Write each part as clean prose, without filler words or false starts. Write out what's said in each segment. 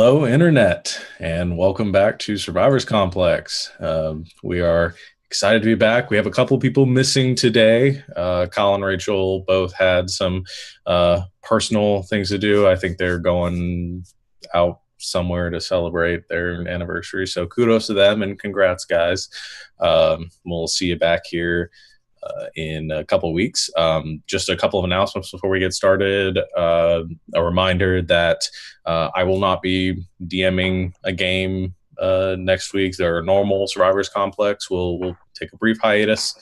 Hello, Internet, and welcome back to Survivors Complex. We are excited to be back. We have a couple people missing today. Kyle and Rachel both had some personal things to do. I think they're going out somewhere to celebrate their anniversary. So kudos to them and congrats, guys. We'll see you back here in a couple of weeks. Just a couple of announcements before we get started. A reminder that I will not be DMing a game next week. Their normal Survivors Complex will take a brief hiatus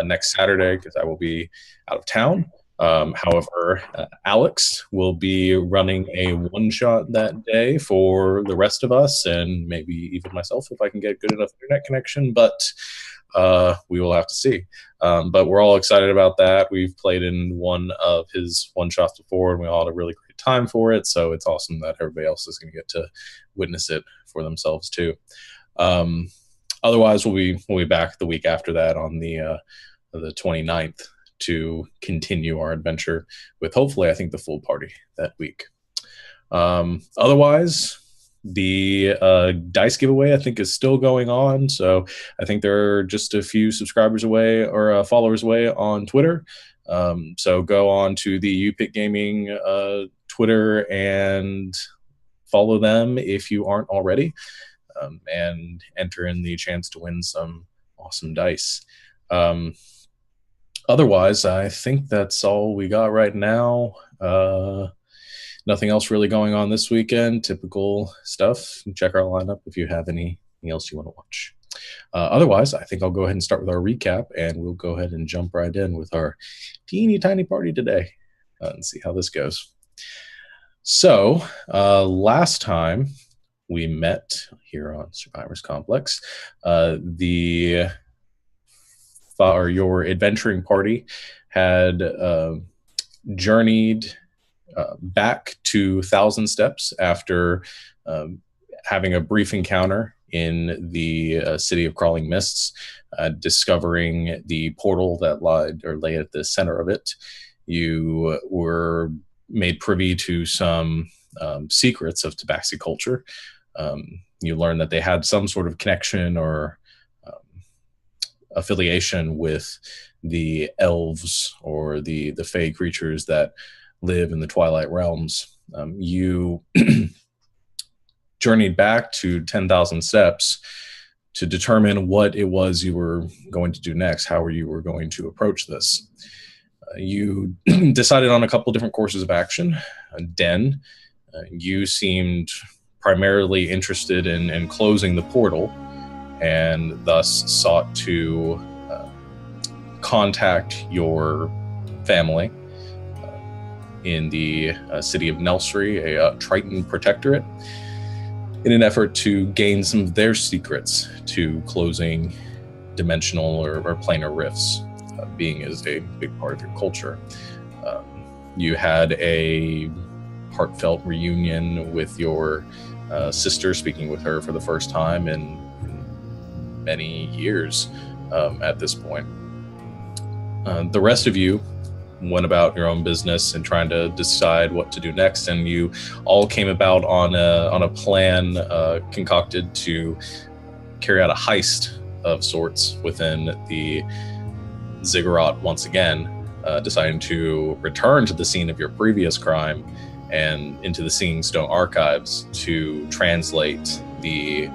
next Saturday because I will be out of town. However, Alex will be running a one-shot that day for the rest of us and maybe even myself if I can get good enough internet connection, but we will have to see. But we're all excited about that. We've played in one of his one-shots before, and we all had a really great time for it, so it's awesome that everybody else is going to get to witness it for themselves too. Otherwise, we'll be back the week after that on the 29th to continue our adventure with hopefully, I think, the full party that week. Otherwise, the dice giveaway, I think, is still going on. So I think there are just a few subscribers away or followers away on Twitter. So go on to the YouPickGaming Twitter and follow them if you aren't already, and enter in the chance to win some awesome dice. Otherwise, I think that's all we got right now. Nothing else really going on this weekend. Typical stuff. Check our lineup if you have anything else you want to watch. Otherwise, I think I'll go ahead and start with our recap, and we'll go ahead and jump right in with our teeny tiny party today and see how this goes. So, last time we met here on Survivors Complex, your adventuring party had journeyed back to Thousand Steps after having a brief encounter in the city of Crawling Mists, discovering the portal that lay at the center of it. You were made privy to some secrets of tabaxi culture. You learned that they had some sort of connection or affiliation with the elves or the fey creatures that live in the Twilight Realms. You journeyed back to 10,000 Steps to determine what it was you were going to do next, how you were going to approach this. You decided on a couple different courses of action. Den, you seemed primarily interested in closing the portal, and thus sought to contact your family in the city of Nelsry, a Triton protectorate, in an effort to gain some of their secrets to closing dimensional or planar rifts, being as a big part of your culture. You had a heartfelt reunion with your sister, speaking with her for the first time in many years at this point. The rest of you went about your own business and trying to decide what to do next, and you all came about on a plan concocted to carry out a heist of sorts within the ziggurat once again, deciding to return to the scene of your previous crime and into the Singing Stone archives to translate the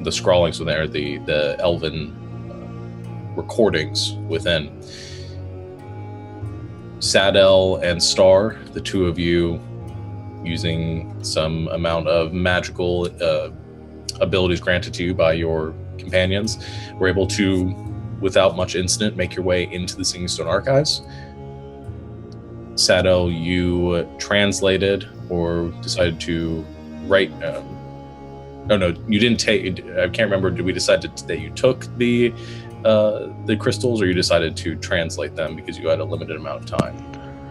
scrawlings within, or the elven recordings within. Sadel and Star, the two of you, using some amount of magical abilities granted to you by your companions, were able to, without much incident, make your way into the Singing Stone archives. Sadel, you translated or decided to write... No, you didn't take... I can't remember, did we decide that you took the crystals, or you decided to translate them because you had a limited amount of time?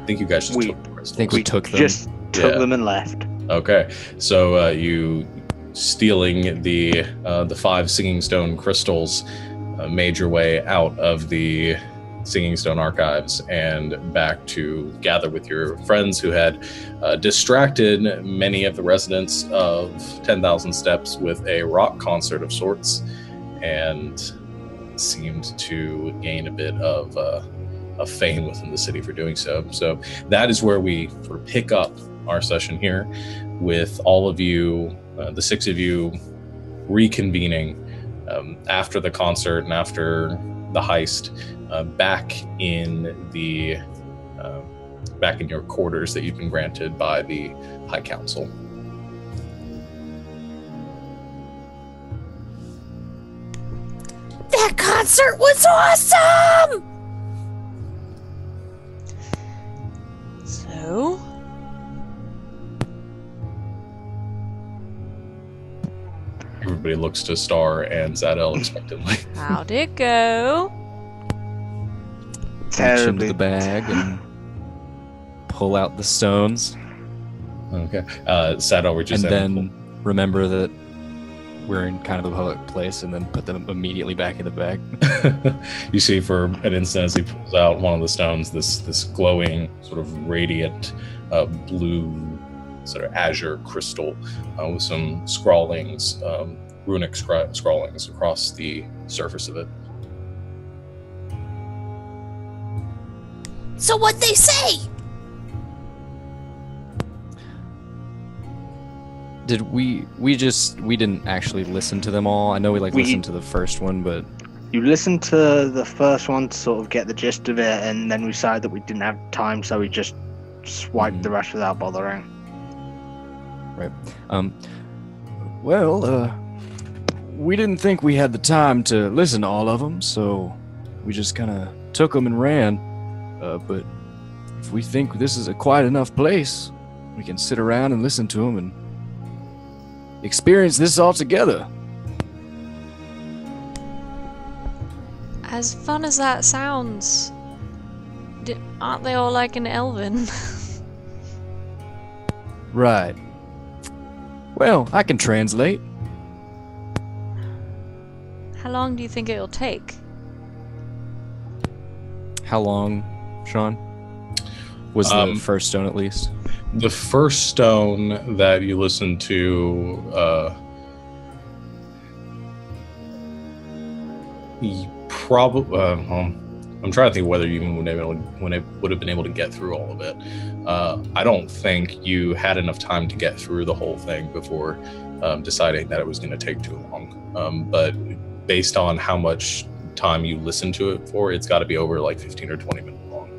I think you guys just took the crystals. I think we took them. Just took them and left. Okay, so you stealing the 5 Singing Stone crystals made your way out of the Singing Stone Archives and back to gather with your friends who had distracted many of the residents of 10,000 Steps with a rock concert of sorts, and seemed to gain a bit of fame within the city for doing so. So that is where we sort of pick up our session here, with all of you, the 6 of you, reconvening after the concert and after the heist, back in your quarters that you've been granted by the High Council. That concert was awesome! So? Everybody looks to Star and Zadel expectantly. How'd it go? Reach into the bag and pull out the stones. Okay. Zadel reaches and in. then remember that we're in kind of a public place, and then put them immediately back in the bag. You see for an instant as he pulls out one of the stones, this glowing, sort of radiant blue, sort of azure crystal with some scrawlings, runic scrawlings across the surface of it. So what'd they say? Did we didn't actually listen to them all? I know we listened to the first one, but you listened to the first one to sort of get the gist of it, and then we decided that we didn't have time, so we just swiped the rest without bothering. Right. We didn't think we had the time to listen to all of them, so we just kind of took them and ran. But if we think this is a quiet enough place, we can sit around and listen to them and experience this all together. As fun as that sounds, aren't they all like in Elven? Right. Well, I can translate. How long do you think it'll take? How long, Sean? Was the first stone at least? The first stone that you listened to, probably. I'm trying to think whether you even would have been able to get through all of it. I don't think you had enough time to get through the whole thing before deciding that it was going to take too long. But based on how much time you listened to it for, it's got to be over like 15 or 20 minutes long.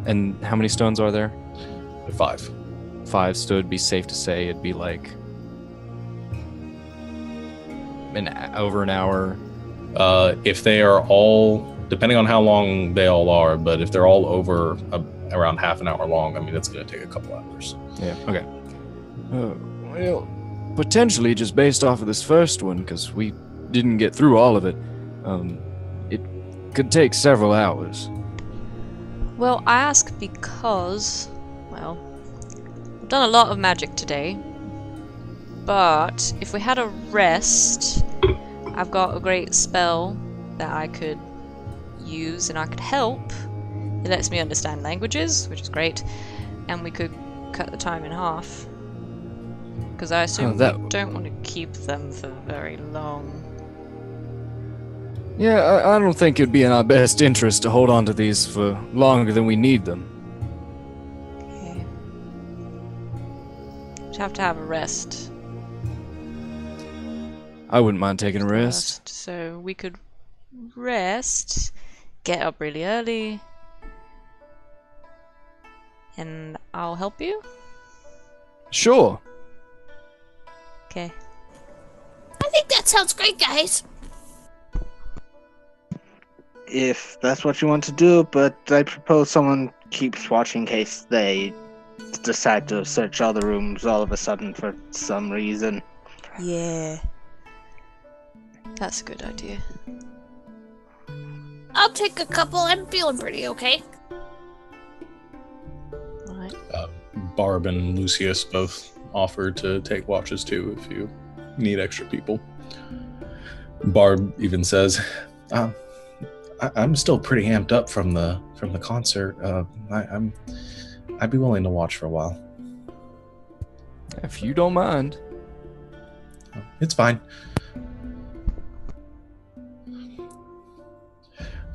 And how many stones are there? 5. 5, so it'd be safe to say it'd be like over an hour. If they are all, depending on how long they all are, but if they're all over around half an hour long, I mean, it's going to take a couple hours. Yeah, okay. Well, potentially just based off of this first one, because we didn't get through all of it, it could take several hours. Well, I ask because, well, I've done a lot of magic today, but if we had a rest, I've got a great spell that I could use and I could help. It lets me understand languages, which is great, and we could cut the time in half. Because I assume we don't want to keep them for very long. Yeah, I don't think it'd be in our best interest to hold on to these for longer than we need them. Okay. We'd have to have a rest. I wouldn't mind taking a rest. So we could rest, get up really early, and I'll help you? Sure. Okay. I think that sounds great, guys. If that's what you want to do, but I propose someone keeps watch in case they decide to search other rooms all of a sudden for some reason. Yeah. That's a good idea. I'll take a couple. I'm feeling pretty okay. Alright. Barb and Lucius both offer to take watches too if you need extra people. Barb even says, I'm still pretty amped up from the concert. I'd be willing to watch for a while. If you don't mind. It's fine.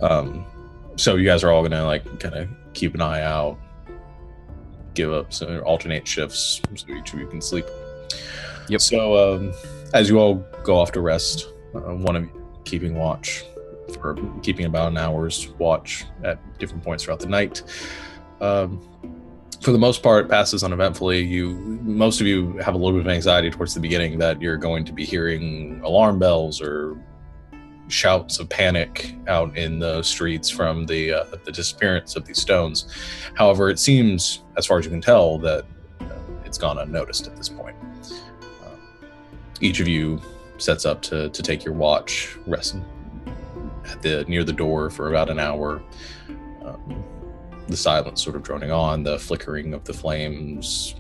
So you guys are all gonna like kind of keep an eye out, give up some alternate shifts so each of you can sleep. Yep. So as you all go off to rest, one of you keeping watch, for keeping about an hour's watch at different points throughout the night. For the most part, passes uneventfully. Most of you have a little bit of anxiety towards the beginning that you're going to be hearing alarm bells or shouts of panic out in the streets from the disappearance of these stones. However, it seems, as far as you can tell, that it's gone unnoticed at this point. Each of you sets up to take your watch, resting near the door for about an hour. The silence sort of droning on, the flickering of the flames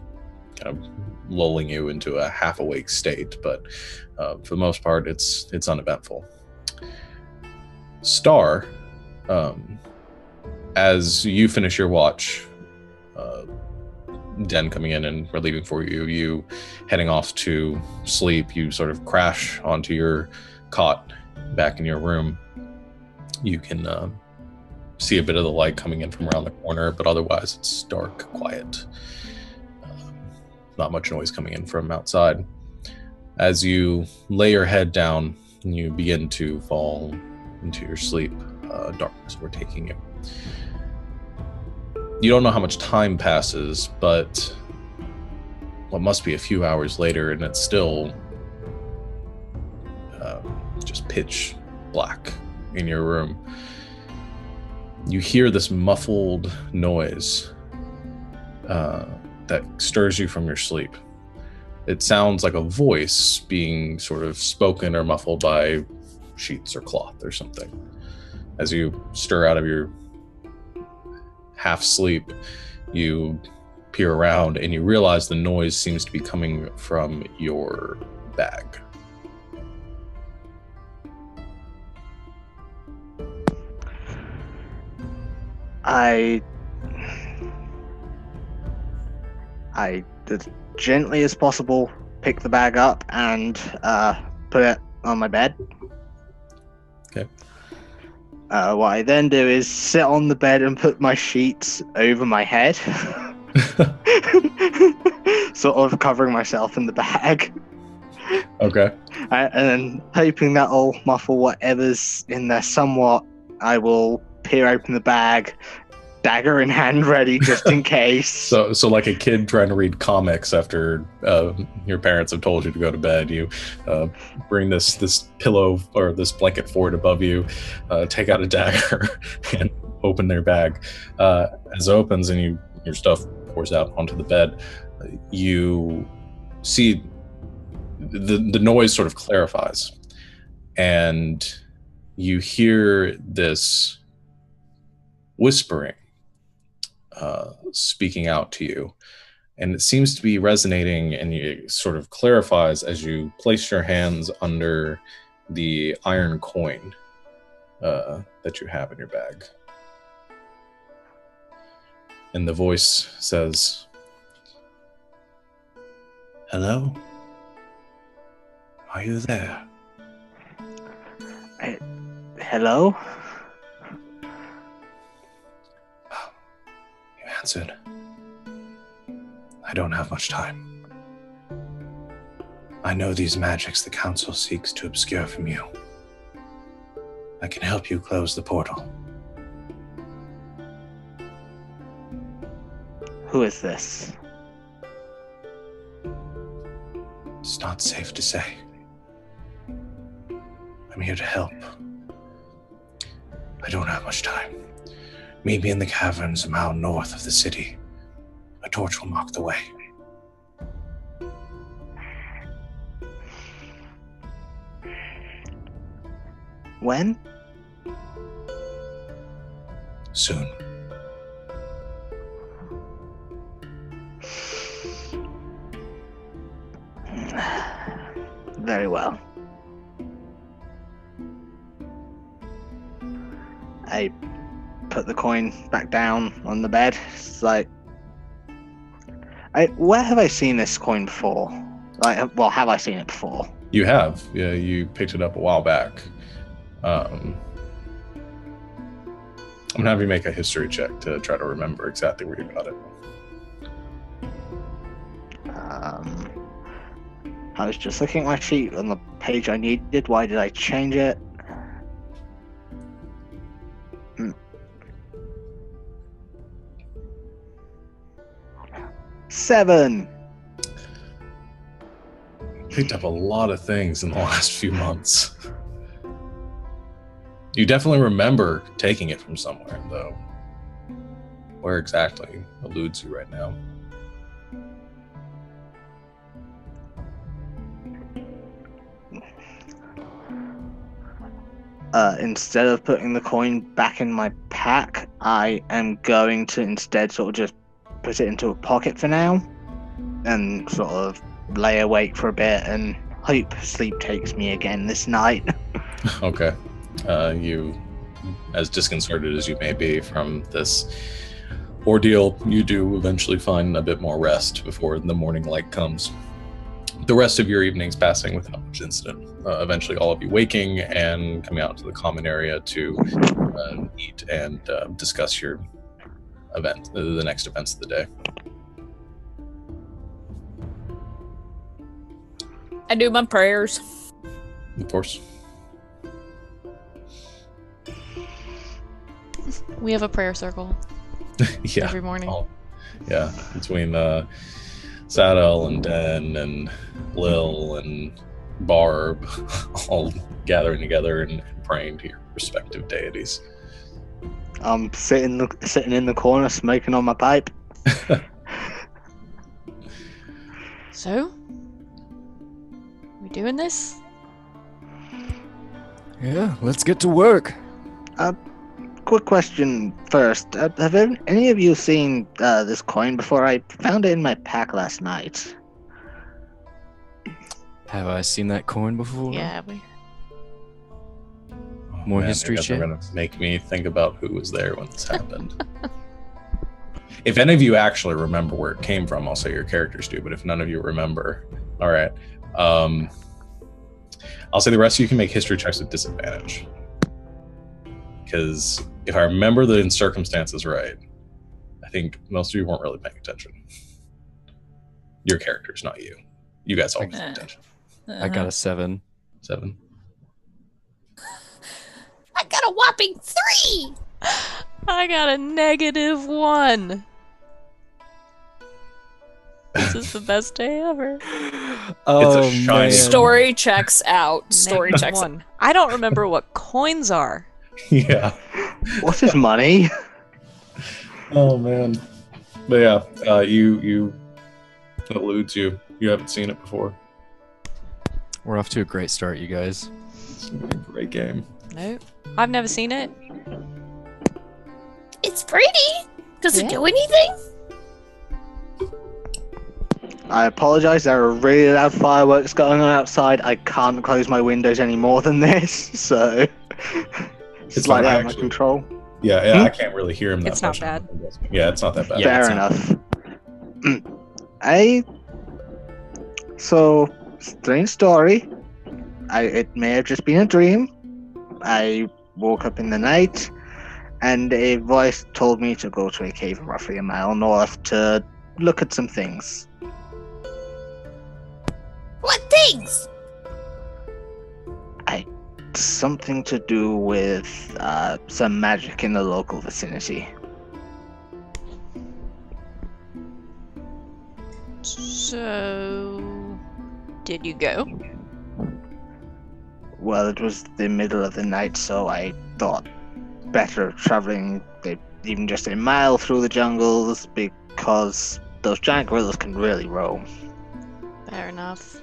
kind of lulling you into a half-awake state, but for the most part, it's uneventful. Star, as you finish your watch, Den coming in and relieving for you, you heading off to sleep, you sort of crash onto your cot back in your room. You can see a bit of the light coming in from around the corner, but otherwise it's dark, quiet. Not much noise coming in from outside. As you lay your head down, you begin to fall into your sleep. Darkness overtaking you. You don't know how much time passes, but what must be a few hours later, and it's still just pitch black in your room. You hear this muffled noise that stirs you from your sleep. It sounds like a voice being sort of spoken or muffled by sheets or cloth or something. As you stir out of your half sleep, you peer around and you realize the noise seems to be coming from your bag. I as gently as possible pick the bag up and put it on my bed. Okay. What I then do is sit on the bed and put my sheets over my head, sort of covering myself in the bag. Okay. And then hoping that'll muffle whatever's in there somewhat, I will peer open the bag, dagger in hand ready just in case. So like a kid trying to read comics after your parents have told you to go to bed, you bring this pillow or this blanket forward above you, take out a dagger and open their bag. As it opens and your stuff pours out onto the bed, you see the noise sort of clarifies, and you hear this whispering speaking out to you, and it seems to be resonating, and it sort of clarifies as you place your hands under the iron coin that you have in your bag. And the voice says, "Hello? Are you there?" Hello? You answered. I don't have much time. I know these magics the Council seeks to obscure from you. I can help you close the portal. Who is this? It's not safe to say. I'm here to help. I don't have much time. Meet me in the caverns a mile north of the city. A torch will mark the way. When? Soon. Very well. I put the coin back down on the bed. It's like, where have I seen this coin before? Like, well, have I seen it before? You have. Yeah, you picked it up a while back. I'm gonna have you make a history check to try to remember exactly where you got it. I was just looking at my sheet on the page I needed. Why did I change it? Seven. Picked up a lot of things in the last few months. You definitely remember taking it from somewhere, though. Where exactly eludes you right now. Instead of putting the coin back in my pack, I am going to instead sort of just put it into a pocket for now and sort of lay awake for a bit and hope sleep takes me again this night. Okay. You, as disconcerted as you may be from this ordeal, you do eventually find a bit more rest before the morning light comes. The rest of your evening's passing without much incident. Eventually all of you waking and coming out to the common area to eat and discuss your event, the next events of the day. I do my prayers. Of course. We have a prayer circle Yeah. every morning. Yeah, between Sadel and Den and Lil and Barb, all gathering together and praying to your respective deities. I'm sitting in the corner smoking on my pipe. So, we doing this? Yeah, let's get to work. Quick question first. Have any of you seen this coin before? I found it in my pack last night. Have I seen that coin before? Yeah, we. More history you guys are check? gonna make me think about who was there when this happened. If any of you actually remember where it came from, I'll say your characters do, but if none of you remember, all right. I'll say the rest of you can make history checks at disadvantage. Because if I remember the circumstances right, I think most of you weren't really paying attention. Your characters, not you. You guys all paid attention. I got a 7. 7. I got a whopping 3! I got a -1. This is the best day ever. Oh, a shiny- man. Story checks out. Story -1. checks out. I don't remember what coins are. Yeah. What's his money? Oh man. But yeah, you it eludes you. You haven't seen it before. We're off to a great start, you guys. It's gonna be a great game. No, I've never seen it. It's pretty! Does it Yeah. do anything? I apologize, there are really loud fireworks going on outside. I can't close my windows any more than this, so It's slightly not out of my actually- control. Yeah, I can't really hear him that It's not much. bad. Yeah, it's not that bad. Yeah, Fair it's enough. So, strange story. It may have just been a dream. I woke up in the night, and a voice told me to go to a cave roughly a mile north to look at some things. What things? Something to do with some magic in the local vicinity. So, did you go? Well, it was the middle of the night, so I thought better traveling even just a mile through the jungles because those giant gorillas can really roam. Fair enough.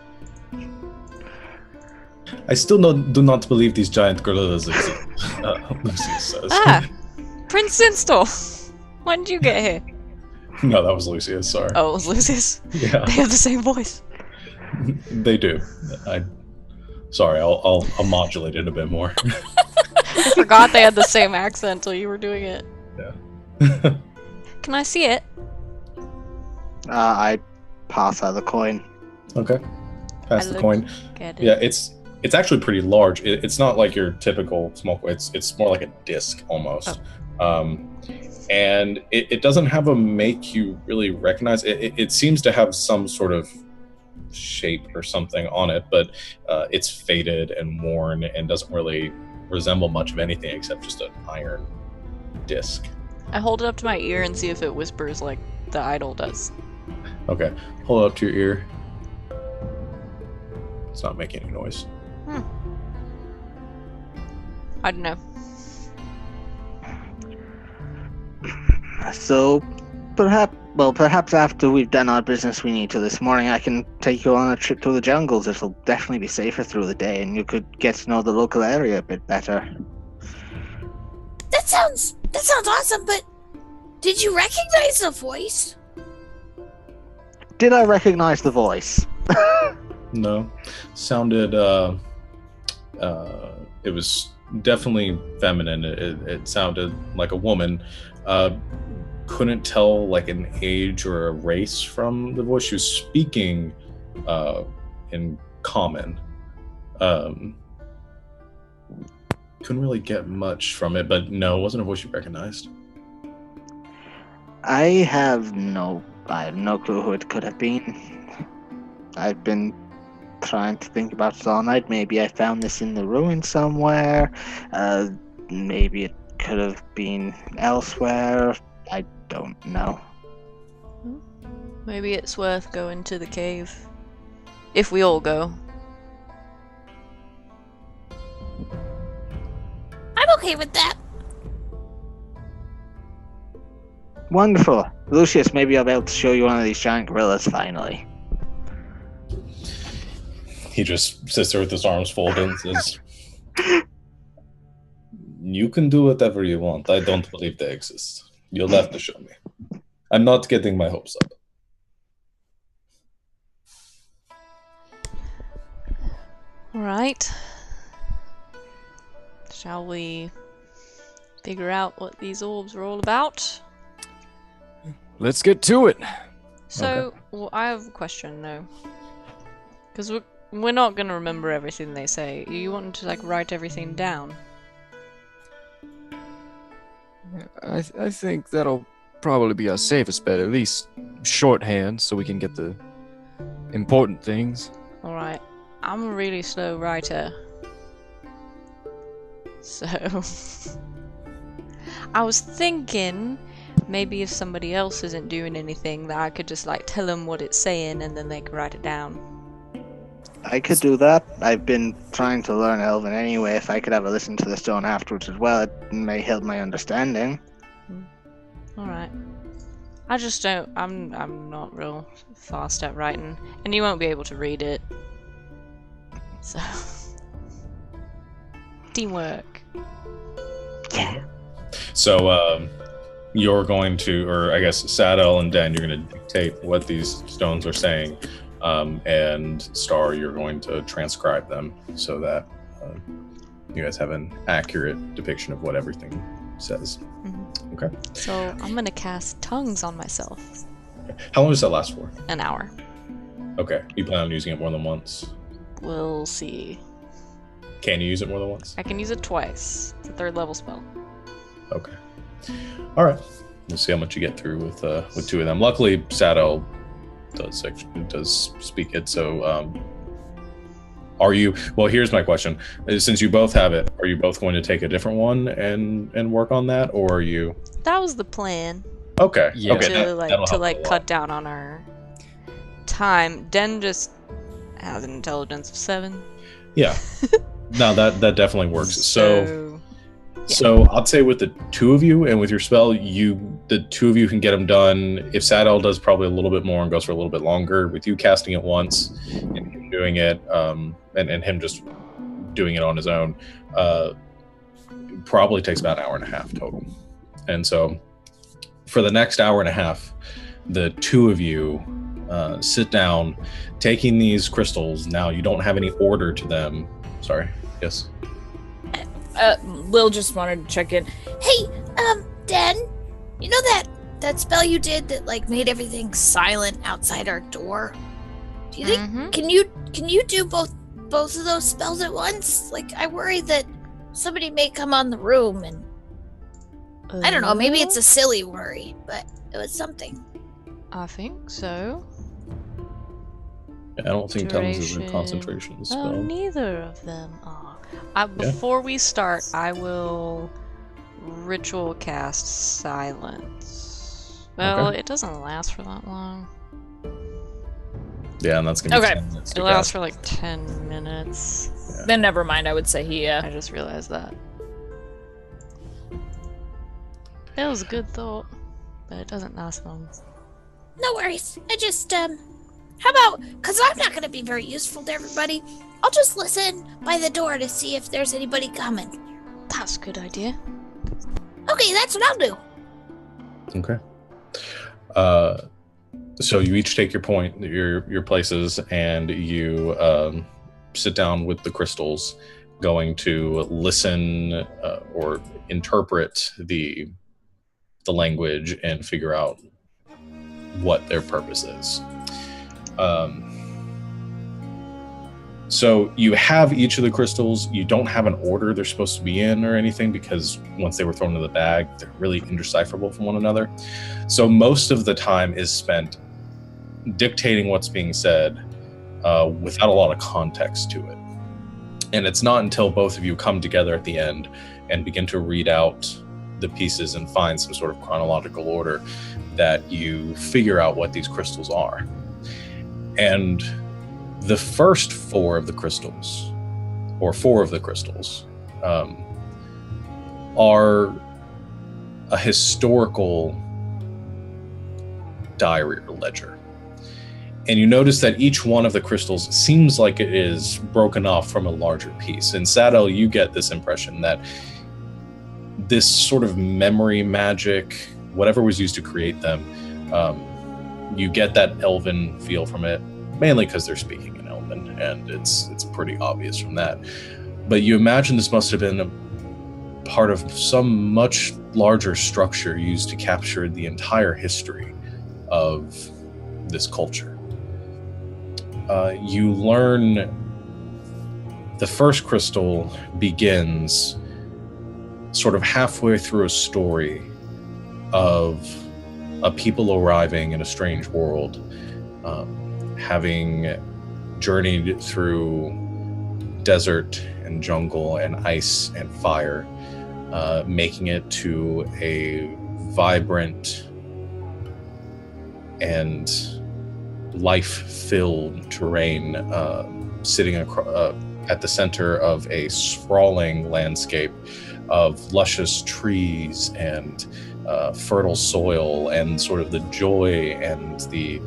I still do not believe these giant gorillas exist. Lucius says. Ah, Prince Sinstor. When did you get here? No, that was Lucius. Sorry. Oh, it was Lucius. Yeah, They have the same voice. they do. Sorry, I'll modulate it a bit more. I forgot they had the same accent till you were doing it. Yeah. Can I see it? I pass her the coin. Okay. Pass I the look coin. at it. Yeah, it's actually pretty large. It's not like your typical small coin. It's more like a disc almost. And it doesn't have a make you really recognize. It seems to have some sort of shape or something on it, but it's faded and worn and doesn't really resemble much of anything except just an iron disc. I hold it up to my ear and see if it whispers like the idol does. Okay, hold it up to your ear. It's not making any noise. I don't know. So, perhaps after we've done our business we need to this morning, I can take you on a trip to the jungles. It'll definitely be safer through the day, and you could get to know the local area a bit better. That sounds awesome, but did you recognize the voice? Did I recognize the voice? No, sounded. It was definitely feminine. It sounded like a woman. Couldn't tell like an age or a race from the voice. She was speaking in common. Couldn't really get much from it, but no, it wasn't a voice you recognized. I have no clue who it could have been. I've been trying to think about it all night. Maybe I found this in the ruin somewhere. Maybe it could have been elsewhere. I don't know. Maybe it's worth going to the cave. If we all go. I'm okay with that. Wonderful. Lucius, maybe I'll be able to show you one of these giant gorillas finally. He just sits there with his arms folded and says, "You can do whatever you want. I don't believe they exist. You'll have to show me. I'm not getting my hopes up." Alright. Shall we figure out what these orbs are all about? Let's get to it. So, well, I have a question though. Because we're not going to remember everything they say. You want to like write everything down? I think that'll probably be our safest bet, at least shorthand, so we can get the important things. Alright. I'm a really slow writer. So... I was thinking maybe if somebody else isn't doing anything that I could just like tell them what it's saying and then they could write it down. I could do that. I've been trying to learn Elven anyway. If I could have a listen to the stone afterwards as well, it may help my understanding. Alright. I just don't... I'm not real fast at writing. And you won't be able to read it. So... Teamwork. Yeah. So you're going to, or I guess Sadel and Den, you're going to dictate what these stones are saying, and Star, you're going to transcribe them so that you guys have an accurate depiction of what everything says. Mm-hmm. Okay. So I'm gonna cast tongues on myself. How long does that last for? An hour. Okay. You plan on using it more than once? We'll see. Can you use it more than once? I can use it twice. It's a 3rd level spell. Okay. All right. We'll see how much you get through with 2 of them. Luckily, Sadel does speak it. So, are you? Well, here's my question: since you both have it, are you both going to take a different one and work on that, or are you? That was the plan. Okay. Yeah. Okay. To cut down on our time. Den just has an intelligence of 7. Yeah. No, that definitely works. So yeah. So I'd say with the 2 of you and with your spell, the 2 of you can get them done. If Sadel does probably a little bit more and goes for a little bit longer, with you casting it once and him doing it, and him just doing it on his own, probably takes about an hour and a half total. And so for the next hour and a half, the 2 of you sit down, taking these crystals. Now you don't have any order to them. Sorry. Yes. Lil just wanted to check in. Hey, Den, you know that spell you did that like made everything silent outside our door? Do you think can you do both of those spells at once? Like, I worry that somebody may come on the room and I don't know, maybe it's a silly worry, but it was something. I think so. I don't think tongues is a concentration spell. Neither of them are. Before we start, I will ritual cast silence. Well, it doesn't last for that long. Yeah, and that's gonna be 10 minutes It lasts for like 10 minutes. Yeah. Then never mind, I would say I just realized that. It was a good thought, but it doesn't last long. No worries. I just, how about, because I'm not going to be very useful to everybody, I'll just listen by the door to see if there's anybody coming. That's a good idea. Okay, that's what I'll do. Okay. So you each take your places, and you sit down with the crystals, going to listen or interpret the language and figure out what their purpose is. So you have each of the crystals. You don't have an order they're supposed to be in or anything, because once they were thrown in the bag, they're really indecipherable from one another. So most of the time is spent dictating what's being said without a lot of context to it. And it's not until both of you come together at the end and begin to read out the pieces and find some sort of chronological order that you figure out what these crystals are. And the first four of the crystals are a historical diary or ledger. And you notice that each one of the crystals seems like it is broken off from a larger piece. In Sadel, you get this impression that this sort of memory magic, whatever was used to create them, you get that elven feel from it, mainly because they're speaking in Elven, and it's pretty obvious from that. But you imagine this must have been a part of some much larger structure used to capture the entire history of this culture. You learn the first crystal begins sort of halfway through a story of a people arriving in a strange world, having journeyed through desert and jungle and ice and fire, making it to a vibrant and life-filled terrain, sitting at the center of a sprawling landscape of luscious trees and fertile soil, and sort of the joy and the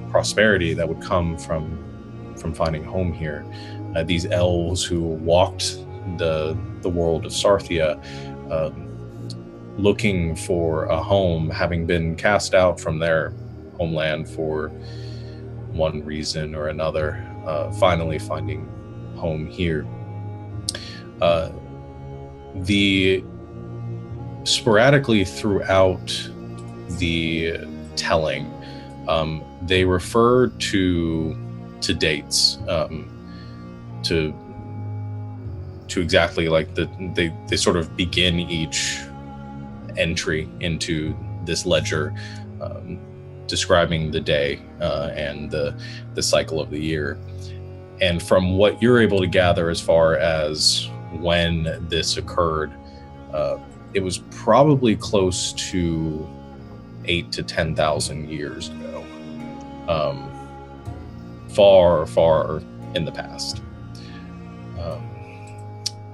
prosperity that would come from finding home here. These elves who walked the world of Sarthia, looking for a home, having been cast out from their homeland for one reason or another, finally finding home here. The sporadically throughout the telling, they refer to dates, to exactly like they sort of begin each entry into this ledger, describing the day and the cycle of the year. And from what you're able to gather as far as when this occurred, it was probably close to 8,000 to 10,000 years ago, far, far in the past.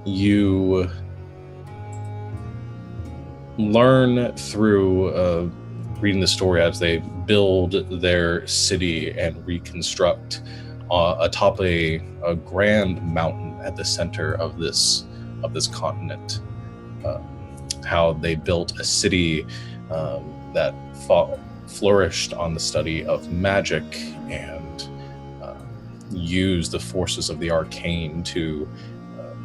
You learn through reading the story as they build their city and reconstruct atop a grand mountain at the center of this continent. How they built a city that flourished on the study of magic and used the forces of the arcane to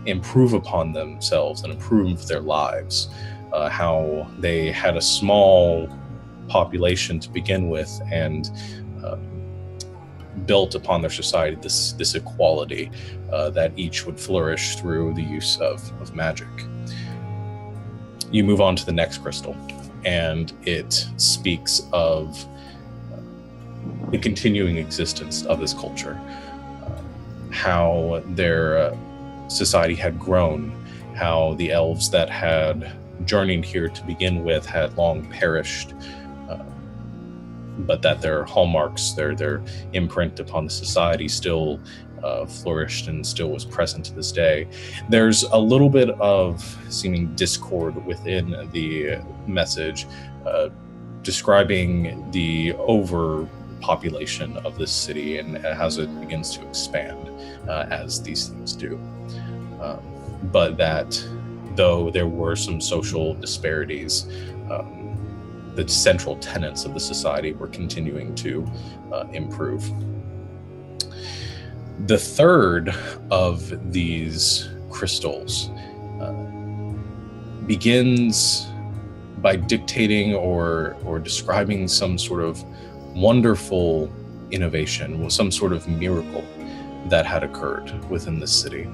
improve upon themselves and improve their lives. How they had a small population to begin with and built upon their society this equality that each would flourish through the use of magic. You move on to the next crystal, and it speaks of the continuing existence of this culture, how their society had grown, how the elves that had journeyed here to begin with had long perished, but that their hallmarks, their imprint upon the society still flourished and still was present to this day. There's a little bit of seeming discord within the message, describing the overpopulation of this city and as it begins to expand, as these things do. But that though there were some social disparities, the central tenets of the society were continuing to improve. The third of these crystals begins by dictating or describing some sort of wonderful innovation, some sort of miracle that had occurred within the city.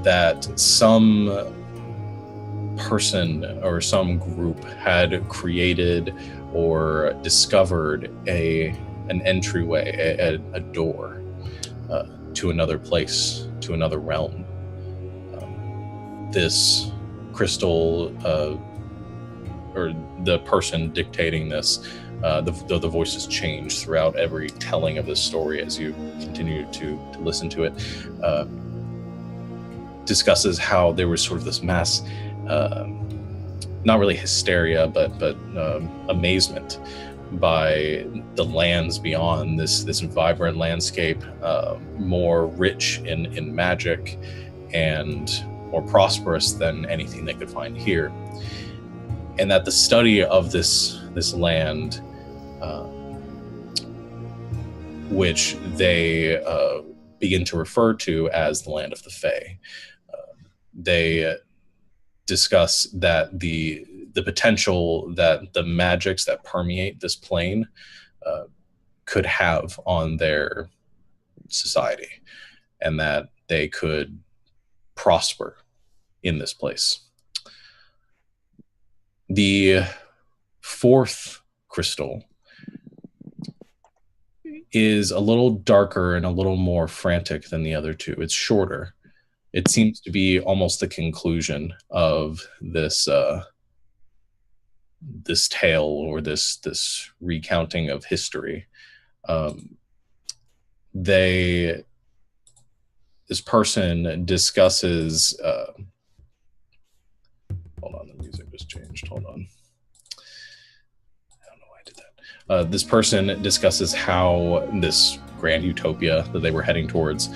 That some person or some group had created or discovered an entryway, a door to another place, to another realm. This crystal, or the person dictating this, though the voices change throughout every telling of this story as you continue to listen to it, discusses how there was sort of this mass, not really hysteria, but amazement by the lands beyond, this vibrant landscape, more rich in magic and more prosperous than anything they could find here. And that the study of this land, which they begin to refer to as the land of the Fae, they discuss that the potential that the magics that permeate this plane could have on their society, and that they could prosper in this place. The fourth crystal is a little darker and a little more frantic than the other two. It's shorter. It seems to be almost the conclusion of this this tale, or this recounting of history. This person discusses. Hold on, the music just changed. Hold on. I don't know why I did that. This person discusses how this grand utopia that they were heading towards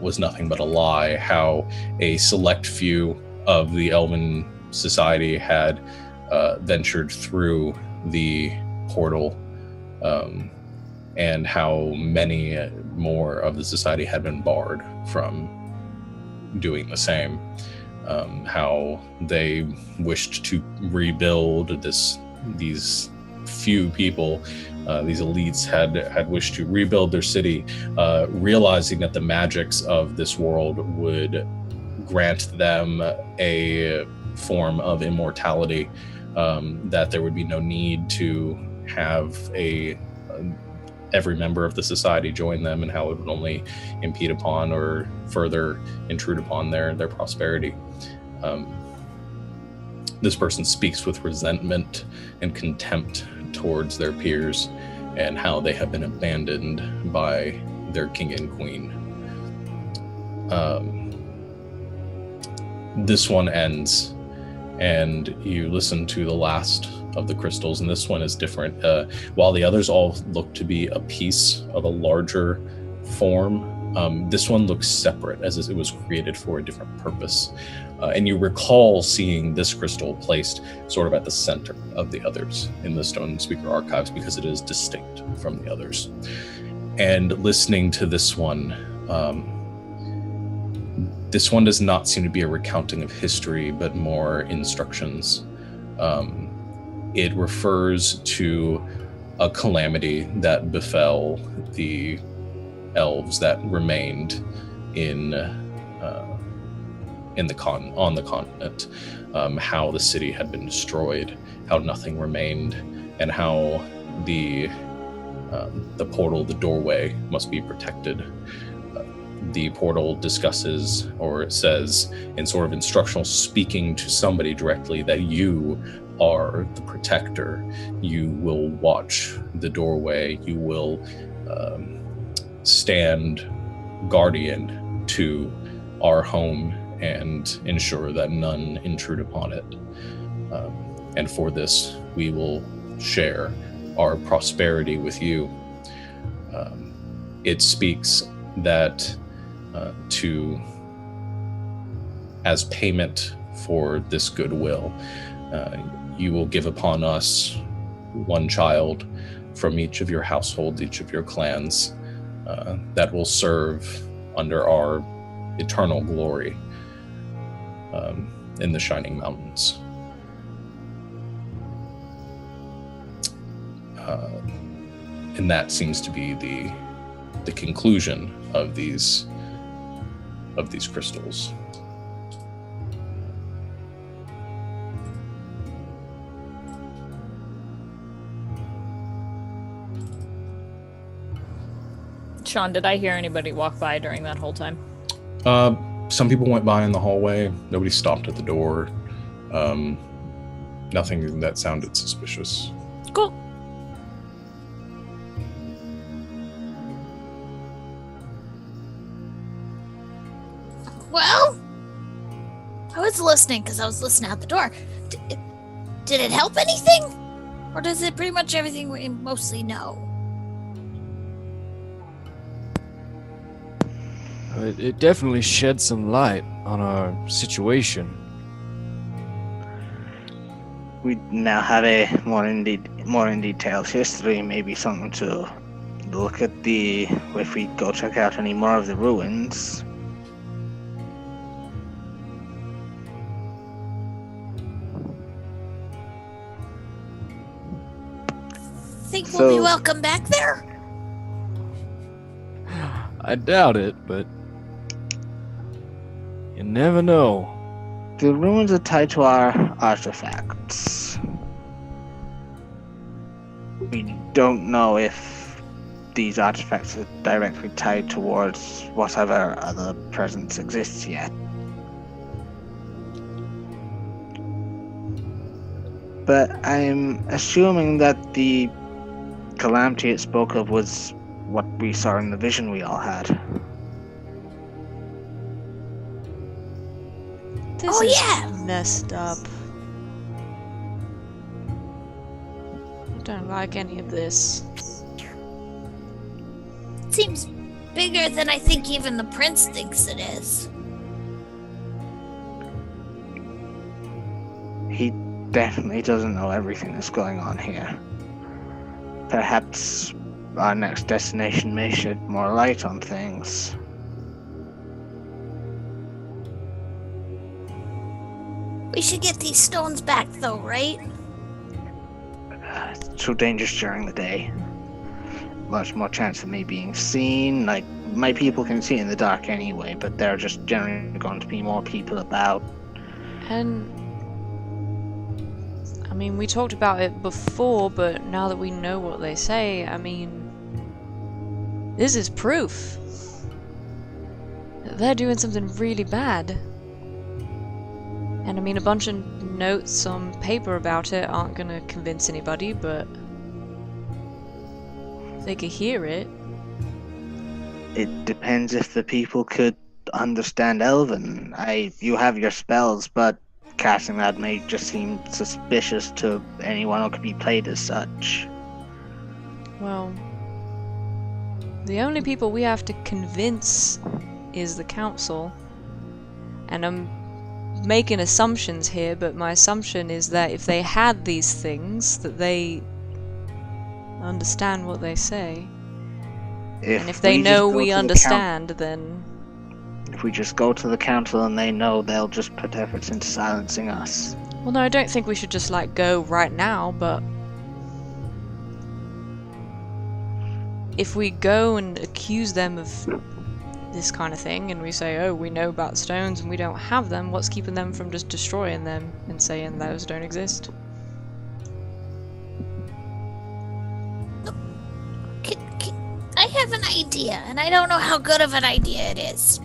was nothing but a lie, how a select few of the elven society had ventured through the portal, and how many more of the society had been barred from doing the same. How they wished to rebuild these few people, these elites had wished to rebuild their city, realizing that the magics of this world would grant them a form of immortality, that there would be no need to have every member of the society join them, and how it would only impede upon or further intrude upon their prosperity. This person speaks with resentment and contempt towards their peers, and how they have been abandoned by their king and queen. This one ends, and you listen to the last of the crystals, and this one is different. While the others all look to be a piece of a larger form, this one looks separate, as it was created for a different purpose. And you recall seeing this crystal placed sort of at the center of the others in the Stone Speaker archives, because it is distinct from the others. And listening to this one, This one does not seem to be a recounting of history, but more instructions. It refers to a calamity that befell the elves that remained on the continent. How the city had been destroyed, how nothing remained, and how the portal, the doorway, must be protected. The portal discusses, or it says in sort of instructional, speaking to somebody directly, that you are the protector. You will watch the doorway. You will stand guardian to our home and ensure that none intrude upon it. And for this, we will share our prosperity with you. It speaks that as payment for this goodwill, you will give upon us one child from each of your households, each of your clans, that will serve under our eternal glory in the Shining Mountains. And that seems to be the conclusion of these crystals. Sean, did I hear anybody walk by during that whole time? Some people went by in the hallway. Nobody stopped at the door. Nothing that sounded suspicious. Cool. Well, I was listening because I was listening out the door. Did it help anything? Or does it pretty much everything we mostly know? It definitely shed some light on our situation. We now have a more in detailed history, maybe something to look at if we go check out any more of the ruins. Think we'll be welcome back there? I doubt it, but you never know. The ruins are tied to our artifacts. We don't know if these artifacts are directly tied towards whatever other presence exists yet. But I'm assuming that the calamity it spoke of was what we saw in the vision we all had. This is messed up. I don't like any of this. It seems bigger than I think even the prince thinks it is. He definitely doesn't know everything that's going on here. Perhaps our next destination may shed more light on things. We should get these stones back though, right? It's too dangerous during the day. Much more chance of me being seen. Like, my people can see in the dark anyway, but there are just generally going to be more people about. And I mean, we talked about it before, but now that we know what they say, I mean, this is proof that they're doing something really bad. And I mean, a bunch of notes on paper about it aren't gonna convince anybody, but they could hear it. It depends if the people could understand Elven. You have your spells, but casting that may just seem suspicious to anyone who could be played as such. Well, the only people we have to convince is the council. And I'm making assumptions here, but my assumption is that if they had these things, that they understand what they say. And if they know we understand, then If we just go to the council and they know, they'll just put efforts into silencing us. Well, no, I don't think we should just, like, go right now, but... if we go and accuse them of this kind of thing, and we say, oh, we know about stones and we don't have them, what's keeping them from just destroying them and saying those don't exist? I have an idea, and I don't know how good of an idea it is.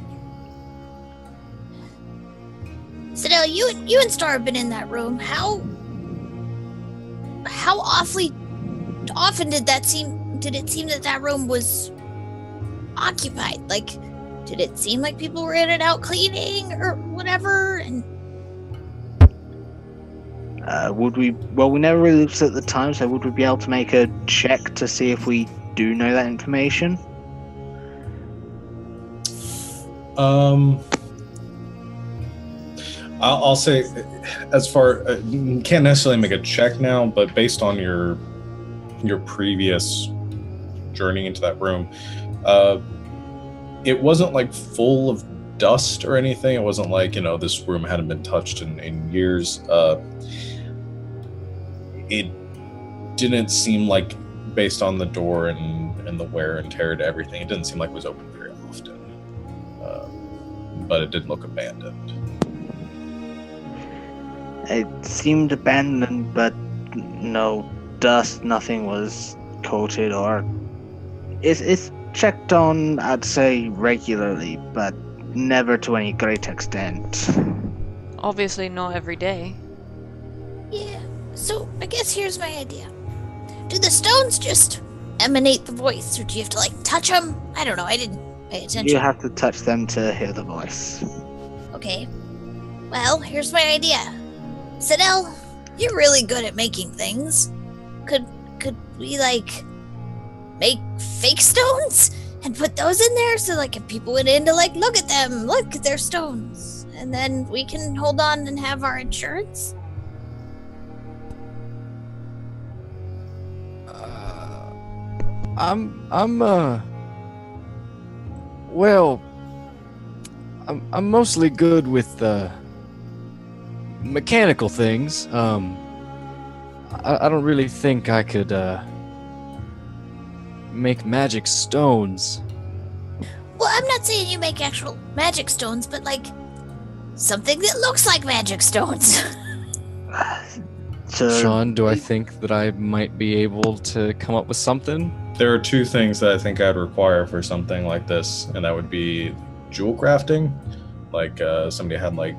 Sadell, you and Star have been in that room. How awfully often did it seem that room was occupied? Like, did it seem like people were in and out cleaning or whatever? And would we? Well, we never really looked at the time, so would we be able to make a check to see if we do know that information? I'll say, as far can't necessarily make a check now, but based on your previous journey into that room, it wasn't like full of dust or anything. It wasn't like, this room hadn't been touched in years. It didn't seem like, based on the door and the wear and tear to everything, it didn't seem like it was open very often. But it did look abandoned. It seemed abandoned, but no dust, nothing was coated or... It's checked on, I'd say, regularly, but never to any great extent. Obviously not every day. yeah, so I guess here's my idea. Do the stones just emanate the voice, or do you have to, like, touch them? I don't know, I didn't pay attention. You have to touch them to hear the voice. Okay. Well, here's my idea. Sadell, you're really good at making things. Could we, like, make fake stones and put those in there so, like, if people went in to, like, look at them, look at their stones, and then we can hold on and have our insurance? I'm mostly good with mechanical things. I don't really think I could make magic stones. Well, I'm not saying you make actual magic stones, but, like, something that looks like magic stones. So, Sean, do I think that I might be able to come up with something? There are two things that I think I'd require for something like this, and that would be jewel crafting, like somebody had like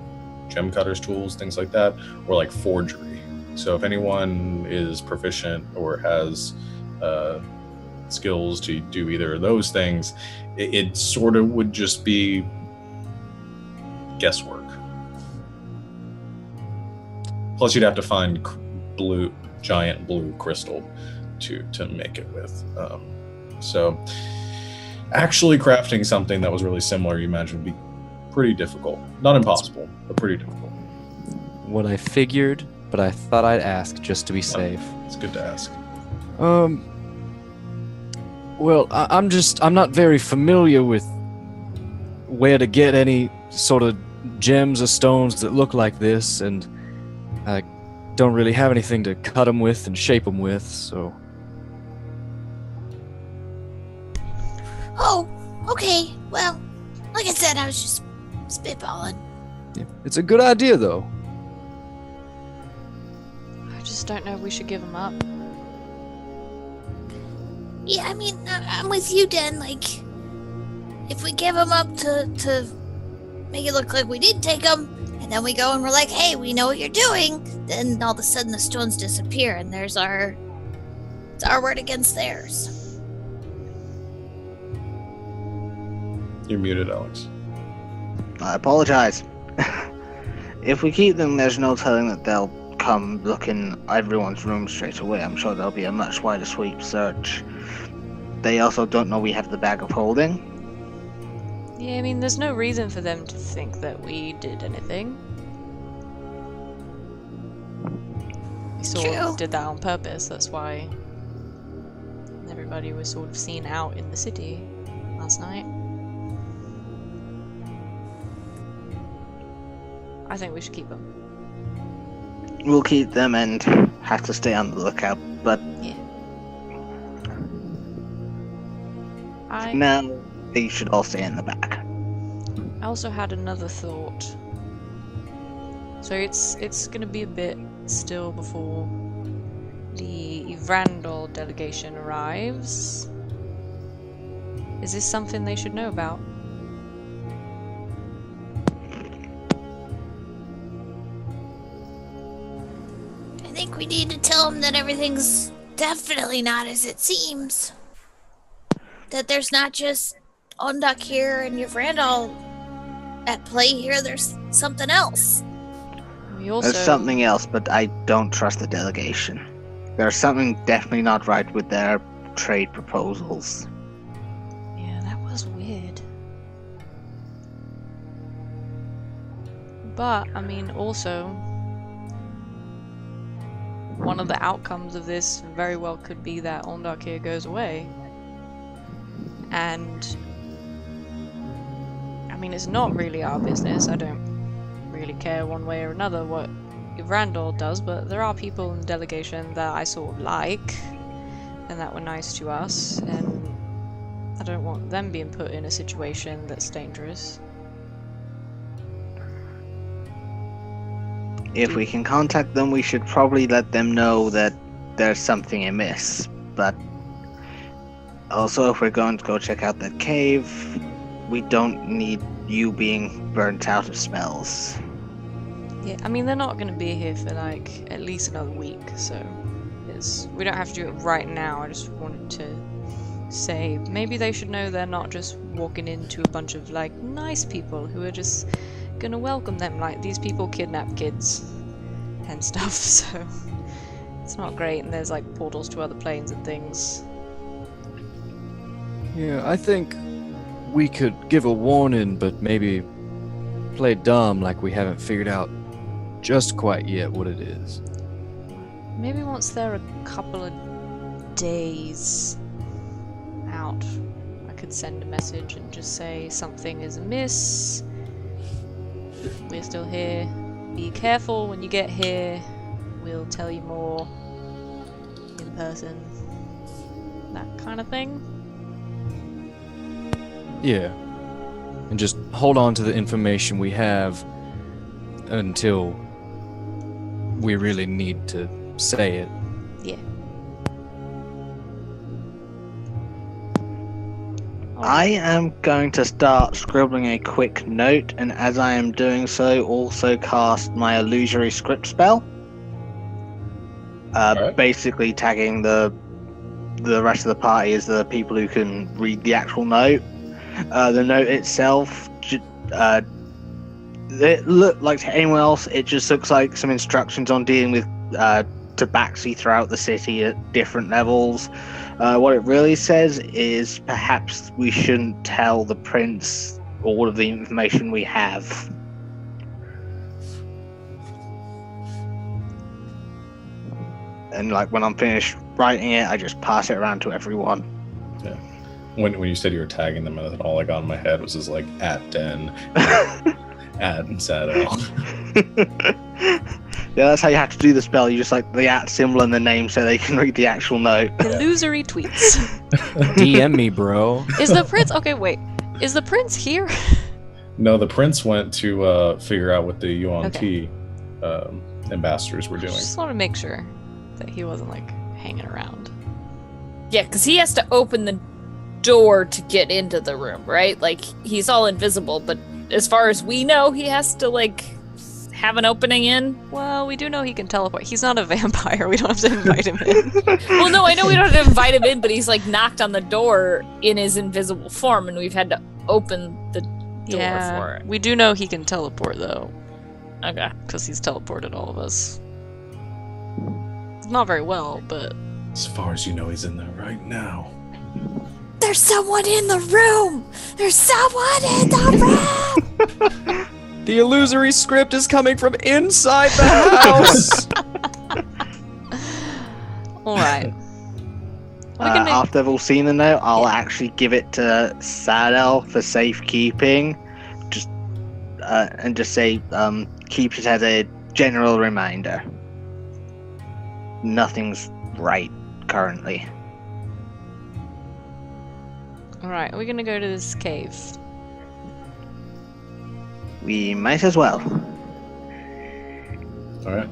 gem cutters tools, things like that, or like forgery. So if anyone is proficient or has skills to do either of those things, it sort of would just be guesswork. Plus you'd have to find giant blue crystal to make it with. So actually crafting something that was really similar, you imagine, would be pretty difficult. Not impossible, but pretty difficult. What I figured, but I thought I'd ask just to be safe. It's good to ask. Well, I'm not very familiar with where to get any sort of gems or stones that look like this, and I don't really have anything to cut them with and shape them with, so... Oh, okay. Well, like I said, I was just spitballing. Yeah, it's a good idea, though. I just don't know if we should give them up. Yeah, I mean, I'm with you, Den. Like, if we give them up to make it look like we did take them, and then we go and we're like, hey, we know what you're doing, then all of a sudden the stones disappear, and it's our word against theirs. You're muted, Alex. I apologize. If we keep them, there's no telling that they'll come look in everyone's room straight away. I'm sure there'll be a much wider sweep search. They also don't know we have the bag of holding. Yeah, I mean, there's no reason for them to think that we did anything. We sort of did that on purpose, that's why everybody was sort of seen out in the city last night. I think we should keep them. We'll keep them and have to stay on the lookout, but Yeah. now they should all stay in the back. I also had another thought. So it's gonna be a bit still before the Randall delegation arrives. Is this something they should know about? I think we need to tell them that everything's definitely not as it seems. That there's not just Ondak here and Randall at play here, there's something else. We also... There's something else, but I don't trust the delegation. There's something definitely not right with their trade proposals. Yeah, that was weird. But, I mean, also, one of the outcomes of this very well could be that Ondak here goes away. And, I mean, it's not really our business. I don't really care one way or another what Randall does, but there are people in the delegation that I sort of like, and that were nice to us, and I don't want them being put in a situation that's dangerous. If we can contact them, we should probably let them know that there's something amiss. But also, if we're going to go check out that cave, we don't need you being burnt out of spells. Yeah, I mean, they're not going to be here for like at least another week, so we don't have to do it right now. I just wanted to say maybe they should know they're not just walking into a bunch of like nice people who are just gonna welcome them. Like, these people kidnap kids and stuff, so it's not great, and there's like portals to other planes and things. Yeah, I think we could give a warning, but maybe play dumb like we haven't figured out just quite yet what it is. Maybe once they're a couple of days out, I could send a message and just say something is amiss. We're still here. Be careful when you get here. We'll tell you more in person. That kind of thing. Yeah. And just hold on to the information we have until we really need to say it. Yeah. I am going to start scribbling a quick note, and as I am doing so, also cast my illusory script spell. Alright. Basically tagging the rest of the party as the people who can read the actual note. The note itself, it looked like to anyone else, it just looks like some instructions on dealing with tabaxi throughout the city at different levels. What it really says is perhaps we shouldn't tell the prince all of the information we have. And like when I'm finished writing it, I just pass it around to everyone. Yeah. When you said you were tagging them, all I got in my head was just like @den, @Saddle. Yeah, that's how you have to do the spell. You just like the @ symbol and the name so they can read the actual note. Illusory tweets. DM me, bro. Is the prince... Okay, wait. Is the prince here? No, the prince went to figure out what the Yuan Ti ambassadors were doing. Just want to make sure that he wasn't like hanging around. Yeah, because he has to open the door to get into the room, right? Like, he's all invisible, but as far as we know, he has to like have an opening in. Well, we do know he can teleport. He's not a vampire. We don't have to invite him in. Well, no, I know we don't have to invite him in, but he's like knocked on the door in his invisible form, and we've had to open the door for it. We do know he can teleport though. Okay. Because he's teleported all of us. Not very well, but... As far as you know, he's in there right now. There's someone in the room! There's someone in the room! The illusory script is coming from inside the house! Alright. After they've all seen the note, I'll actually give it to Sadel for safekeeping. And just say, keep it as a general reminder. Nothing's right currently. Alright, we're gonna go to this cave. We might as well. All right.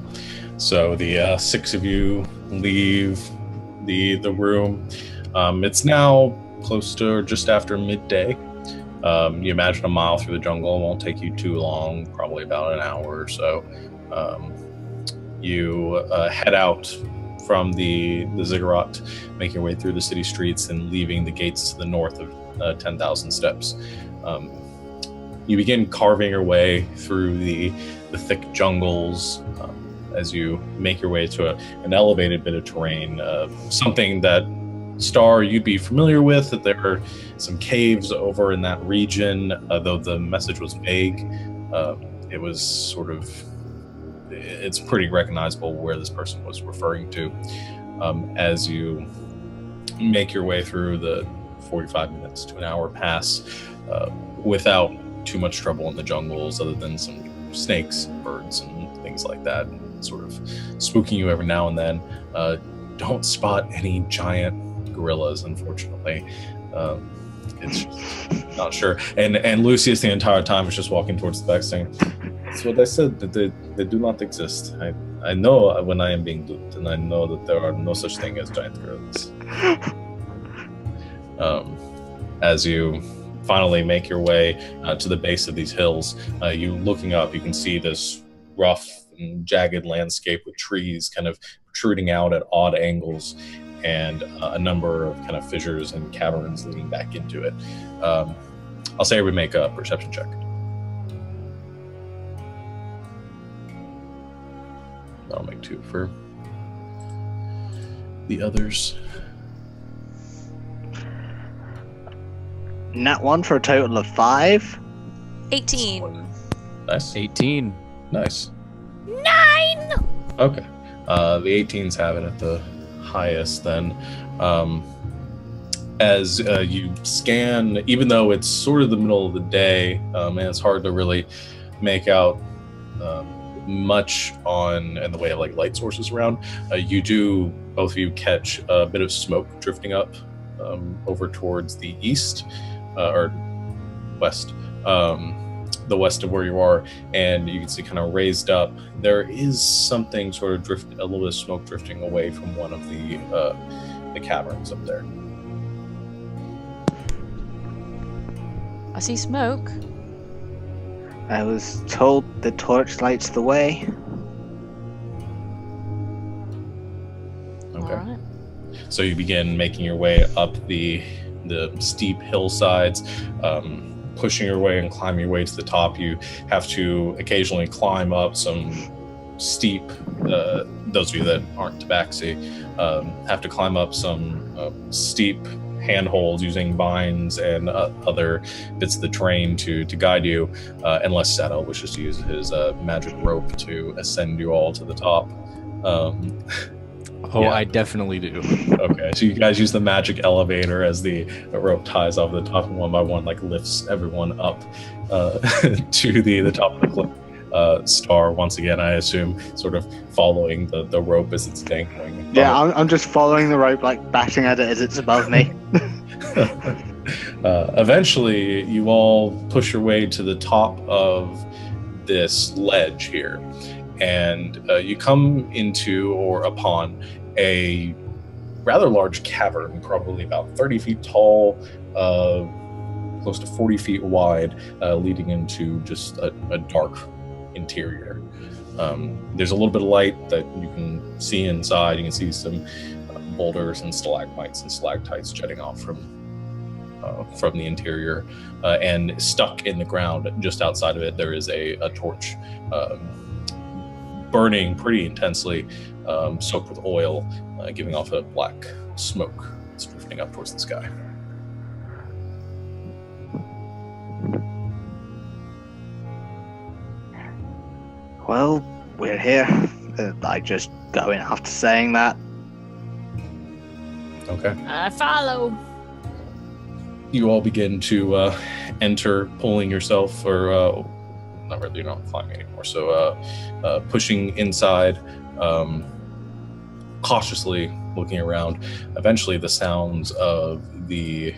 So the 6 of you leave the room. It's now close to or just after midday. You imagine a mile through the jungle. It won't take you too long, probably about an hour or so. You head out from the ziggurat, make your way through the city streets and leaving the gates to the north of 10,000 steps. You begin carving your way through the thick jungles as you make your way to an elevated bit of terrain, something that, Star, you'd be familiar with, that there are some caves over in that region, though the message was vague. It was sort of, it's pretty recognizable where this person was referring to. As you make your way through the 45 minutes to an hour pass without too much trouble in the jungles, other than some snakes, birds, and things like that, sort of spooking you every now and then. Don't spot any giant gorillas, unfortunately. It's just not sure. And Lucius the entire time was just walking towards the back saying, "That's what I said, that they do not exist. I know when I am being duped, and I know that there are no such thing as giant gorillas." As you finally make your way to the base of these hills, you looking up, you can see this rough and jagged landscape with trees kind of protruding out at odd angles, and a number of kind of fissures and caverns leading back into it. I'll say we make a perception check. I'll make 2 for the others. Nat 1 for a total of 5. 18. Nice. 18. Nice. 9! Okay. The 18s have it at the highest then. As you scan, even though it's sort of the middle of the day, and it's hard to really make out much in the way of like light sources around, both of you catch a bit of smoke drifting up over towards the east or west, the west of where you are, and you can see kind of raised up there is something sort of a little bit of smoke drifting away from one of the caverns up there. I see smoke. I was told the torch lights the way. Okay. Alright. So you begin making your way up the steep hillsides, pushing your way and climbing your way to the top. You have to occasionally climb up some steep, those of you that aren't tabaxi, have to climb up some steep handholds using vines and other bits of the terrain to guide you, unless Sato wishes to use his magic rope to ascend you all to the top. Yeah. I definitely do. Okay, so you guys use the magic elevator as the rope ties off the top, and one by one lifts everyone up to the top of the cliff. Star, once again, I assume, sort of following the rope as it's dangling. Yeah, I'm just following the rope, batting at it as it's above me. Eventually, you all push your way to the top of this ledge here, and you come into or upon a rather large cavern, probably about 30 feet tall, close to 40 feet wide, leading into just a dark interior. There's a little bit of light that you can see inside. You can see some boulders and stalagmites and stalactites jetting off from the interior, and stuck in the ground just outside of it there is a torch burning pretty intensely, soaked with oil, giving off a black smoke that's drifting up towards the sky. Well, we're here. I just going after saying that. Okay. I follow. You all begin to enter, pulling yourself or not really, you're not climbing anymore. So pushing inside, cautiously looking around. Eventually, the sounds of the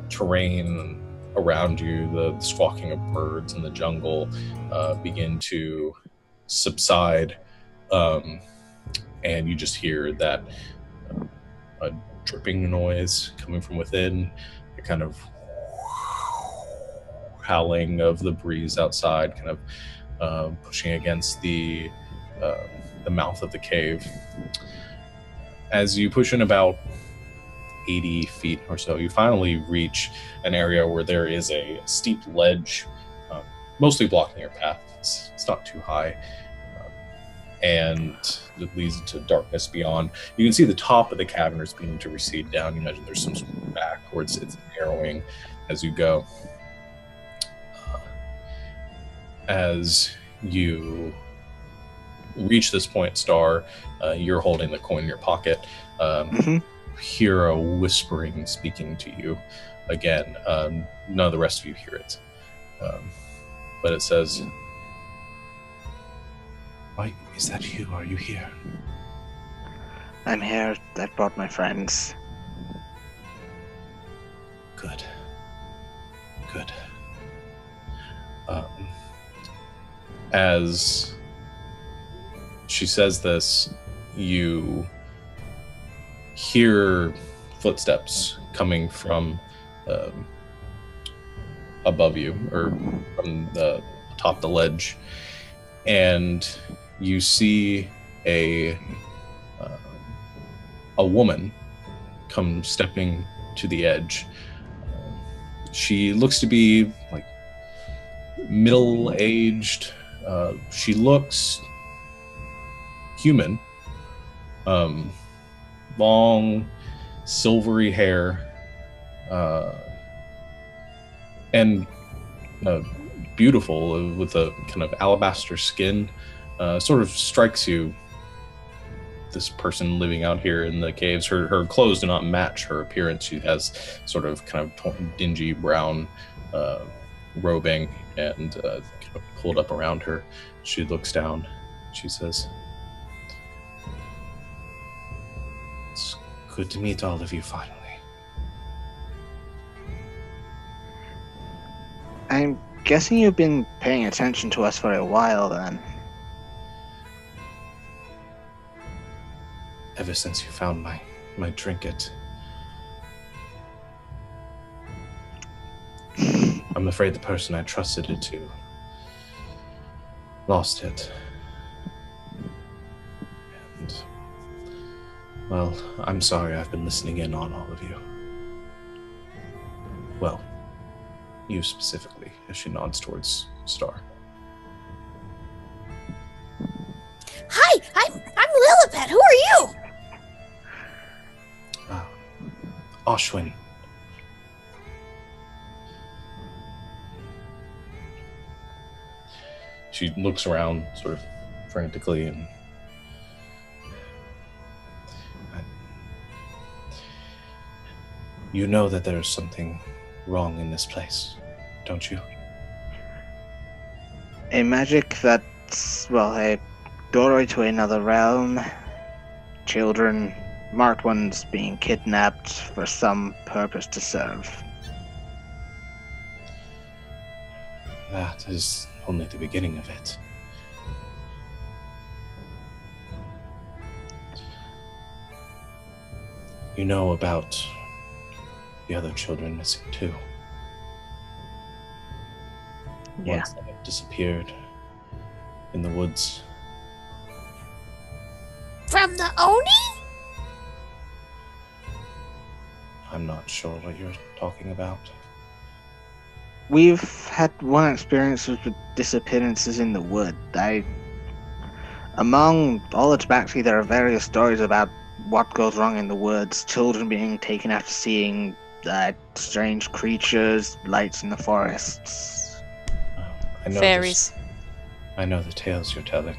terrain around you, the squawking of birds in the jungle, begin to subside, and you just hear that a dripping noise coming from within, a kind of howling of the breeze outside, kind of pushing against the mouth of the cave. As you push in about 80 feet or so, you finally reach an area where there is a steep ledge, mostly blocking your path. It's not too high, and it leads into darkness beyond. You can see the top of the cavern is beginning to recede down. You imagine there's some sort of back, or it's narrowing as you go. As you reach this point, Star, you're holding the coin in your pocket. Hear a whispering speaking to you again. None of the rest of you hear it, but it says, "Why is that you? Are you here?" I'm here. I brought my friends. Good. As she says this, you hear footsteps coming from above you, or from the top of the ledge, and you see a woman come stepping to the edge. She looks to be like middle-aged. She looks human. Long, silvery hair, and beautiful, with a kind of alabaster skin. Sort of strikes you, this person living out here in the caves. Her clothes do not match her appearance. She has sort of kind of dingy brown robing, and kind of pulled up around her. She looks down. She says, "It's good to meet all of you finally." I'm guessing you've been paying attention to us for a while then. Ever since you found my trinket. I'm afraid the person I trusted it to lost it. And, well, I'm sorry I've been listening in on all of you. Well, you specifically, as she nods towards Star. Hi, I'm Lilibet. Who are you? Ashwin. She looks around sort of frantically, and you know that there's something wrong in this place, don't you? A magic that's, well, a doorway to another realm. Children, marked ones being kidnapped for some purpose to serve. That is only the beginning of it. You know about the other children missing too. Yeah. Ones that have disappeared in the woods. From the Oni? I'm not sure what you're talking about. We've had one experience with disappearances in the wood. Among all the tabaxi, there are various stories about what goes wrong in the woods. Children being taken after seeing strange creatures, lights in the forests. I know Fairies. I know the tales you're telling.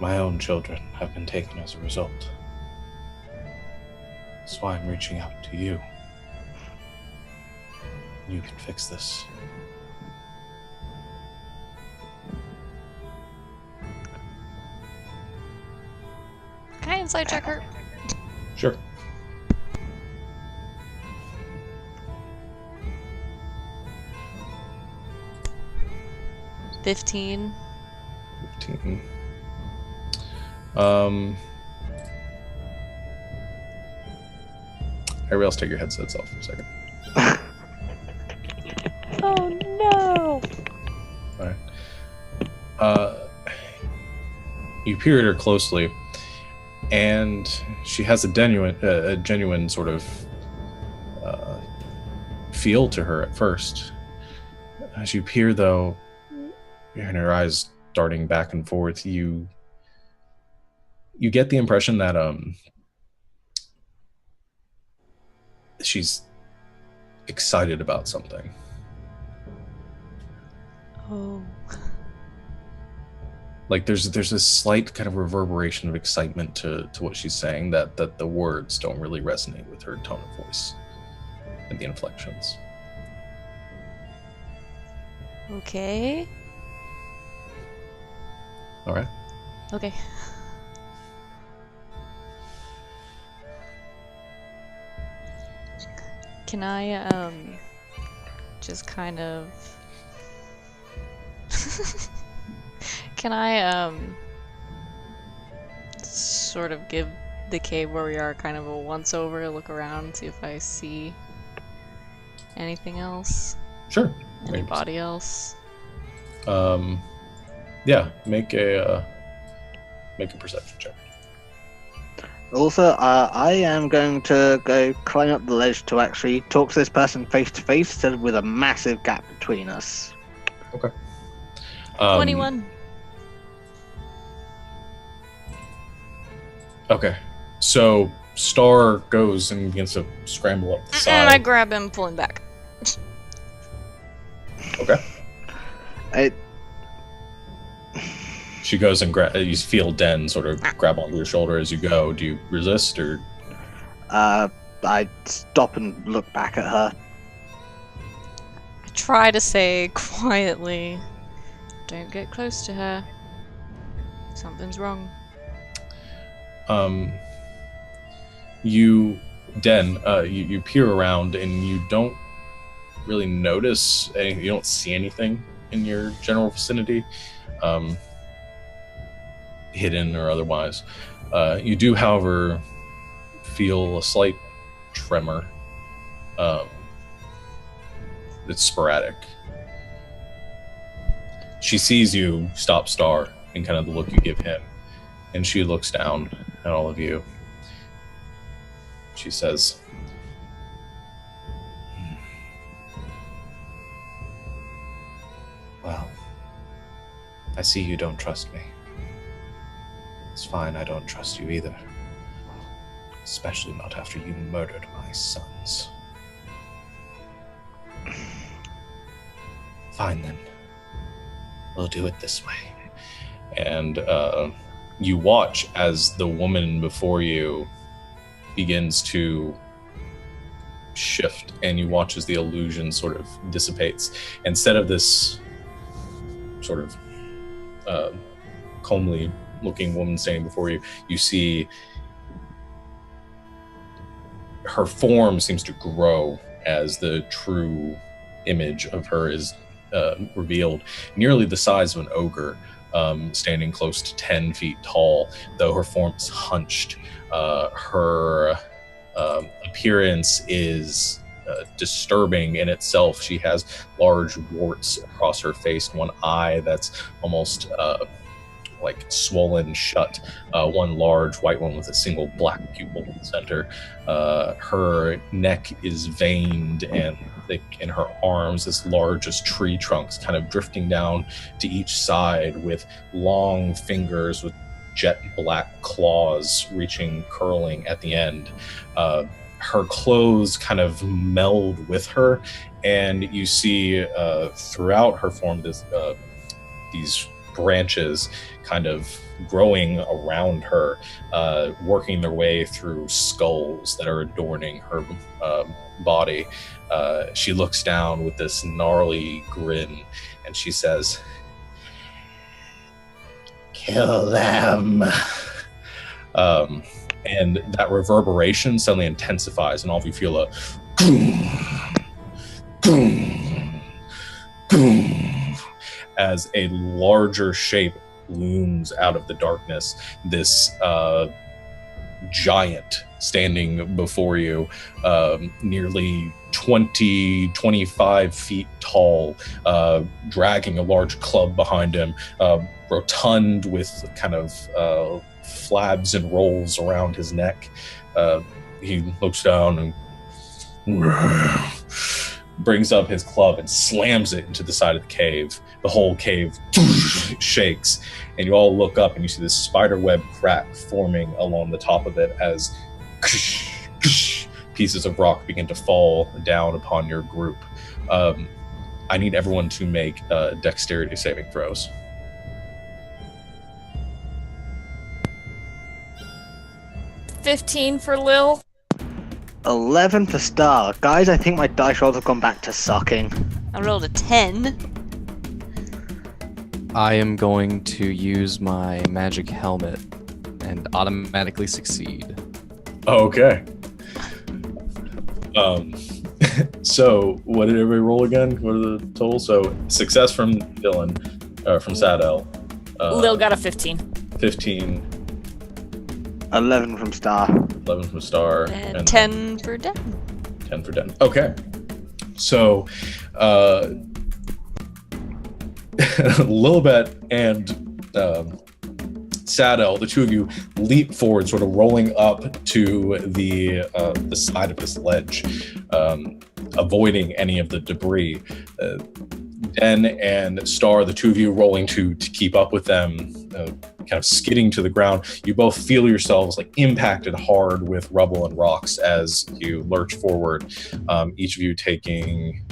My own children have been taken as a result. That's why I'm reaching out to you. You can fix this. Can I insight check her? Sure. $15. 15. Everybody else take your headsets off for a second. Oh no! Alright. You peer at her closely, and she has a genuine sort of feel to her at first. As you peer, though, and her eyes darting back and forth, you get the impression that she's excited about something. Oh. Like there's a slight kind of reverberation of excitement to what she's saying that the words don't really resonate with her tone of voice and the inflections. Okay. All right. Okay. Can I just kind of can I sort of give the cave where we are kind of a once over, look around, see if I see anything else? Sure. Anybody else? Yeah, make a perception check. Also, I am going to go climb up the ledge to actually talk to this person face to face, instead of with a massive gap between us. Okay. 21. Okay. So Star goes and begins to scramble up the And I side. grab him, pull him back. Okay. I, She goes and you feel Den sort of grab onto your shoulder as you go. Do you resist or? I stop and look back at her. I try to say quietly, don't get close to her. Something's wrong. You peer around and you don't really notice anything. You don't see anything in your general vicinity, hidden or otherwise. You do, however, feel a slight tremor. It's sporadic. She sees you stop Star and kind of the look you give him, and she looks down at all of you. She says, "Well, I see you don't trust me. It's fine, I don't trust you either. Especially not after you murdered my sons. Fine then. We'll do it this way." And you watch as the woman before you begins to shift, and you watch as the illusion sort of dissipates. Instead of this sort of comely looking woman standing before you, you see her form seems to grow as the true image of her is revealed, nearly the size of an ogre, standing close to 10 feet tall, though her form is hunched. Her appearance is disturbing in itself. She has large warts across her face, one eye that's almost like swollen shut, one large white one with a single black pupil in the center. Her neck is veined and thick, in her arms as large as tree trunks, kind of drifting down to each side with long fingers with jet black claws curling at the end. Her clothes kind of meld with her, and you see throughout her form these branches kind of growing around her, working their way through skulls that are adorning her body. She looks down with this gnarly grin and she says, "Kill them." And that reverberation suddenly intensifies, and all of you feel a as a larger shape looms out of the darkness. This giant standing before you, nearly 25 feet tall, dragging a large club behind him, rotund with kind of flabs and rolls around his neck. He looks down and brings up his club and slams it into the side of the cave. The whole cave shakes, and you all look up and you see this spider web crack forming along the top of it as pieces of rock begin to fall down upon your group. I need everyone to make dexterity saving throws. 15 for Lil. 11 for Star. Guys, I think my dice rolls have gone back to sucking. I rolled a 10. I am going to use my magic helmet and automatically succeed. Okay. So what did everybody roll again? What are the totals? So success from Dylan, from Sadel. Lil got a 15. 15. 11 from Star. 11 from Star. And 10 for Den. 10 for Den. Okay. So, Lilibet and Sadel, the two of you leap forward, sort of rolling up to the side of this ledge, avoiding any of the debris. Den and Star, the two of you rolling to keep up with them, kind of skidding to the ground. You both feel yourselves like impacted hard with rubble and rocks as you lurch forward. Each of you taking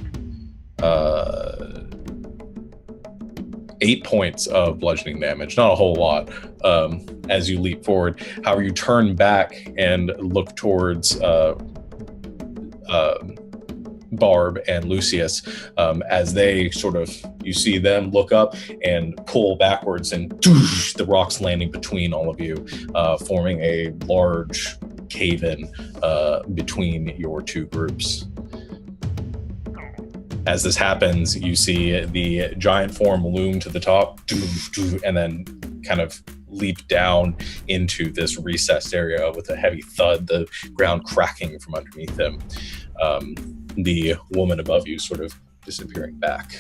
8 points of bludgeoning damage, not a whole lot, as you leap forward. However, you turn back and look towards Barb and Lucius, as they sort of, you see them look up and pull backwards, and the rocks landing between all of you, forming a large cave-in between your two groups. As this happens, you see the giant form loom to the top and then kind of leap down into this recessed area with a heavy thud, the ground cracking from underneath him. The woman above you sort of disappearing back.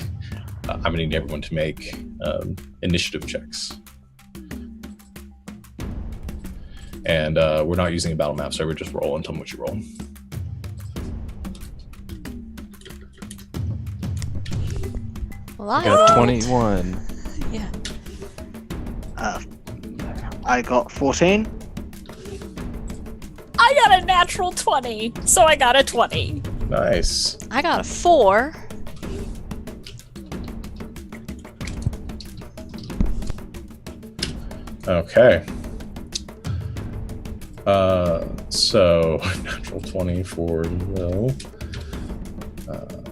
I'm going to need everyone to make initiative checks. And we're not using a battle map, so we're just roll and tell me what you roll. Well, I Got 21. Yeah. I got 14. I got a natural 20, so I got a 20. Nice. I got a 4. Okay. So natural 20 for Lil,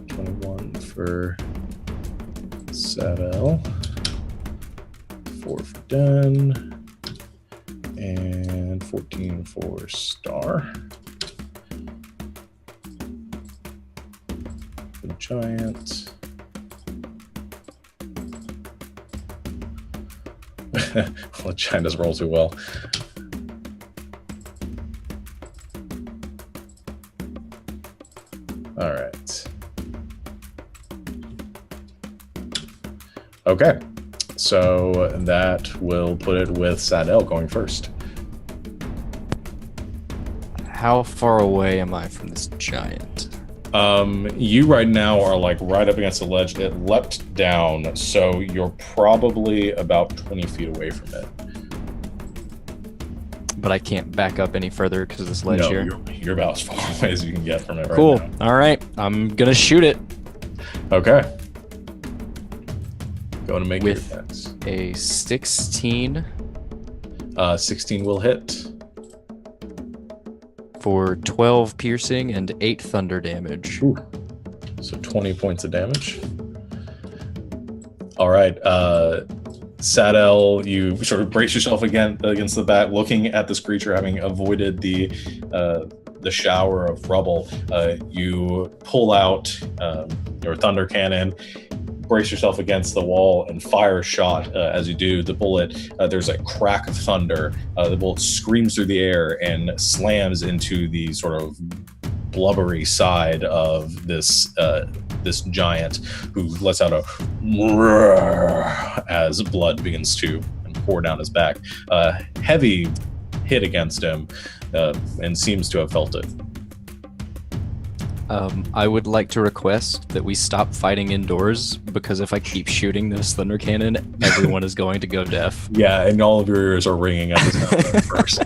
21 for Sadel, 4 for Den, and 14 for Star. The giant. Well, China doesn't roll too well. All right. Okay. So that will put it with Sadel going first. How far away am I from this giant? You right now are like right up against the ledge. It leapt down, so you're probably about 20 feet away from it. But I can't back up any further because of this ledge No, here. you're about as far away as you can get from it right Cool. now. All right. I'm going to shoot it. Okay. Going to make With- your attacks. a 16. 16 will hit. For 12 piercing and 8 thunder damage. Ooh. So 20 points of damage. All right. Sadel, you sort of brace yourself against the back, looking at this creature, having avoided the shower of rubble. You pull out your thunder cannon, brace yourself against the wall, and fire a shot. As you do, the bullet, there's a crack of thunder. The bullet screams through the air and slams into the sort of blubbery side of this giant, who lets out a as blood begins to pour down his back. Heavy hit against him, and seems to have felt it. I would like to request that we stop fighting indoors, because if I keep shooting this thunder cannon, everyone is going to go deaf. Yeah, and all of your ears are ringing at the sound first.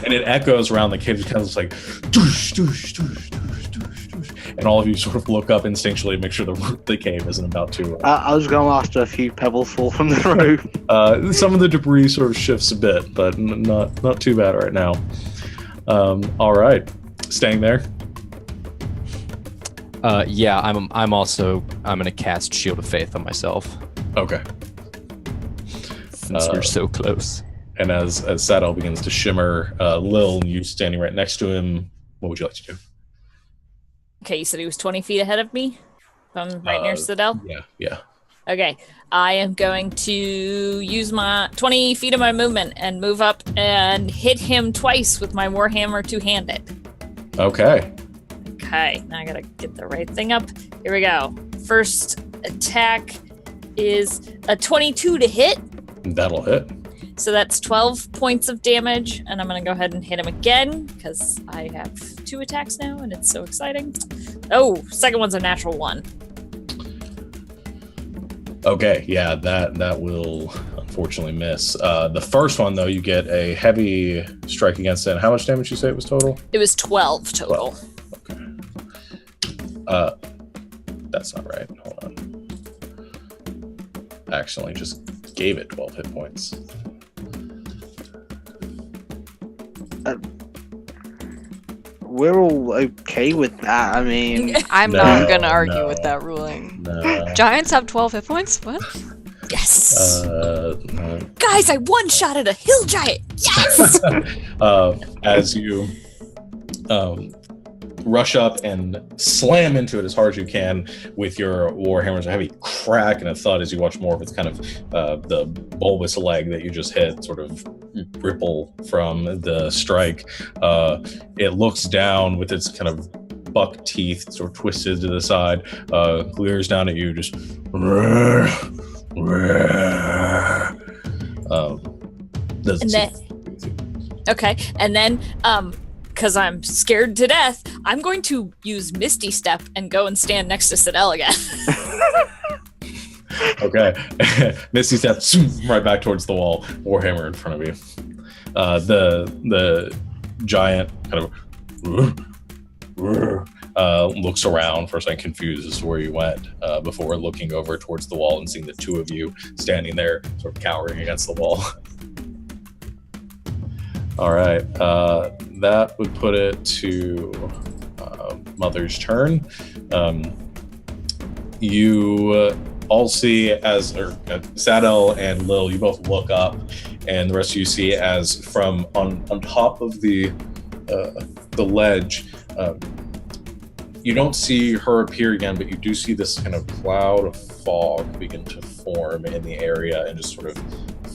And it echoes around the cave. It kind of like, doosh, doosh, doosh, doosh, doosh, doosh. And all of you sort of look up instinctually, make sure the cave isn't about to. I was going after a few pebbles fall from the roof. Some of the debris sort of shifts a bit, but not too bad right now. All right, staying there. Yeah, I'm gonna cast Shield of Faith on myself. Okay. Since we're so close. And as Sadel begins to shimmer, Lil, you standing right next to him, what would you like to do? Okay, you said he was 20 feet ahead of me? I'm right near Sadel? Yeah. Okay, I am going to use my 20 feet of my movement and move up and hit him twice with my Warhammer two-handed. Okay. Okay, now I gotta get the right thing up. Here we go. First attack is a 22 to hit. That'll hit. So that's 12 points of damage, and I'm gonna go ahead and hit him again, because I have 2 attacks now, and it's so exciting. Oh, second one's a natural 1. Okay, yeah, that will unfortunately miss. The first one, though, you get a heavy strike against it. And how much damage did you say it was total? It was 12 total. 12. Okay. That's not right. Hold on. I accidentally just gave it 12 hit points. We're all okay with that. I mean, I'm not gonna argue with that ruling. No. Giants have 12 hit points? What? Yes! No. Guys, I one-shotted a hill giant! Yes! As you rush up and slam into it as hard as you can with your warhammers, a heavy crack and a thud as you watch more of its kind of the bulbous leg that you just hit sort of ripple from the strike. It looks down with its kind of buck teeth sort of twisted to the side, glares down at you, just okay, and then because I'm scared to death, I'm going to use Misty Step and go and stand next to Sadel again. Okay. Misty Step right back towards the wall, Warhammer in front of you. The giant kind of looks around for a second, confused as to where you went, before looking over towards the wall and seeing the two of you standing there sort of cowering against the wall. All right, that would put it to Mother's turn. You all see as Sadel and Lil, you both look up, and the rest of you see as from on top of the ledge. You don't see her appear again, but you do see this kind of cloud of fog begin to form in the area and just sort of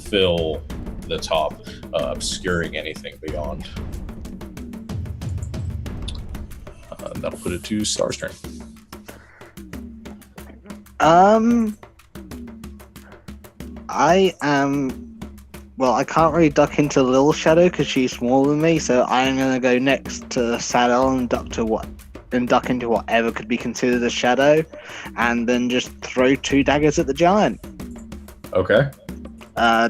fill the top, obscuring anything beyond. That'll put it to Star's turn. I can't really duck into Lil Shadow because she's smaller than me, so I'm gonna go next to Sadel and duck into whatever could be considered a shadow, and then just throw 2 daggers at the giant. Okay. I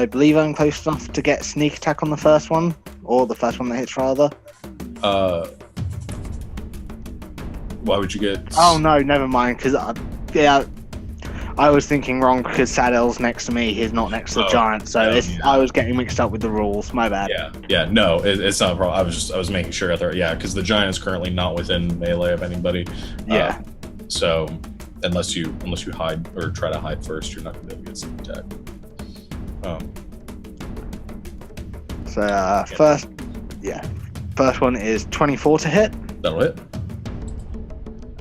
believe I'm close enough to get sneak attack on the first one, or the first one that hits rather. Why would you get? Oh no, never mind. Because I was thinking wrong because Sadel's next to me. He's not next to the giant, so I was getting mixed up with the rules. My bad. Yeah. No, it's not a problem. I was making sure there. Yeah, because the giant is currently not within melee of anybody. Yeah. So unless you hide or try to hide first, you're not going to be able to get some attack. First one is 24 to hit. That'll hit.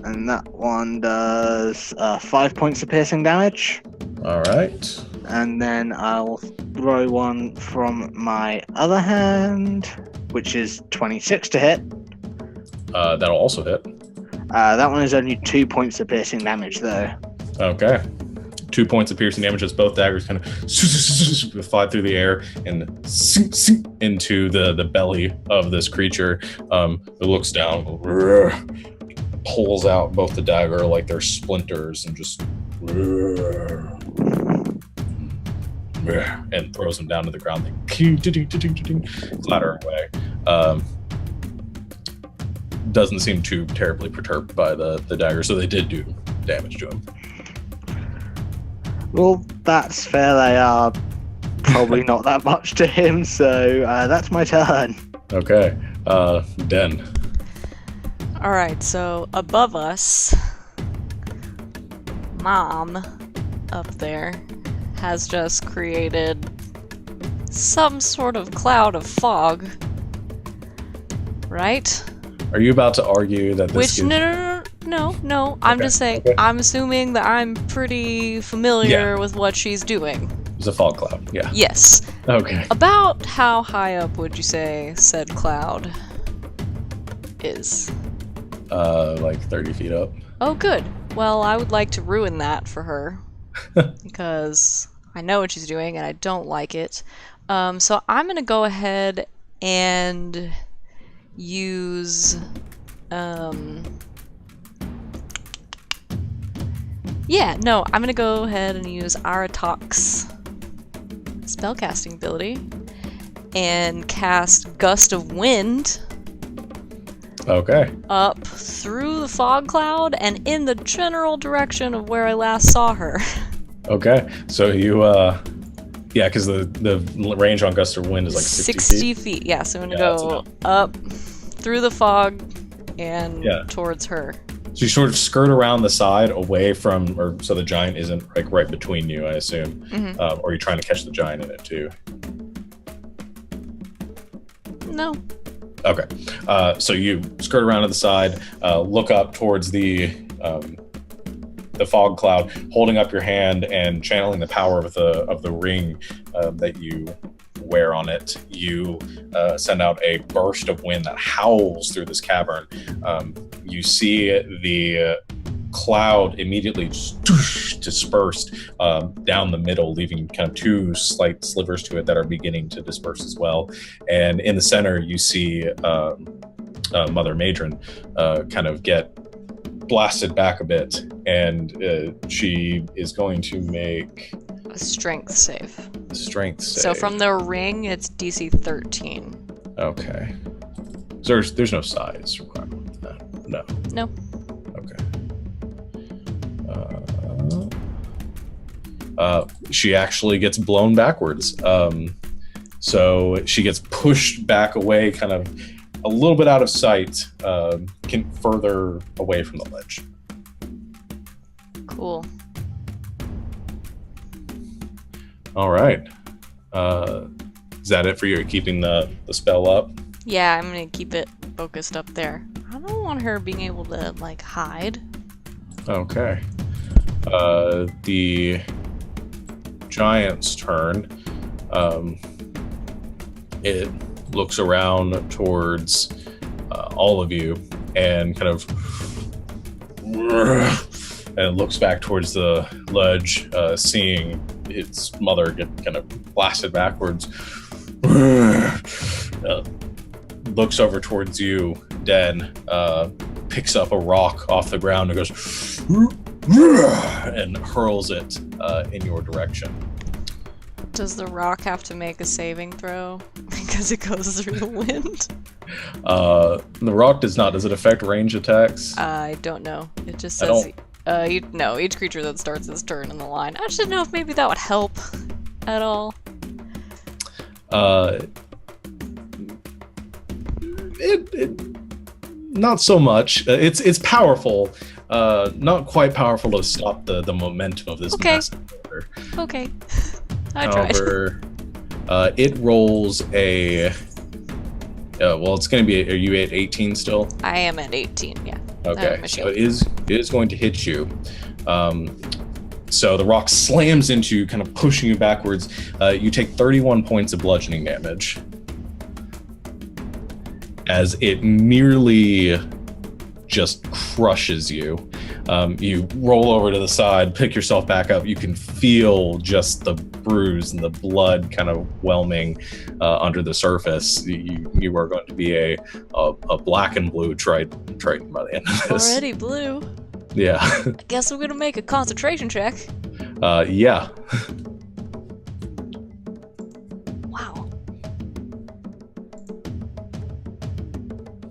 And that one does 5 points of piercing damage. All right. And then I'll throw one from my other hand, which is 26 to hit. That'll also hit. That one is only 2 points of piercing damage, though. Okay. 2 points of piercing damage as both daggers kind of fly through the air and sink into the belly of this creature. It looks down, pulls out both the dagger like they're splinters and just and throws them down to the ground. They clatter away. Doesn't seem too terribly perturbed by the dagger, so they did do damage to him. Well, that's fair. They are probably not that much to him, so that's my turn. Okay. Den. Alright, so above us, Mom up there has just created some sort of cloud of fog. Right? Are you about to argue that this No. I'm just saying, okay. I'm assuming that I'm pretty familiar with what she's doing. It's a fog cloud, yeah. Yes. Okay. About how high up would you say said cloud is? Like 30 feet up. Oh, good. Well, I would like to ruin that for her. Because I know what she's doing and I don't like it. So I'm going to go ahead and use... I'm gonna go ahead and use Aratok's spellcasting ability and cast Gust of Wind. Okay. Up through the fog cloud and in the general direction of where I last saw her. Okay, so you, because the range on Gust of Wind is like 60 feet. Yeah, so I'm gonna go up through the fog and towards her. So you sort of skirt around the side away from, or so the giant isn't like right between you, I assume. Mm-hmm. Or you're trying to catch the giant in it too. No. Okay. So you skirt around to the side, look up towards the fog cloud, holding up your hand and channeling the power of the ring that you wear on it. You send out a burst of wind that howls through this cavern. You see the cloud immediately dispersed down the middle, leaving kind of two slight slivers to it that are beginning to disperse as well. And in the center, you see Mother Madron kind of get blasted back a bit, and she is going to make a strength save. So from the ring, it's DC 13. Okay. There's no size requirement with that. No. Okay. She actually gets blown backwards. So she gets pushed back away, kind of a little bit out of sight, further away from the ledge. Cool. All right. Is that it for you? Keeping the spell up? Yeah, I'm gonna keep it focused up there. I don't want her being able to, like, hide. Okay. The giant's turn. It looks around towards all of you and kind of and looks back towards the ledge, seeing its mother get kind of blasted backwards. Looks over towards you, Den, picks up a rock off the ground and goes and hurls it in your direction. Does the rock have to make a saving throw because it goes through the wind? The rock does not. Does it affect range attacks? I don't know. It just says Each creature that starts its turn in the line. I just didn't know if maybe that would help at all. Not so much. It's powerful. Not quite powerful to stop the momentum of this massive order. Okay. I tried. However, it rolls a. It's going to be. Are you at 18 still? I am at 18. Yeah. Okay. So it is going to hit you. So the rock slams into you, kind of pushing you backwards. You take 31 points of bludgeoning damage as it nearly just crushes you. You roll over to the side, pick yourself back up. You can feel just the bruise and the blood kind of whelming under the surface. You are going to be a black and blue Triton by the end of this. Already blue. Yeah. I guess we're gonna make a concentration check. Yeah. Wow.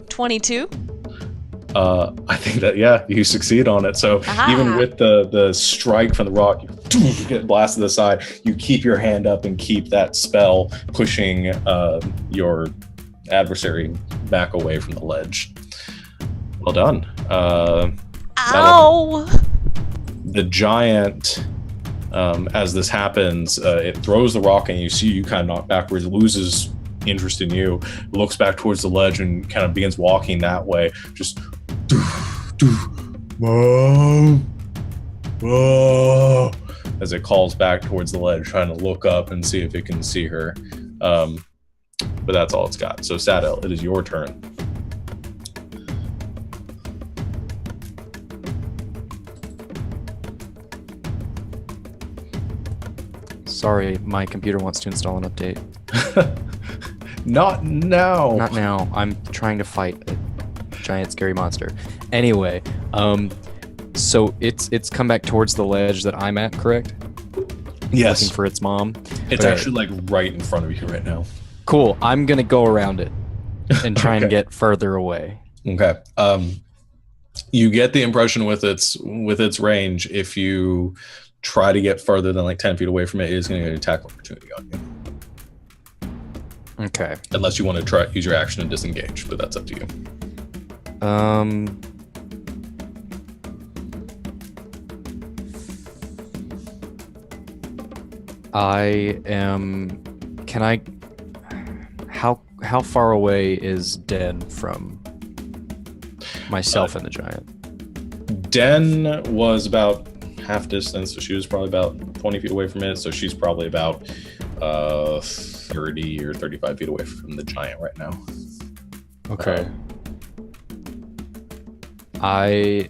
22? I think that, you succeed on it. So even with the strike from the rock, you get blasted to the side. You keep your hand up and keep that spell pushing your adversary back away from the ledge. Well done. Ow! The giant, as this happens, it throws the rock and you see you kind of knock backwards, loses interest in you, looks back towards the ledge and kind of begins walking that way. Just as it calls back towards the ledge, trying to look up and see if it can see her. But that's all it's got. So Sadel, it is your turn. Sorry, my computer wants to install an update. Not now. Not now. I'm trying to fight a giant scary monster. Anyway, so it's come back towards the ledge that I'm at, correct? Yes. Looking for its mom. It's actually like right in front of you right now. Cool. I'm gonna go around it and try and get further away. Okay. You get the impression with its range, if you try to get further than like 10 feet away from it, it is going to get an attack opportunity on you. Okay. Unless you want to try use your action and disengage, but that's up to you. How far away is Den from myself and the giant? Den was about half distance, so she was probably about 20 feet away from it, so she's probably about 30 or 35 feet away from the giant right now. Okay. I'm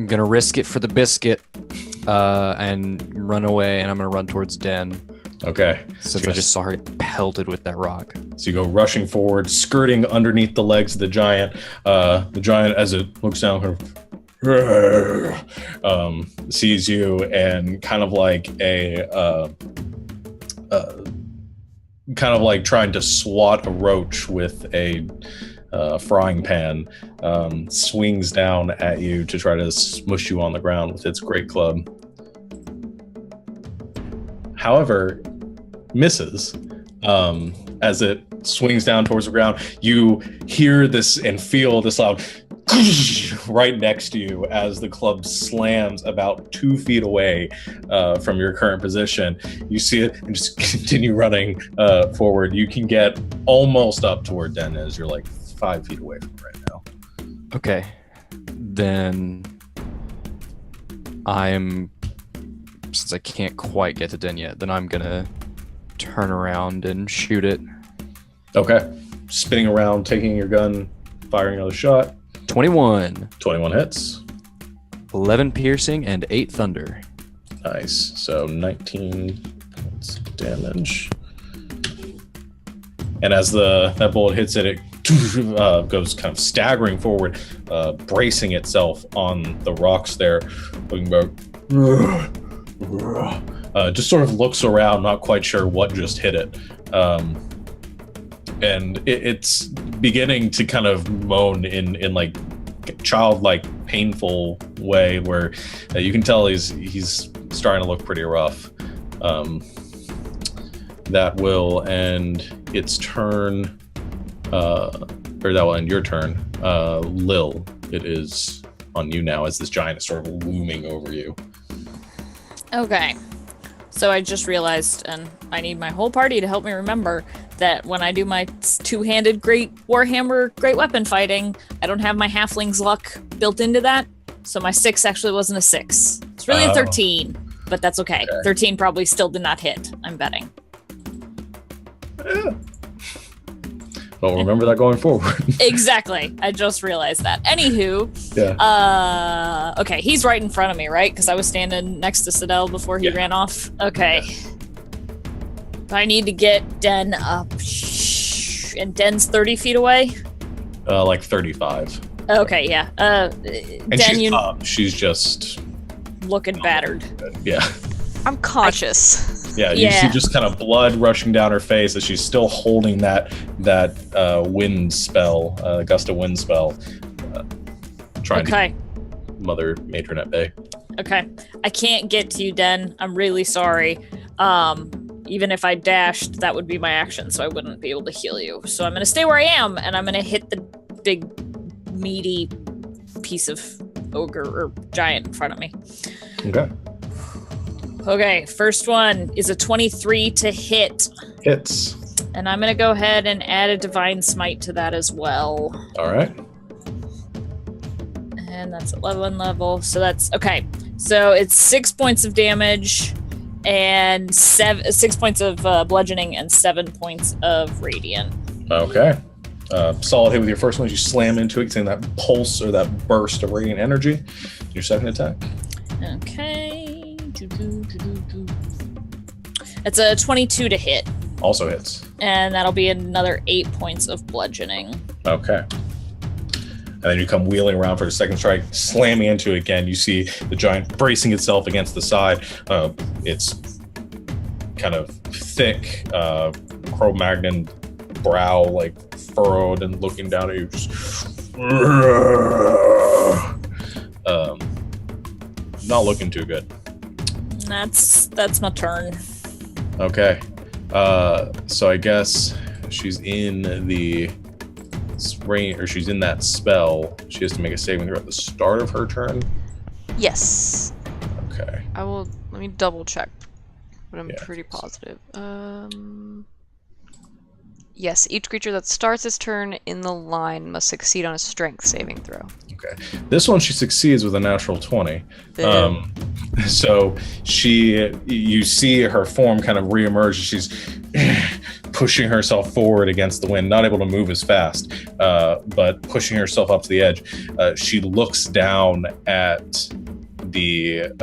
gonna risk it for the biscuit and run away, and I'm gonna run towards Den. Okay. Since I just saw her get pelted with that rock. So you go rushing forward, skirting underneath the legs of the giant. The giant, as it looks down, kind of sees you and kind of like trying to swat a roach with a frying pan, swings down at you to try to smush you on the ground with its great club. However, misses. As it swings down towards the ground, you hear this and feel this loud right next to you as the club slams about 2 feet away from your current position. You see it and just continue running forward. You can get almost up toward Den as you're like 5 feet away from it right now. Okay. Then since I can't quite get to Den yet, then I'm gonna turn around and shoot it. Okay. Spinning around, taking your gun, firing another shot. 21 hits. 11 piercing and 8 thunder. Nice. So 19 points of damage. And as that bullet hits it, it goes kind of staggering forward, bracing itself on the rocks there, looking back. Just sort of looks around, not quite sure what just hit it. And it's beginning to kind of moan in like childlike, painful way where you can tell he's starting to look pretty rough. That will end its turn, or that will end your turn. Lil, it is on you now as this giant is sort of looming over you. Okay. So I just realized, and I need my whole party to help me remember, that when I do my two-handed Great Warhammer Great Weapon fighting, I don't have my Halfling's luck built into that. So my 6 actually wasn't a 6. It's really a 13, but that's okay. 13 probably still did not hit, I'm betting. Yeah. Well, remember that going forward. Exactly. I just realized that. Anywho, okay, he's right in front of me, right? Because I was standing next to Sidel before he ran off. Okay. I need to get Den up. And Den's 30 feet away? Like 35. Okay, yeah. And Den, she's up. She's just looking battered. Yeah. I'm conscious. Yeah, you see just kind of blood rushing down her face as she's still holding that wind spell, gust of wind spell, trying to keep Mother Matron at bay. Okay, I can't get to you, Den. I'm really sorry. Even if I dashed, that would be my action, so I wouldn't be able to heal you. So I'm going to stay where I am, and I'm going to hit the big, meaty piece of ogre or giant in front of me. Okay. Okay, first one is a 23 to hit. Hits. And I'm going to go ahead and add a Divine Smite to that as well. All right. And that's 11 level. So that's, okay. So it's 6 points of damage and 6 points of bludgeoning and 7 points of radiant. Okay. Solid hit with your first one. You slam into it, getting that pulse or that burst of radiant energy. Your second attack. Okay. It's a 22 to hit. Also hits. And that'll be another 8 points of bludgeoning. Okay. And then you come wheeling around for the second strike, slamming into it again. You see the giant bracing itself against the side. It's kind of thick, Cro-Magnon brow, like furrowed and looking down at you. Just, not looking too good. That's my turn. Okay. So I guess she's in the range, or she's in that spell. She has to make a saving throw at the start of her turn. Yes. Okay. Let me double check, but I'm pretty positive. Yes, each creature that starts its turn in the line must succeed on a strength saving throw. Okay. This one she succeeds with a natural 20. So you see her form kind of reemerge. She's pushing herself forward against the wind, not able to move as fast, but pushing herself up to the edge. She looks down at the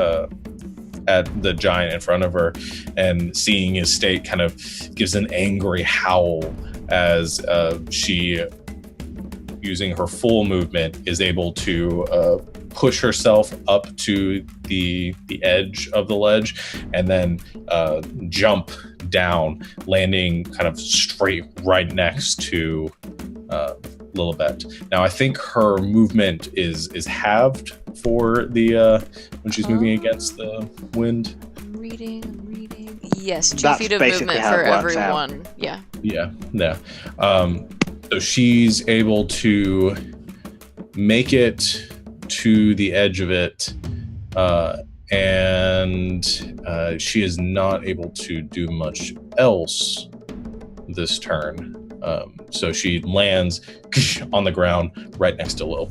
giant in front of her, and seeing his state kind of gives an angry howl as she, using her full movement, is able to push herself up to the edge of the ledge and then jump down, landing kind of straight right next to Lilibet. Now I think her movement is halved for the when she's moving against the wind. Reading. Yes, 2 feet of movement for everyone. Yeah. So she's able to make it to the edge of it, and she is not able to do much else this turn. So she lands on the ground right next to Lil.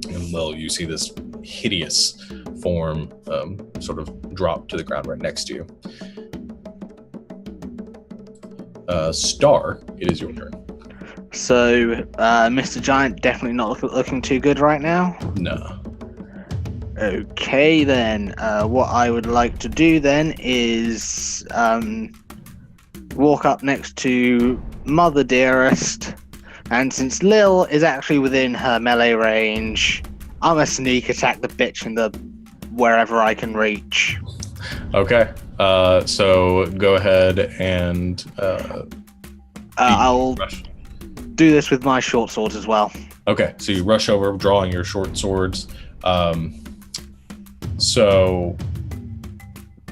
And Lil, you see this hideous form sort of drop to the ground right next to you. Star, it is your turn. So, Mr. Giant definitely not looking too good right now. No. Okay, then. What I would like to do then is walk up next to Mother Dearest, and since Lil is actually within her melee range, I'm gonna sneak attack the bitch in the wherever I can reach. Okay. So go ahead and I'll do this with my short sword as well. Okay, so you rush over, drawing your short swords. So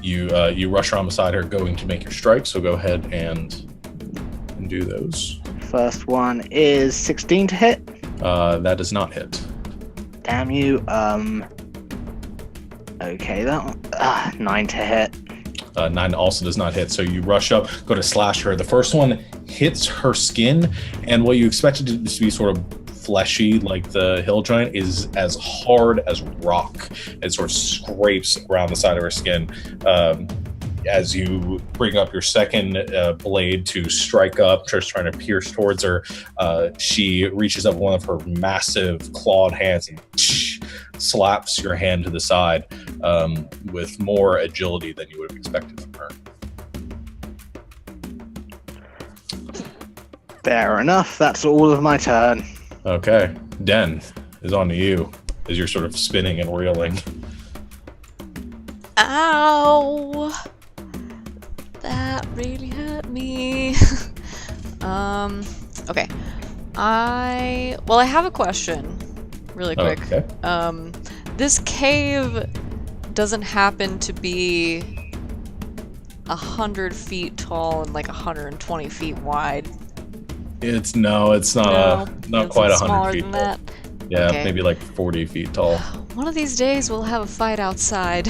you rush around beside her, going to make your strike. So go ahead and do those. First one is 16 to hit. That does not hit. Damn you. Okay, that one. 9 to hit. 9 also does not hit. So you rush up, go to slash her. The first one hits her skin, and what you expected it to be sort of fleshy like the hill giant is as hard as rock. It sort of scrapes around the side of her skin. As you bring up your second blade to strike up, just trying to pierce towards her, she reaches up one of her massive clawed hands and slaps your hand to the side with more agility than you would have expected from her. Fair enough. That's all of my turn. Okay, Den is on to you as you're sort of spinning and reeling. Ow! That really hurt me. Okay. I have a question, really quick. Okay. This cave doesn't happen to be 100 feet tall and like 120 feet wide. It's not It's quite 100 smaller feet than tall. that. Yeah, Okay. maybe like 40 feet tall. One of these days we'll have a fight outside.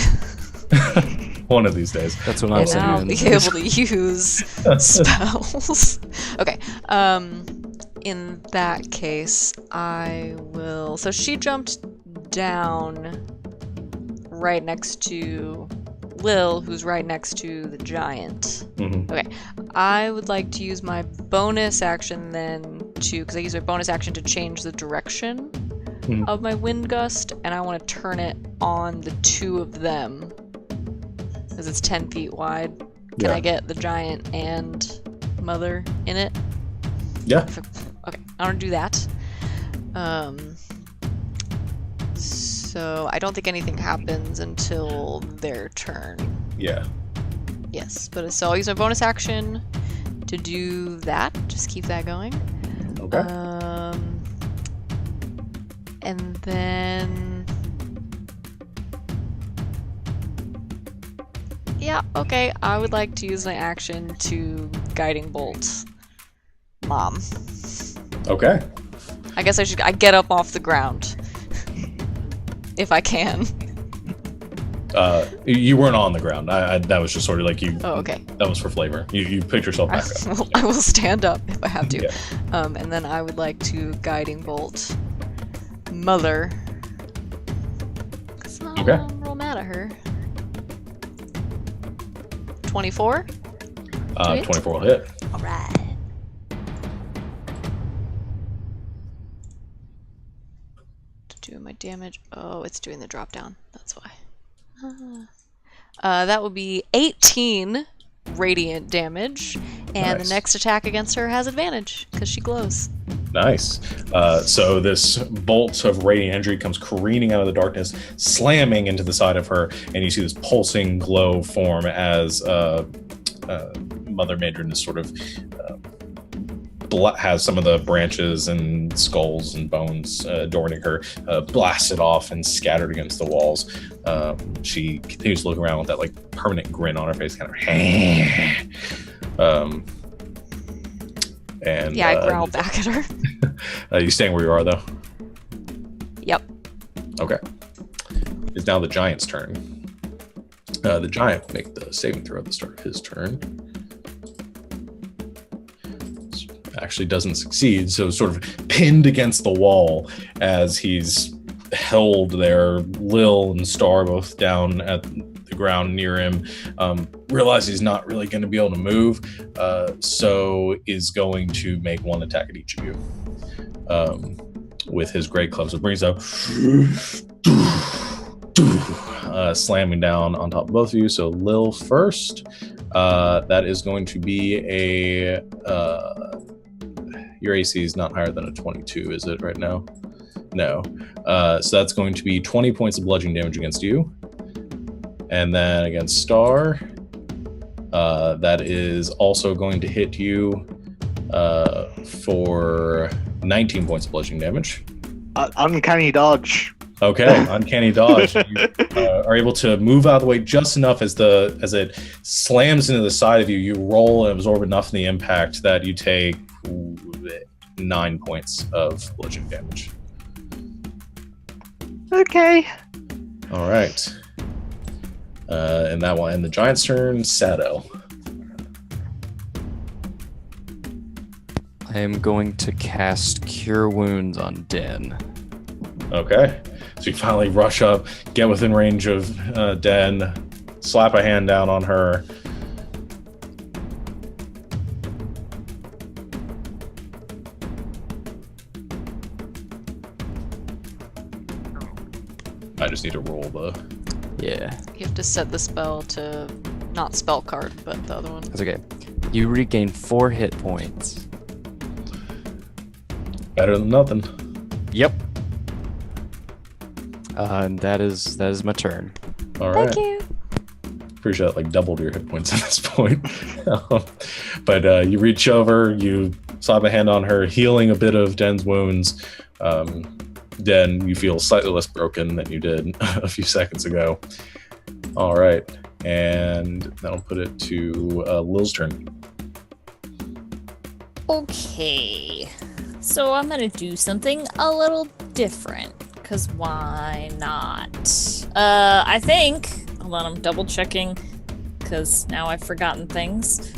One of these days. That's what I'm And I'll saying. be able to use spells. Okay. In that case, I will. So she jumped down right next to Lil, who's right next to the giant. Mm-hmm. Okay. I would like to use my bonus action then because I use my bonus action to change the direction of my wind gust, and I want to turn it on the two of them. Because it's 10 feet wide. Can I get the giant and mother in it? Yeah. Okay, I want to do that. So I don't think anything happens until their turn. Yeah. Yes, but so I'll use my bonus action to do that. Just keep that going. Okay. And then... Yeah, okay. I would like to use my action to Guiding Bolt Mom. Okay. I guess I get up off the ground. If I can. You weren't on the ground. That was just sort of like you. Oh, okay. That was for flavor. You picked yourself back up. I will stand up if I have to. Yeah. And then I would like to Guiding Bolt Mother. 'Cause Okay. I'm real mad at her. 24? 24 will hit. Alright. Doing my damage. Oh, it's doing the drop down. That's why. That would be 18 radiant damage, and Nice. the next attack against her has advantage because she glows. Nice. So this bolt of radiant energy comes careening out of the darkness, slamming into the side of her, and you see this pulsing glow form as Mother Madron is sort of has some of the branches and skulls and bones adorning her blasted off and scattered against the walls. She continues to look around with that like permanent grin on her face, kind of. And Yeah, I growl back at her. you staying where you are though? Yep. Okay. It's now the giant's turn. The giant will make the saving throw at the start of his turn. Actually doesn't succeed, so sort of pinned against the wall as he's held there. Lil and Star both down at the ground near him. Realize he's not really going to be able to move, so is going to make one attack at each of you with his great clubs. It brings up slamming down on top of both of you. So Lil first. That is going to be a your AC is not higher than a 22, is it right now? No. So that's going to be 20 points of bludgeoning damage against you. And then against Star, that is also going to hit you for 19 points of bludgeoning damage. Uncanny dodge. Okay, uncanny dodge. You are able to move out of the way just enough as it slams into the side of you. You roll and absorb enough of the impact that you take 9 points of bludgeoning damage. Okay. All right. And that will end the giant's turn. Sado. I am going to cast Cure Wounds on Den. Okay. So you finally rush up, get within range of Den, slap a hand down on her. I just need to roll the... Yeah. You have to set the spell to not spell card, but the other one. That's okay. You regain 4 hit points. Better than nothing. Yep. And that is my turn. All right. Thank you. Pretty sure that like doubled your hit points at this point. But you reach over, you slap a hand on her, healing a bit of Den's wounds. Den, you feel slightly less broken than you did a few seconds ago. All right, and that'll put it to Lil's turn. Okay. So I'm gonna do something a little different. Because why not? I think... Hold on, I'm double checking. Because now I've forgotten things.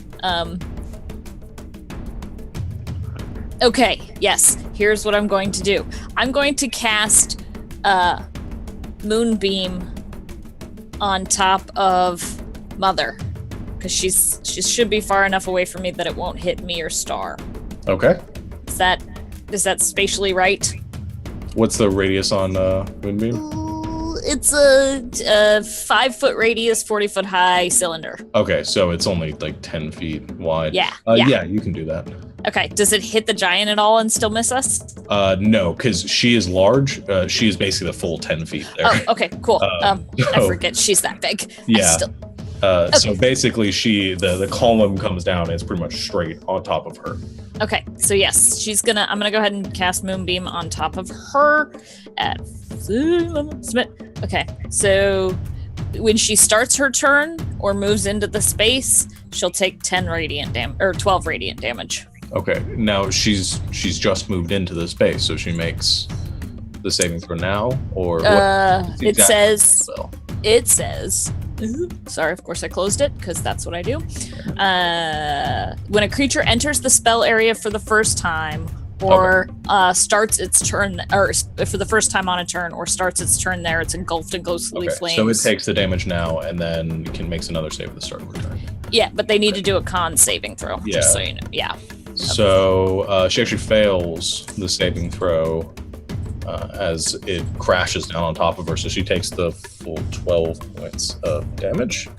Okay, yes. Here's what I'm going to do. I'm going to cast Moonbeam on top of Mother. Because she should be far enough away from me that it won't hit me or Star. Okay. Is that spatially right? What's the radius on Moonbeam? It's a 5-foot radius, 40-foot high cylinder. Okay, so it's only like 10 feet wide. Yeah. Yeah, you can do that. Okay, does it hit the giant at all and still miss us? No, because she is large. She is basically the full 10 feet there. Oh, okay, cool. I forget she's that big. Yeah. Okay. So basically, the column comes down and it's pretty much straight on top of her. Okay, so yes, I'm gonna go ahead and cast Moonbeam on top of her at Smith. Okay, so when she starts her turn or moves into the space, she'll take 10 radiant damage or 12 radiant damage. Okay, now she's just moved into the space, so she makes the saving throw now, or what? It says. Sorry, of course I closed it because that's what I do. When a creature enters the spell area for the first time, or starts its turn, or for the first time on a turn, or starts its turn there, it's engulfed in ghostly flames. So it takes the damage now, and then makes another save at the start of her turn. Yeah, but they need to do a con saving throw. Yeah. Just so you know. Yeah. So she actually fails the saving throw as it crashes down on top of her. So she takes the full 12 points of damage.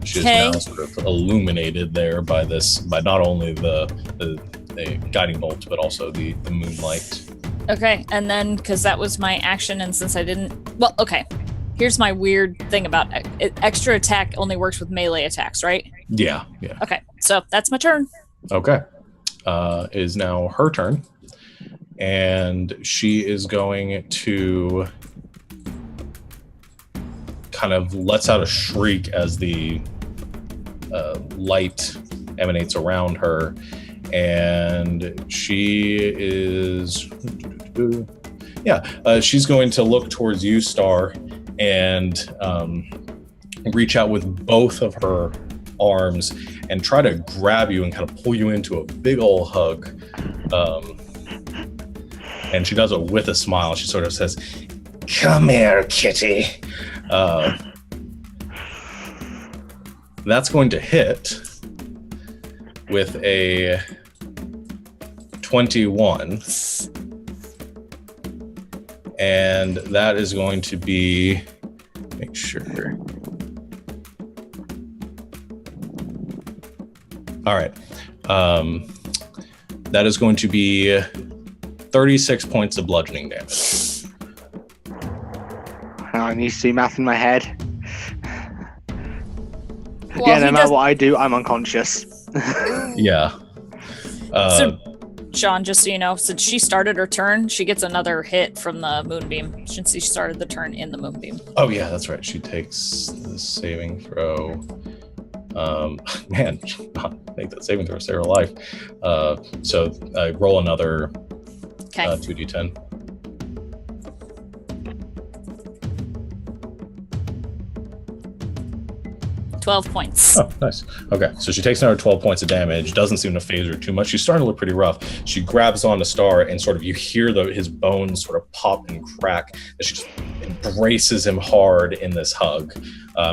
She is now sort of illuminated there by not only the guiding bolt, but also the moonlight. Okay, and then because that was my action, and since I didn't, well, okay. Here's my weird thing about extra attack only works with melee attacks, right? Yeah. Okay, so that's my turn. Okay. It is now her turn. And she is going to kind of lets out a shriek as the light emanates around her. And she is... she's going to look towards you, Star, and reach out with both of her arms and try to grab you and kind of pull you into a big old hug. And she does it with a smile. She sort of says, "Come here, kitty." That's going to hit with a 21. And that is going to be... Make sure. All right. That is going to be 36 points of bludgeoning damage. I need to do math in my head. Well, Yeah, no matter what I do, I'm unconscious. Yeah. Sean, just so you know, since she started her turn, she gets another hit from the moonbeam since she started the turn in the moonbeam. Oh yeah, that's right. She takes the saving throw. Man, make that saving throw, save her life. So roll another 2d10. 12 points. Oh, nice. Okay, so she takes another 12 points of damage. Doesn't seem to phase her too much. She's starting to look pretty rough. She grabs onto Star, and sort of you hear his bones sort of pop and crack as she just embraces him hard in this hug.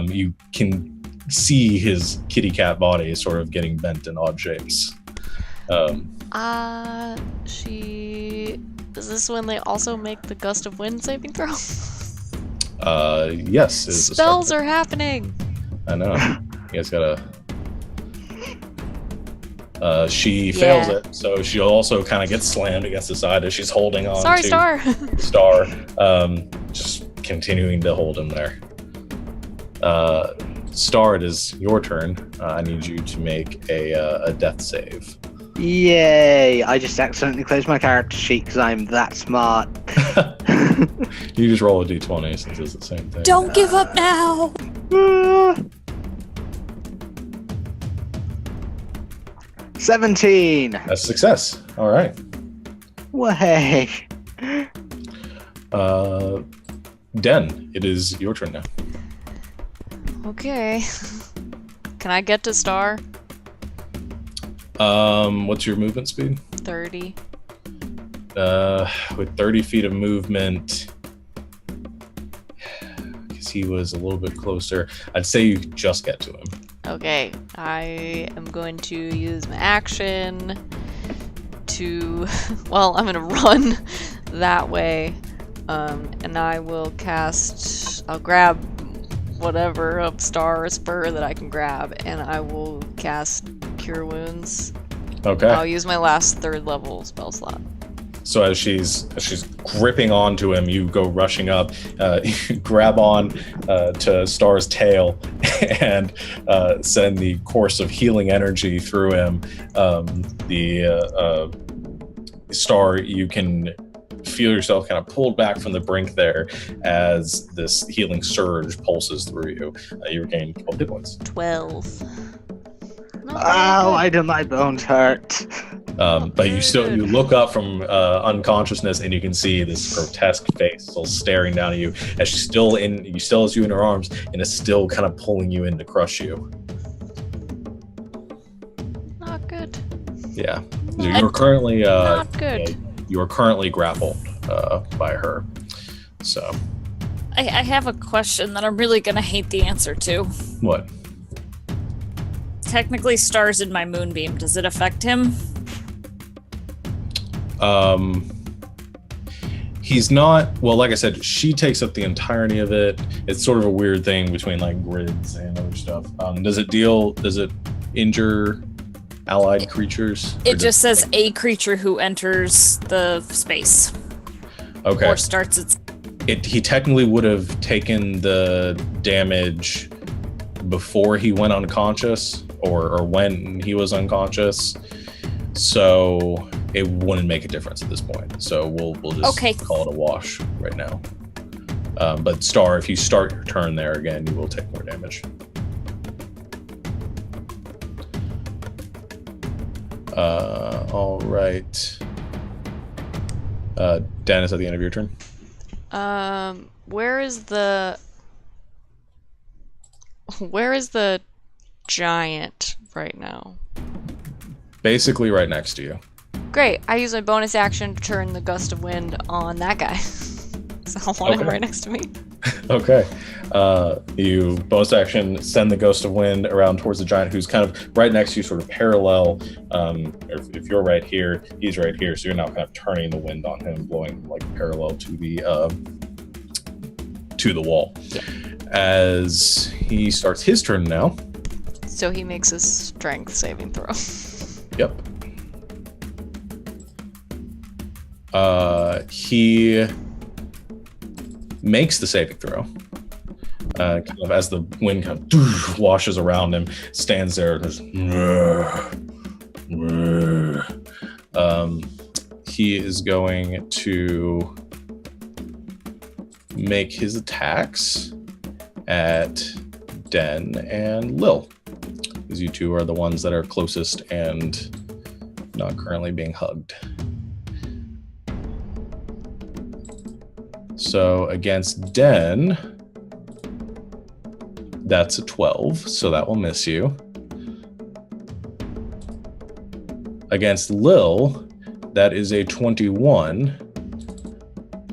You can see his kitty cat body sort of getting bent in odd shapes. Is this when they also make the gust of wind saving throw? Yes. Spells are happening. I know. You guys gotta. She fails it, so she also kind of gets slammed against the side as she's holding on. Sorry, to Star. Just continuing to hold him there. Star, it is your turn. I need you to make a death save. Yay! I just accidentally closed my character sheet because I'm that smart. You just roll a d20 since it's the same thing. Don't give up now! 17. That's a success. All right. Way. Den, it is your turn now. Okay. Can I get to Star? What's your movement speed? 30. With 30 feet of movement, because he was a little bit closer, I'd say you just get to him. Okay, I am going to use my action to, well, I'm gonna run that way, and I will I'll grab whatever of Star or Spur that I can grab, and I will cast Cure Wounds. Okay. I'll use my last 3rd level spell slot. So as she's gripping onto him, you go rushing up, you grab on to Star's tail, and send the course of healing energy through him. Star, you can feel yourself kind of pulled back from the brink there as this healing surge pulses through you. You regain 12 hit points. 12. Ow, why do my bones hurt? But you look up from unconsciousness, and you can see this grotesque face still staring down at you as she still has you in her arms and is still kind of pulling you in to crush you. Not good. Yeah, you're currently not good. You are currently grappled by her. So I have a question that I'm really gonna hate the answer to. What? Technically, Star's in my moonbeam. Does it affect him? He's not, well, like I said, she takes up the entirety of it. It's sort of a weird thing between like grids and other stuff. Does it injure allied creatures? It just says a creature who enters the space. Okay. Or starts its... He technically would have taken the damage before he went unconscious or when he was unconscious. So it wouldn't make a difference at this point. So we'll just call it a wash right now. But Star, if you start your turn there again, you will take more damage. All right. Dennis, at the end of your turn. Where is the giant right now? Basically right next to you. Great. I use my bonus action to turn the gust of wind on that guy. So I want him right next to me. Okay. You bonus action send the gust of wind around towards the giant who's kind of right next to you, sort of parallel. If you're right here, he's right here. So you're now kind of turning the wind on him, blowing like parallel to the wall. Yeah. As he starts his turn now. So he makes a strength saving throw. Yep. He makes the saving throw. Kind of as the wind kind of washes around him, stands there. he is going to make his attacks at Den and Lil, because you two are the ones that are closest and not currently being hugged. So against Den, that's a 12, so that will miss you. Against Lil, that is a 21,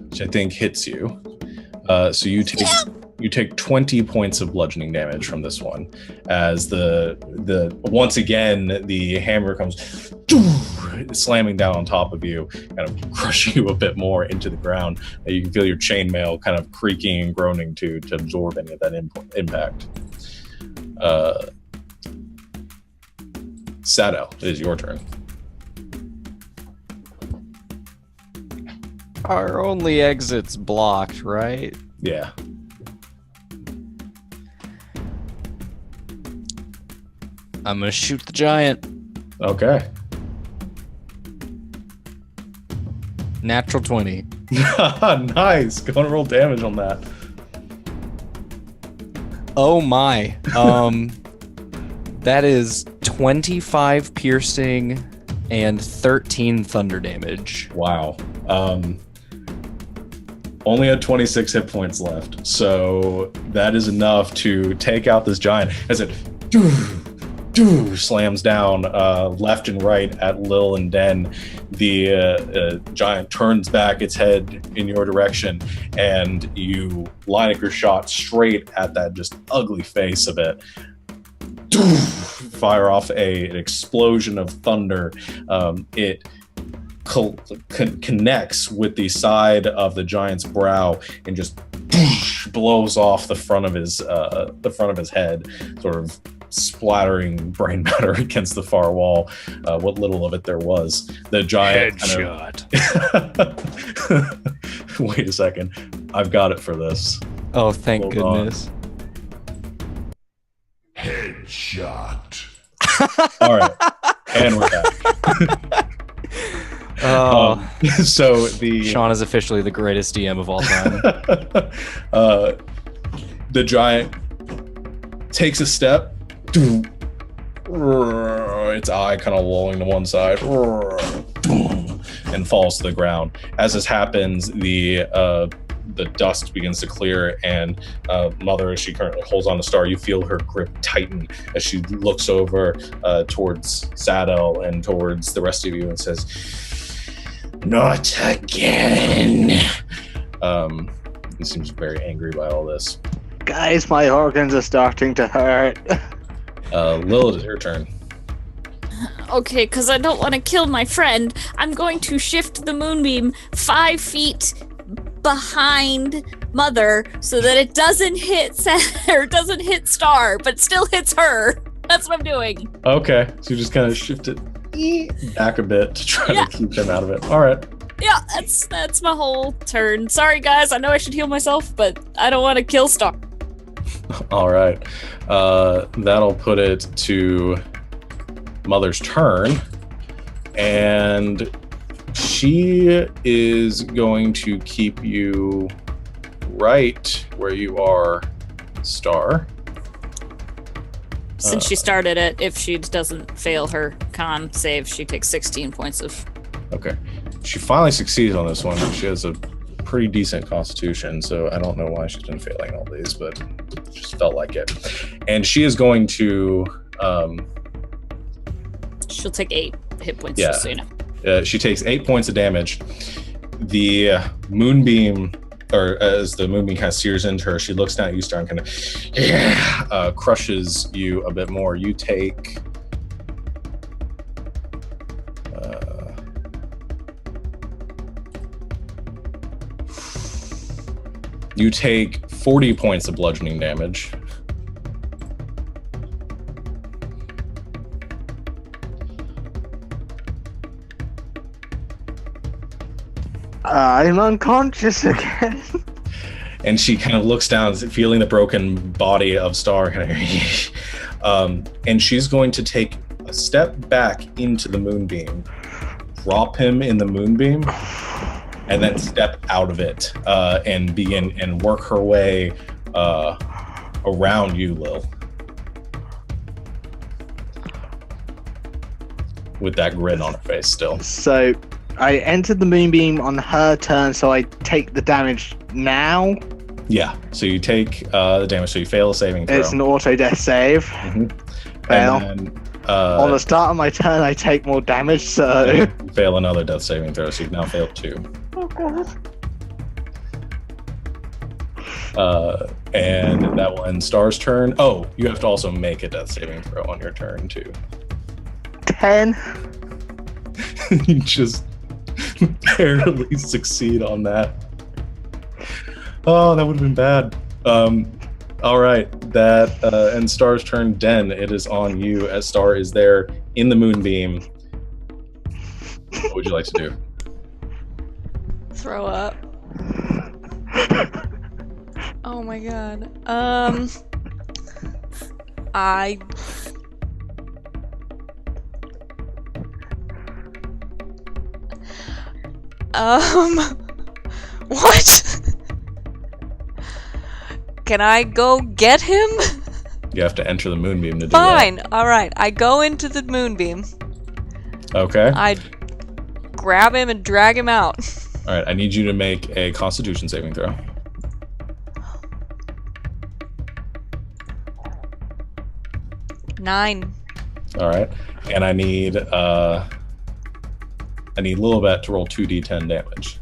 which I think hits you. So you take 20 points of bludgeoning damage from this one, as the once again the hammer comes slamming down on top of you, kind of crushing you a bit more into the ground. You can feel your chainmail kind of creaking and groaning to absorb any of that impact. Sado, it is your turn. Our only exit's blocked, right? Yeah. I'm gonna shoot the giant. Okay. Natural 20. Nice. Go and roll damage on that. Oh my. That is 25 piercing and 13 thunder damage. Wow. Only had 26 hit points left, so that is enough to take out this giant as it slams down left and right at Lil and Den. The giant turns back its head in your direction, and you line up your shot straight at that just ugly face of it. Fire off an explosion of thunder. It connects with the side of the giant's brow and just blows off the front of his head, sort of splattering brain matter against the far wall. What little of it there was. The giant Headshot. Wait a second. I've got it for this. Oh, thank Hold goodness. Headshot. All right. And we're back. So Sean is officially the greatest DM of all time. The giant takes a step, its eye kind of lolling to one side, and falls to the ground. As this happens, the dust begins to clear, and Mother, as she currently holds on to Star, you feel her grip tighten as she looks over towards Sadel and towards the rest of you and says, "Not again." He seems very angry by all this. Guys, my organs are starting to hurt. Lilith, it's your turn. Okay, because I don't want to kill my friend, I'm going to shift the moonbeam 5 feet behind Mother so that it doesn't hit doesn't hit Star, but still hits her. That's what I'm doing. Okay, so you just kind of shift it back a bit to try to keep him out of it. All right. Yeah, that's my whole turn. Sorry, guys. I know I should heal myself, but I don't want to kill Star. All right. That'll put it to Mother's turn, and she is going to keep you right where you are, Star. Since she started it, if she doesn't fail her con save, she takes 16 points of... Okay. She finally succeeds on this one. She has a pretty decent constitution, so I don't know why she's been failing all these, but it just felt like it. And she is going to... She'll take 8 hit points, Yeah. just so you know. She takes 8 points of damage. The moonbeam, or as the moonbeam kind of sears into her, she looks down at you, Star, and kind of crushes you a bit more. You take... You take 40 points of bludgeoning damage. I'm unconscious again. And she kind of looks down, feeling the broken body of Star. And she's going to take a step back into the moonbeam, drop him in the moonbeam, and then step out of it and begin and work her way around you, Lil. With that grin on her face still. So I entered the moonbeam on her turn, so I take the damage now. Yeah, so you take the damage, so you fail a saving throw. It's an auto death save. Mm-hmm. Fail. And then, on the start of my turn, I take more damage, so... you fail another death saving throw, so you've now failed 2. Oh, God. And that will end Star's turn. Oh, you have to also make a death saving throw on your turn, too. 10. You just barely succeed on that. Oh, that would have been bad. All right, that ends Star's turn. Den, it is on you as Star is there in the moonbeam. What would you like to do? Throw up. Oh my god. I... What? Can I go get him? You have to enter the moonbeam to do Fine. that. Alright, I go into the moonbeam. Okay. I grab him and drag him out. All right, I need you to make a Constitution saving throw. Nine. All right, and I need Lilibet to roll 2d10 damage.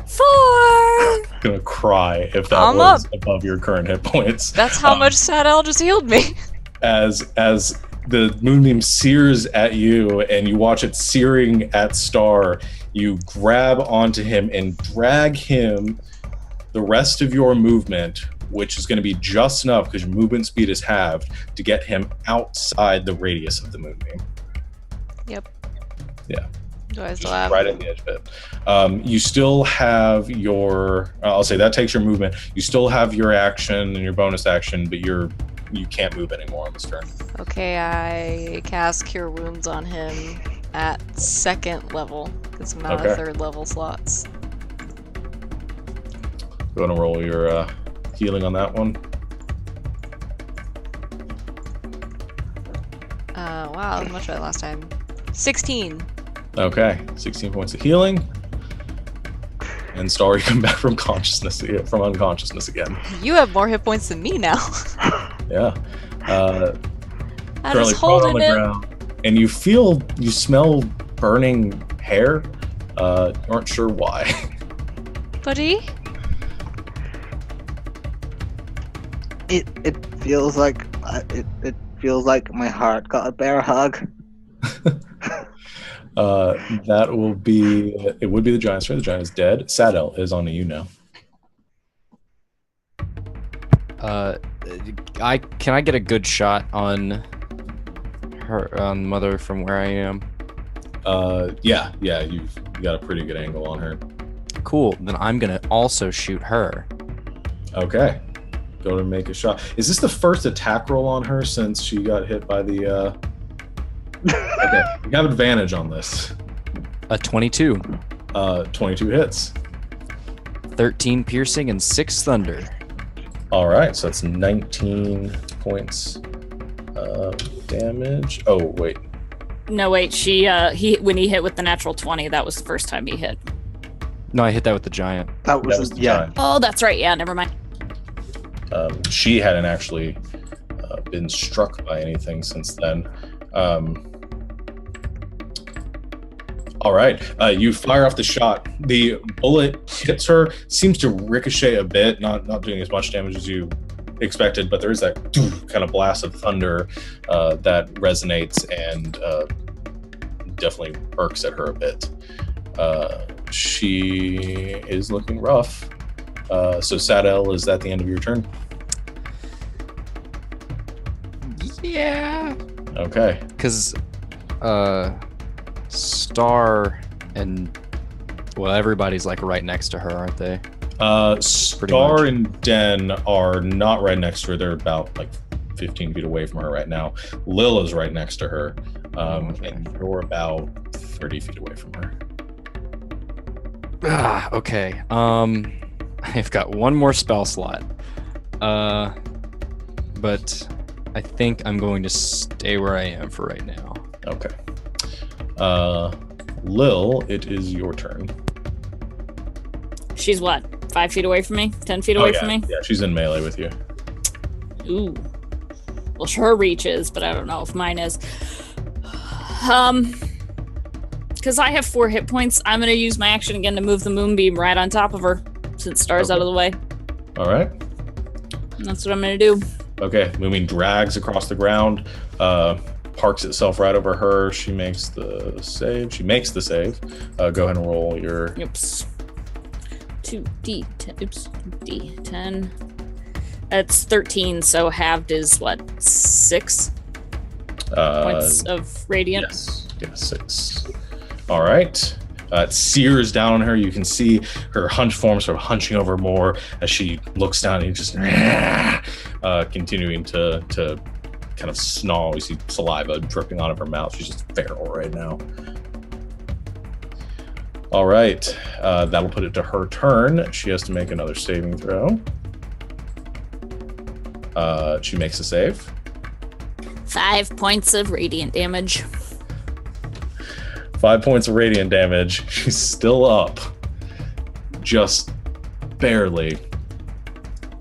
Four. Gonna cry if that I'm was up. above your current hit points. That's how much Sadell just healed me. As the moonbeam sears at you and you watch it searing at Star, you grab onto him and drag him the rest of your movement, which is going to be just enough because your movement speed is halved to get him outside the radius of the moonbeam. Yep. Yeah. Do I still Just have? right at the edge of it. You still have your, I'll say that takes your movement. You still have your action and your bonus action, but you can't move anymore on this turn. Okay, I cast Cure Wounds on him at 2nd level because I'm out of 3rd level slots. You want to roll your healing on that one? Wow, how much was I last time? 16. Okay, 16 points of healing. And Star, you come back from unconsciousness again. You have more hit points than me now. Yeah. I Currently was prone on holding the him. ground. And you smell burning hair. You aren't sure why. Buddy? It feels like it feels like my heart got a bear hug. It would be the giant's turn. The giant is dead. Sadell is on to you now. Can I get a good shot on Mother from where I am? Yeah, you've got a pretty good angle on her. Cool. Then I'm gonna also shoot her. Okay. Go to make a shot. Is this the first attack roll on her since she got hit by the Okay, you have advantage on this. A 22. 22 hits. 13 piercing and 6 thunder. All right, so that's 19 points of damage. Oh, wait. No, wait. When he hit with the natural 20, that was the first time he hit. No, I hit that with the giant. That was the yeah. giant. Oh, that's right. Yeah, never mind. She hadn't actually been struck by anything since then. All right, you fire off the shot. The bullet hits her, seems to ricochet a bit, not doing as much damage as you expected, but there is that kind of blast of thunder that resonates and definitely irks at her a bit. She is looking rough. So Sadell, is that the end of your turn? Yeah. Okay. Because Star and everybody's like right next to her, aren't they? Star and Den are not right next to her. They're about like 15 feet away from her right now. Lil is right next to her, and you're about 30 feet away from her. Okay. I've got one more spell slot. But I think I'm going to stay where I am for right now. Okay. Lil, it is your turn. She's what? 5 feet away from me? 10 feet away from me? Yeah, she's in melee with you. Ooh. Well, her reach is, but I don't know if mine is. Because I have 4 hit points, I'm going to use my action again to move the moonbeam right on top of her, since Star's out of the way. All right. That's what I'm going to do. Okay, moonbeam drags across the ground, parks itself right over her. She makes the save. Go ahead and roll your... Oops. 2d10. Oops. D10. That's 13, so halved is what? 6 points of radiant? Yes, 6. All right. It sears down on her. You can see her hunch form sort of hunching over more as she looks down and just continuing to kind of snarl. You see saliva dripping out of her mouth. She's just feral right now. All right. That'll put it to her turn. She has to make another saving throw. She makes a save. 5 points of radiant damage. 5 points of radiant damage. She's still up. Just barely.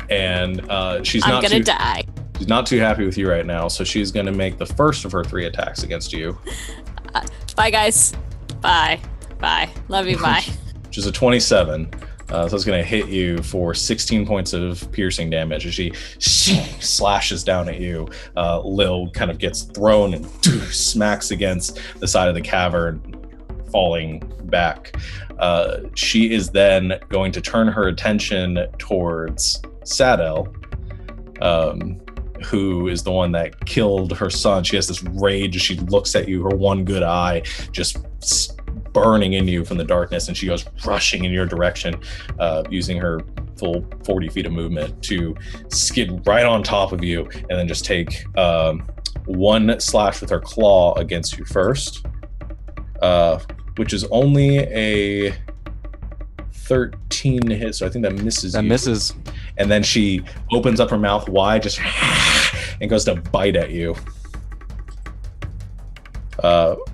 And she's not gonna die. She's not too happy with you right now, so she's gonna make the first of her 3 attacks against you. Bye, guys. Bye. Love you, bye. Which is a 27. So it's going to hit you for 16 points of piercing damage as she slashes down at you. Lil kind of gets thrown and smacks against the side of the cavern, falling back. She is then going to turn her attention towards Sadel, who is the one that killed her son. She has this rage as she looks at you, her one good eye just burning into you from the darkness, and she goes rushing in your direction, using her full 40 feet of movement to skid right on top of you and then just take 1 slash with her claw against you first, which is only a 13 hit, so I think that misses you. That misses. And then she opens up her mouth wide, just and goes to bite at you,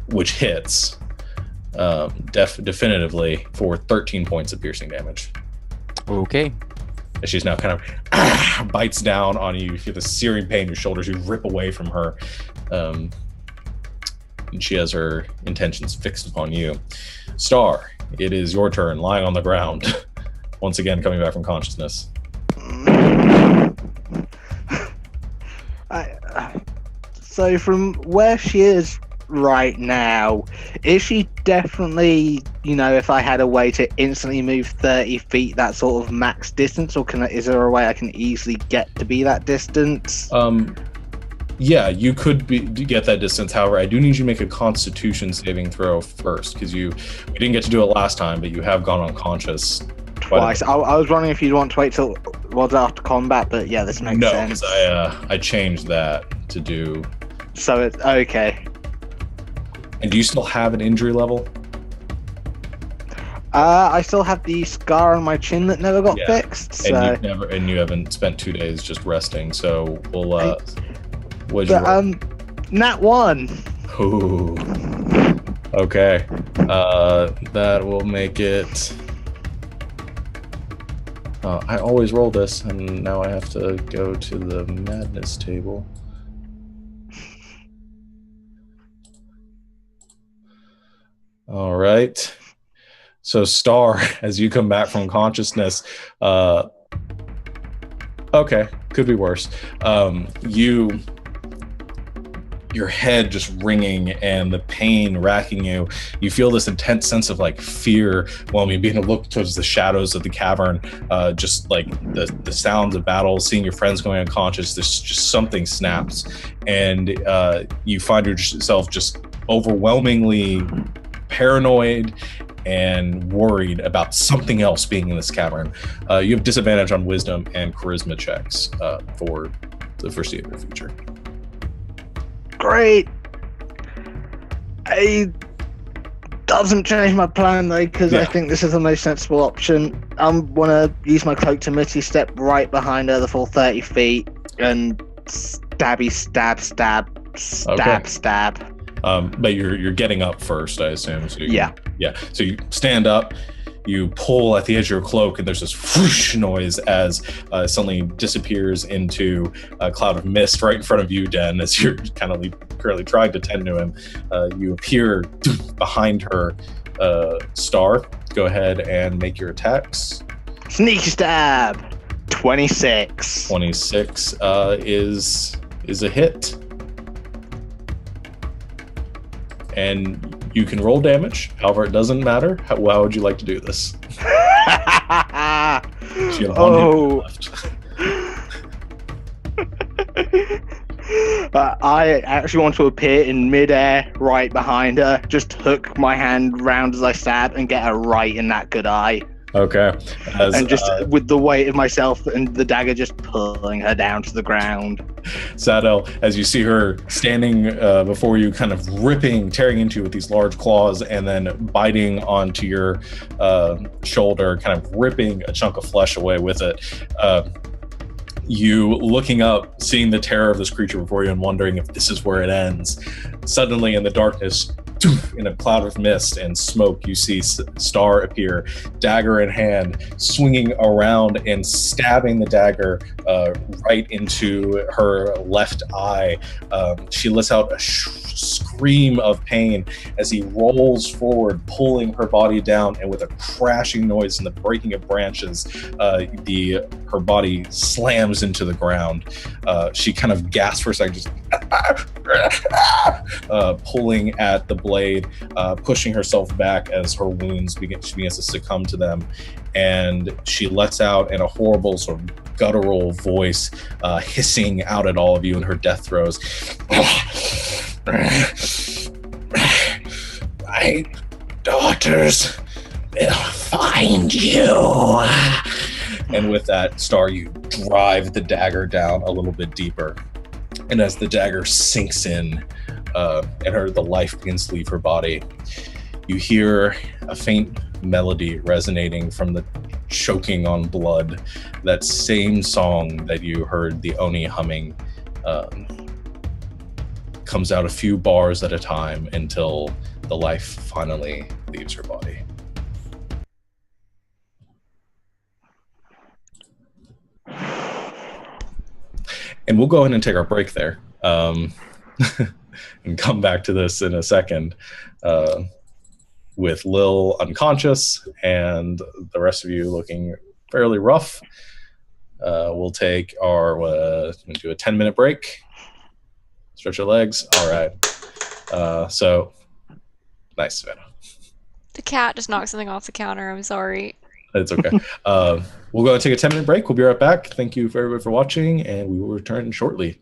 which hits. Definitively for 13 points of piercing damage. Okay. And she's now kind of bites down on you. You feel the searing pain in your shoulders. You rip away from her. And she has her intentions fixed upon you. Star, it is your turn, lying on the ground. Once again, coming back from consciousness. So from where she is right now, is she definitely, if I had a way to instantly move 30 feet, that sort of max distance, or is there a way I can easily get to be that distance? Yeah, you could get that distance. However, I do need you to make a Constitution saving throw first, because we didn't get to do it last time, but you have gone unconscious twice. I was wondering if you'd want to wait till after combat, but yeah, this makes sense. No, because I changed that to do. So it's okay. And do you still have an injury level? I still have the scar on my chin that never got fixed. So. And you haven't spent 2 days just resting. So we'll. Nat 1. Ooh. Okay. That will make it. I always roll this, and now I have to go to the madness table. All right. So Star, as you come back from consciousness, okay, could be worse. Your head just ringing and the pain racking you. You feel this intense sense of fear while you begin to look towards the shadows of the cavern, just like the sounds of battle, seeing your friends going unconscious. There's just something snaps, and you find yourself just overwhelmingly paranoid and worried about something else being in this cavern. You have disadvantage on wisdom and charisma checks for the foreseeable future. Great. It doesn't change my plan though, because I think this is the most sensible option. I want to use my cloak to Mitty step right behind her the full 30 feet and stabby stab. But you're getting up first, I assume. So yeah. So you stand up, you pull at the edge of your cloak, and there's this whoosh noise as suddenly disappears into a cloud of mist right in front of you, Den, as you're kind of currently trying to tend to him. You appear behind her. Star, go ahead and make your attacks. Sneak stab. 26. 26 is a hit. And you can roll damage. However, it doesn't matter. How would you like to do this? She had one hit left. I actually want to appear in midair right behind her, just hook my hand round as I stab and get her right in that good eye. Okay. And just with the weight of myself and the dagger just pulling her down to the ground. Sadel, as you see her standing before you, kind of tearing into you with these large claws and then biting onto your shoulder, kind of ripping a chunk of flesh away with it. You looking up, seeing the terror of this creature before you and wondering if this is where it ends. Suddenly in the darkness, in a cloud of mist and smoke, you see Star appear, dagger in hand, swinging around and stabbing the dagger right into her left eye. She lets out a scream of pain as he rolls forward, pulling her body down, and with a crashing noise and the breaking of branches, her body slams into the ground. She kind of gasps for a second, just pulling at the blade, pushing herself back as her wounds she begins to succumb to them, and she lets out in a horrible sort of guttural voice, hissing out at all of you in her death throes. My daughters will find you. And with that, Star, you drive the dagger down a little bit deeper. And as the dagger sinks in, and the life begins to leave her body, you hear a faint melody resonating from the choking on blood, that same song that you heard the Oni humming, comes out a few bars at a time until the life finally leaves her body. And we'll go ahead and take our break there, and come back to this in a second, with Lil unconscious and the rest of you looking fairly rough. We'll take our do a 10-minute break. Stretch your legs. All right. So nice, Savannah. The cat just knocked something off the counter. I'm sorry. It's okay. We'll go and take a 10-minute break. We'll be right back. Thank you for everybody for watching, and we will return shortly.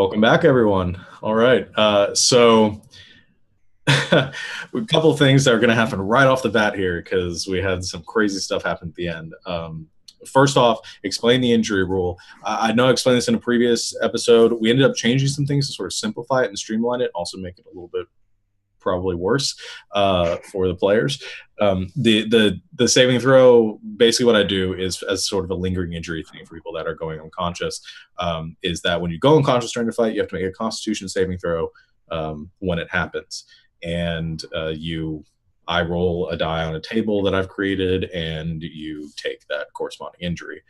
Welcome back, everyone. All right. So a couple of things that are going to happen right off the bat here because we had some crazy stuff happen at the end. First off, explain the injury rule. I know I explained this in a previous episode. We ended up changing some things to sort of simplify it and streamline it, also make it a little bit probably worse for the players. The saving throw, basically what I do is as sort of a lingering injury thing for people that are going unconscious, is that when you go unconscious during the fight, you have to make a Constitution saving throw when it happens. And I roll a die on a table that I've created, and you take that corresponding injury.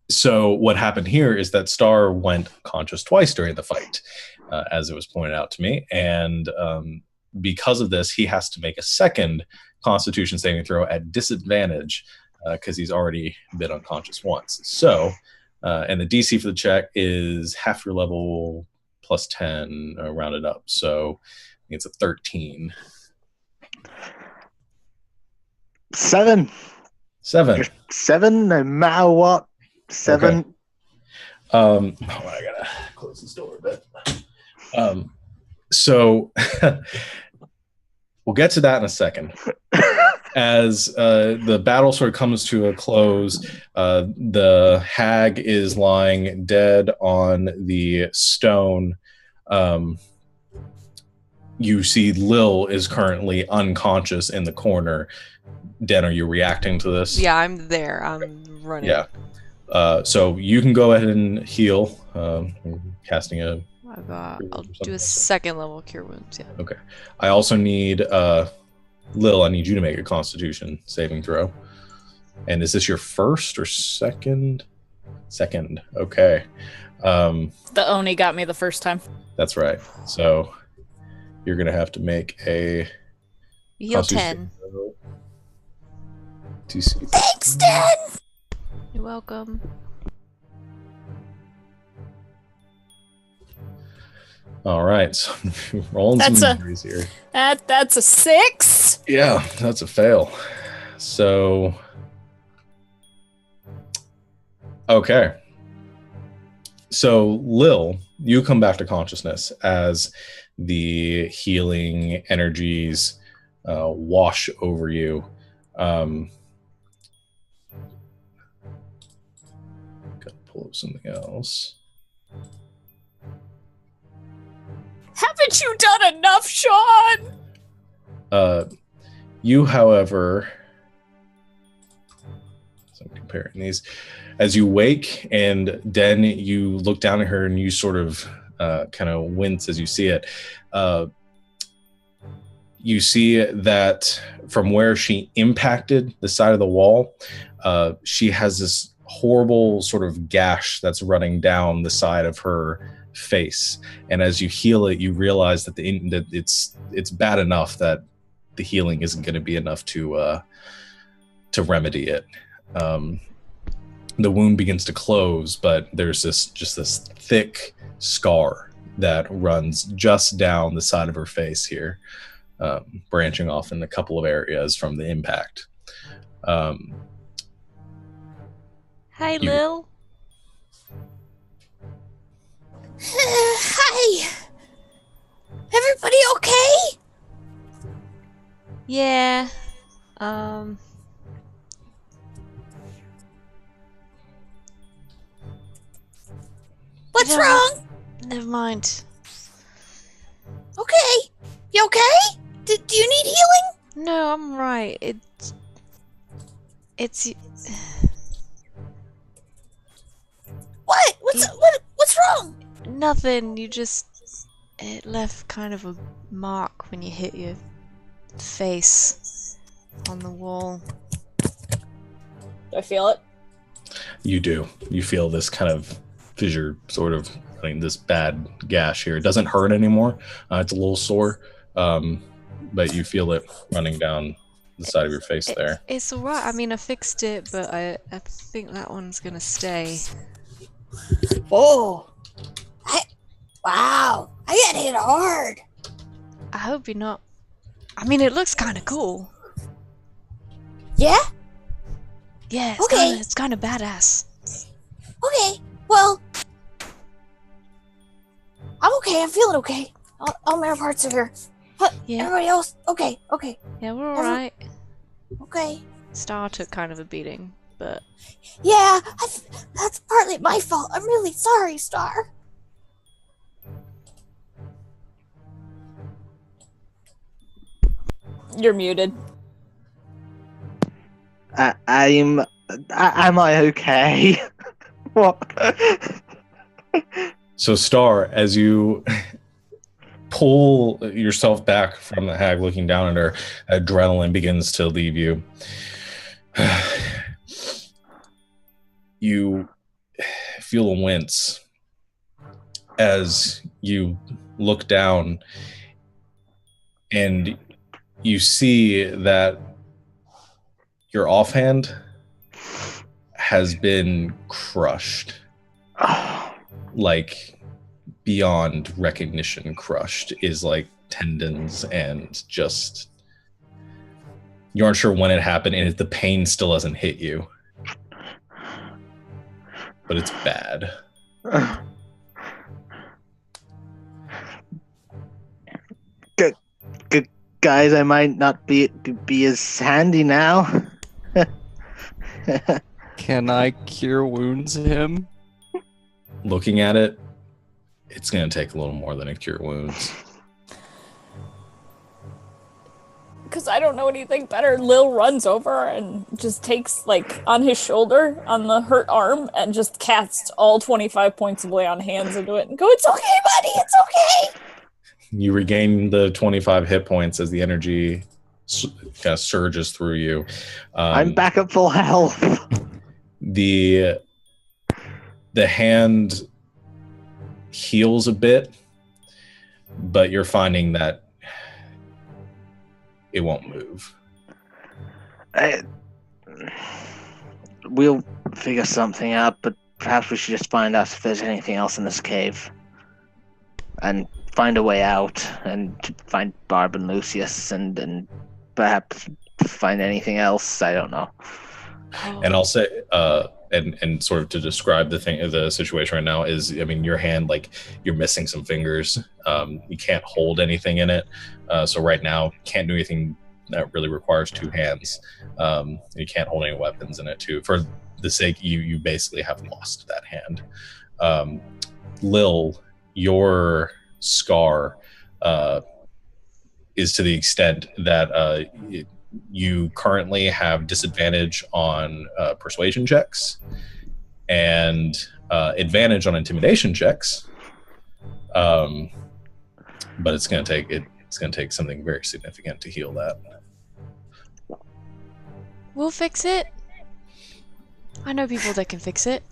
So what happened here is that Star went conscious twice during the fight, as it was pointed out to me. And because of this, he has to make a second Constitution saving throw at disadvantage because he's already been unconscious once. So, and the DC for the check is half your level plus 10 rounded up. So I think it's a 13. 7. 7. 7, no matter what. 7. Okay. I gotta close this door a bit. So we'll get to that in a second. As the battle sort of comes to a close, the hag is lying dead on the stone. You see Lil is currently unconscious in the corner. Den, are you reacting to this? Yeah, I'm there. I'm running. Yeah. So you can go ahead and heal. Casting a... I'll do a second level cure wounds, yeah. Okay. I also need... Lil, I need you to make a Constitution saving throw. And is this your first or second? Second. Okay. The Oni got me the first time. That's right. So you're going to have to make a... Heal 10. Thanks, Dad! You're welcome. All right, so rolling some injuries here. That's a 6. Yeah, that's a fail. So, okay. So, Lil, you come back to consciousness as the healing energies wash over you. Gotta pull up something else. Haven't you done enough, Sean? You, however, so I'm comparing these. As you wake, and then you look down at her, and you sort of kind of wince as you see it. You see that from where she impacted the side of the wall, she has this horrible sort of gash that's running down the side of her face, and as you heal it, you realize that that it's bad enough that the healing isn't going to be enough to remedy it. The wound begins to close, but there's this thick scar that runs just down the side of her face here, branching off in a couple of areas from the impact. Hi, Lil. Hi! Everybody okay? Yeah. What's wrong? Never mind. Okay. You okay? Do you need healing? No, I'm right. It's What? What's wrong? nothing. It left kind of a mark when you hit your face on the wall. Do I feel it? You do. You feel this kind of fissure, sort of, this bad gash here. It doesn't hurt anymore. It's a little sore, but you feel it running down the side of your face there. It's alright. I mean, I fixed it, but I think that one's gonna stay. Oh. Wow. I got hit hard. I hope you're not. I mean, it looks kind of cool. Yeah? Yeah, Okay. it's kind of badass. Okay. Well, I'm okay. I'm feeling okay. All my parts are here. Yeah. Everybody else, okay. Yeah, we're alright. Okay. Star took kind of a beating, but... Yeah, that's partly my fault. I'm really sorry, Star. You're muted. Am I okay? What? So, Star, as you pull yourself back from the hag, looking down at her, adrenaline begins to leave you. You feel a wince as you look down and you see that your offhand has been crushed. Like beyond recognition crushed, is like tendons and just you aren't sure when it happened, and the pain still hasn't hit you, but it's bad. Good guys, I might not be as handy now. Can I cure wounds him? Looking at it, it's going to take a little more than a cure wounds. Because I don't know anything better, Lil runs over and just takes, like, on his shoulder, on the hurt arm, and just casts all 25 points of lay on hands into it and go, "It's okay, buddy, it's okay!" You regain the 25 hit points as the energy kind of surges through you. I'm back at full health. The hand heals a bit, but you're finding that it won't move. We'll figure something out, but perhaps we should just find out if there's anything else in this cave. And find a way out, and find Barb and Lucius, and perhaps find anything else. I don't know. And I'll say, and sort of to describe the situation right now is, I mean, your hand, like, you're missing some fingers. You can't hold anything in it. So right now, can't do anything that really requires two hands. You can't hold any weapons in it too. For the sake, you basically have lost that hand. Lil, your scar is to the extent that you currently have disadvantage on persuasion checks and advantage on intimidation checks, but it's going to take something very significant to heal that. We'll fix it. I know people that can fix it.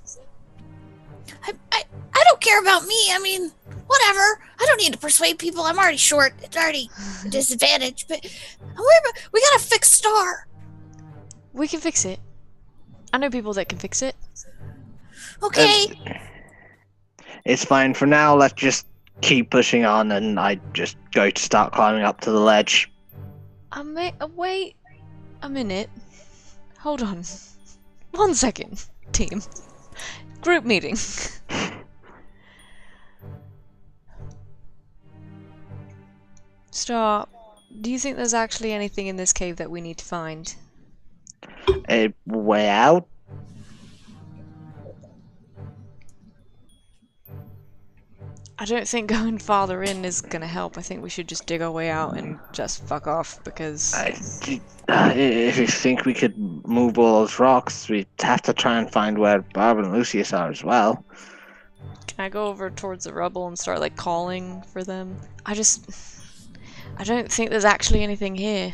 I don't care about me. I mean, whatever. I don't need to persuade people. I'm already short. It's already a disadvantage. But we gotta fix Star. We can fix it. I know people that can fix it. Okay. It's fine for now. Let's just keep pushing on, and I just go to start climbing up to the ledge. Wait a minute. Hold on. 1 second, team. Group meeting. Star, do you think there's actually anything in this cave that we need to find? A way out? I don't think going farther in is gonna help. I think we should just dig our way out and just fuck off, because... if you think we could move all those rocks, we'd have to try and find where Barb and Lucius are as well. Can I go over towards the rubble and start, like, calling for them? I don't think there's actually anything here.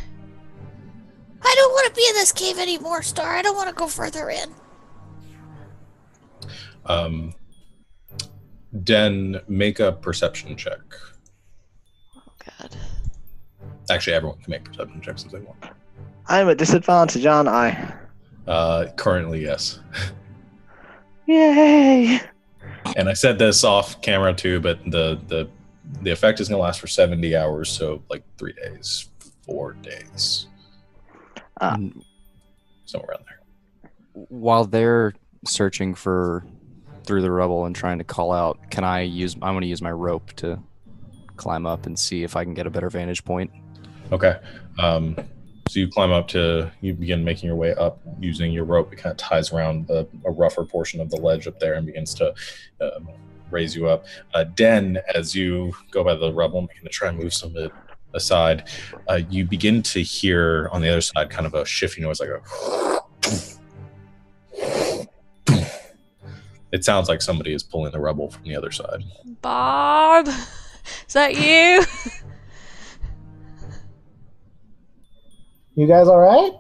I don't want to be in this cave anymore, Star. I don't want to go further in. Den, make a perception check. Oh, God. Actually, everyone can make perception checks if they want. I'm at disadvantage, aren't I? Currently, yes. Yay! And I said this off camera too, but the effect is going to last for 70 hours, so like 3 days, 4 days. Somewhere around there. While they're searching for through the rubble and trying to call out. I want to use my rope to climb up and see if I can get a better vantage point. Okay. So you climb up you begin making your way up using your rope. It kind of ties around a rougher portion of the ledge up there and begins to raise you up. Den, as you go by the rubble, making to try and move some of it aside, you begin to hear on the other side kind of a shifty noise, like it sounds like somebody is pulling the rubble from the other side. Bob, is that you? You guys all right?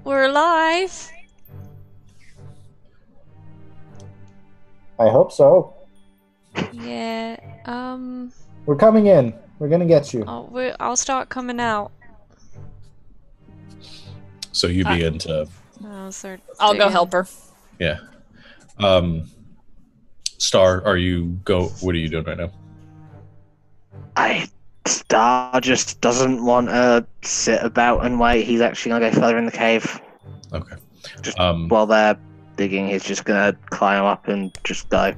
We're alive. I hope so. Yeah. We're coming in. We're gonna get you. I'll start coming out. So you begin to. I'll go help her. Yeah. Star, what are you doing right now? Star just doesn't want to sit about and wait. He's actually gonna go further in the cave. Okay. Just while they're digging, he's just gonna climb up and just go.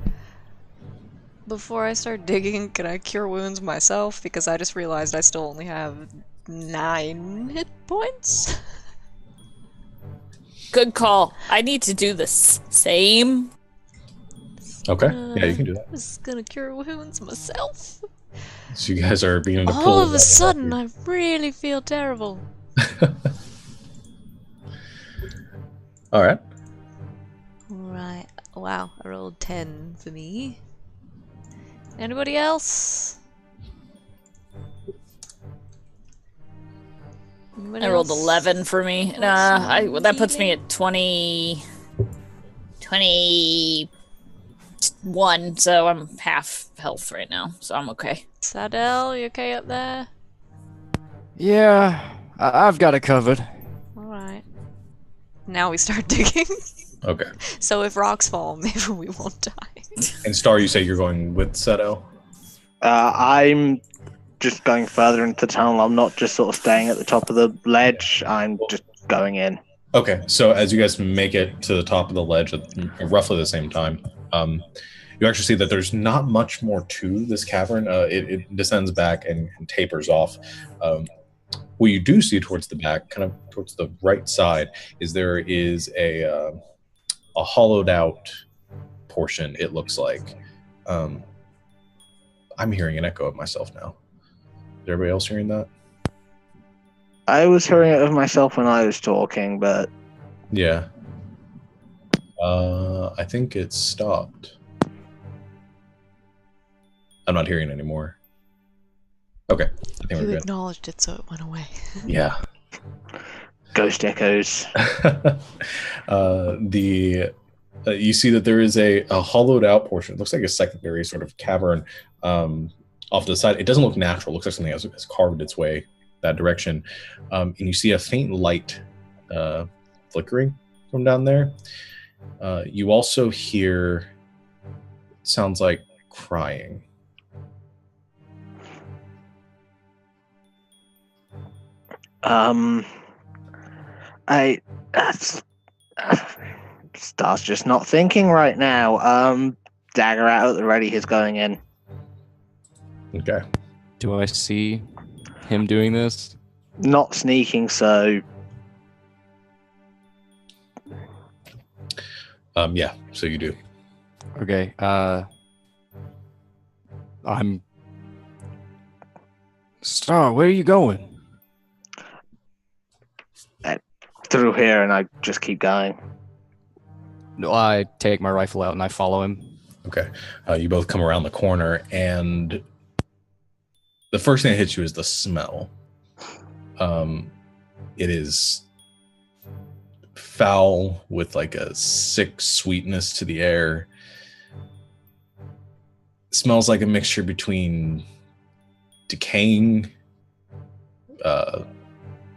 Before I start digging, can I cure wounds myself? Because I just realized I still only have 9 hit points. Good call. I need to do the same. Okay. Yeah, you can do that. I'm just gonna cure wounds myself. So you guys are beginning to pull. All of a sudden, I really feel terrible. All right. Right. Wow, I rolled 10 for me. Anybody else? I rolled 11 for me. That puts me at 21, so I'm half health right now, so I'm okay. Sadell, you okay up there? Yeah, I've got it covered. Alright. Now we start digging. Okay. So if rocks fall, maybe we won't die. And Star, you say you're going with Seto? I'm just going further into the tunnel. I'm not just sort of staying at the top of the ledge. I'm just going in. Okay, so as you guys make it to the top of the ledge at roughly the same time, you actually see that there's not much more to this cavern. It descends back and tapers off. What you do see towards the back, kind of towards the right side, is there is a hollowed out portion, it looks like. I'm hearing an echo of myself now. Is everybody else hearing that? I was hearing it of myself when I was talking, but... Yeah. I think it stopped. I'm not hearing it anymore. Okay. I think we're You good. acknowledged it, so it went away. Yeah. Ghost echoes. You see that there is a hollowed out portion. It looks like a secondary sort of cavern off to the side. It doesn't look natural. It looks like something else has carved its way that direction. And you see a faint light flickering from down there. You also hear, it sounds like crying. Star's just not thinking right now. Dagger out at the ready, he's going in. Okay. Do I see him doing this? Not sneaking, so... Yeah, so you do. Okay, I'm... Star, where are you going? Through here, and I just keep going. No, I take my rifle out and I follow him. Okay. You both come around the corner, and the first thing that hits you is the smell. It is foul with like a sick sweetness to the air. It smells like a mixture between decaying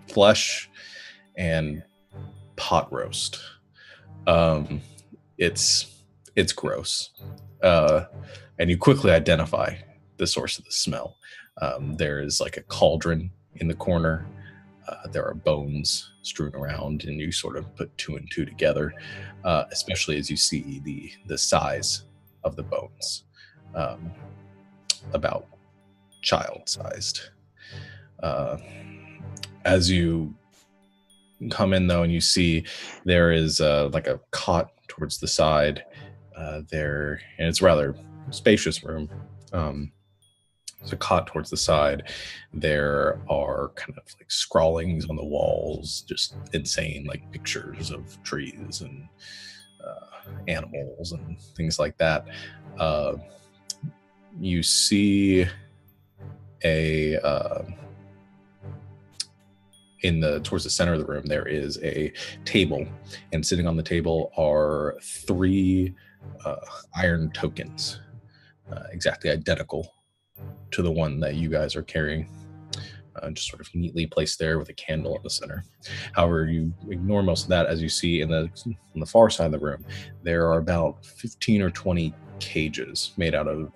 flesh and pot roast. It's gross. And you quickly identify the source of the smell. There is like a cauldron in the corner. There are bones strewn around, and you sort of put two and two together, especially as you see the size of the bones, about child-sized. As you come in, though, and you see there is like a cot towards the side there, and it's a rather spacious room. There's a cot towards the side. There are kind of like scrawlings on the walls, just insane, like pictures of trees and animals and things like that. You see towards the center of the room, there is a table, and sitting on the table are 3 iron tokens, exactly identical to the one that you guys are carrying, just sort of neatly placed there with a candle in the center. However, you ignore most of that as you see on the far side of the room, there are about 15 or 20 cages made out of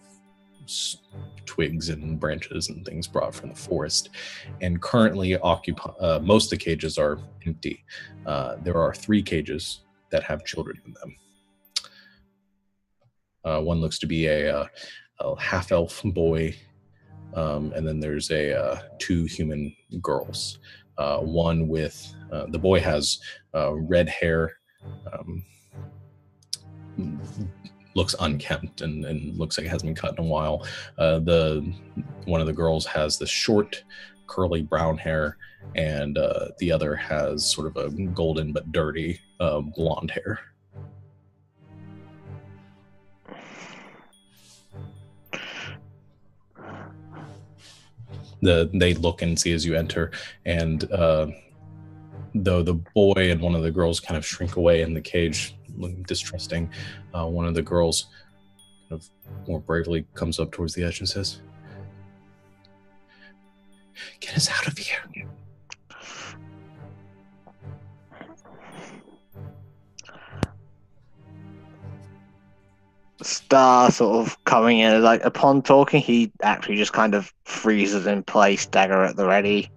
twigs and branches and things brought from the forest, and currently most of the cages are empty. There are 3 cages that have children in them. One looks to be a half-elf boy, and then there's 2 human girls. One with the boy has red hair, looks unkempt and looks like it hasn't been cut in a while. One of the girls has the short, curly brown hair, and the other has sort of a golden but dirty blonde hair. They look and see as you enter, and though the boy and one of the girls kind of shrink away in the cage, looking distrusting, one of the girls kind of more bravely comes up towards the edge and says, "Get us out of here." Star sort of coming in, like upon talking, he actually just kind of freezes in place, dagger at the ready.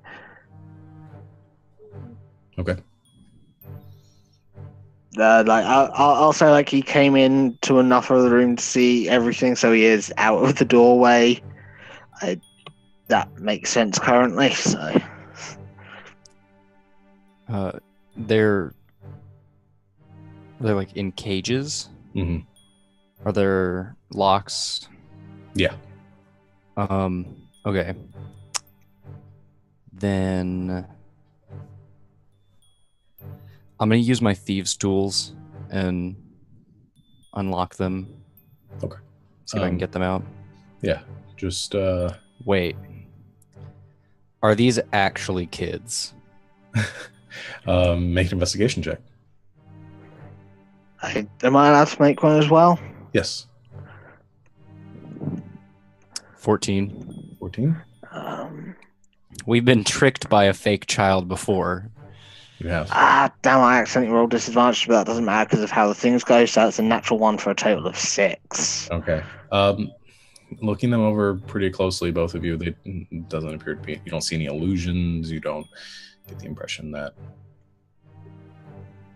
Okay. I'll say like he came into enough of the room to see everything, so he is out of the doorway. That makes sense currently. So they're like in cages. Mm-hmm. Are there locks? Yeah. Okay. Then I'm gonna use my thieves' tools and unlock them. Okay. See if I can get them out. Yeah. Just wait. Are these actually kids? Make an investigation check. Am I allowed to make one as well? Yes. 14. 14? We've been tricked by a fake child before. You have. Damn, I accidentally rolled disadvantage, but that doesn't matter because of how the things go, so that's a natural 1 for a total of 6. Okay. Looking them over pretty closely, both of you, it doesn't appear to be, you don't see any illusions, you don't get the impression that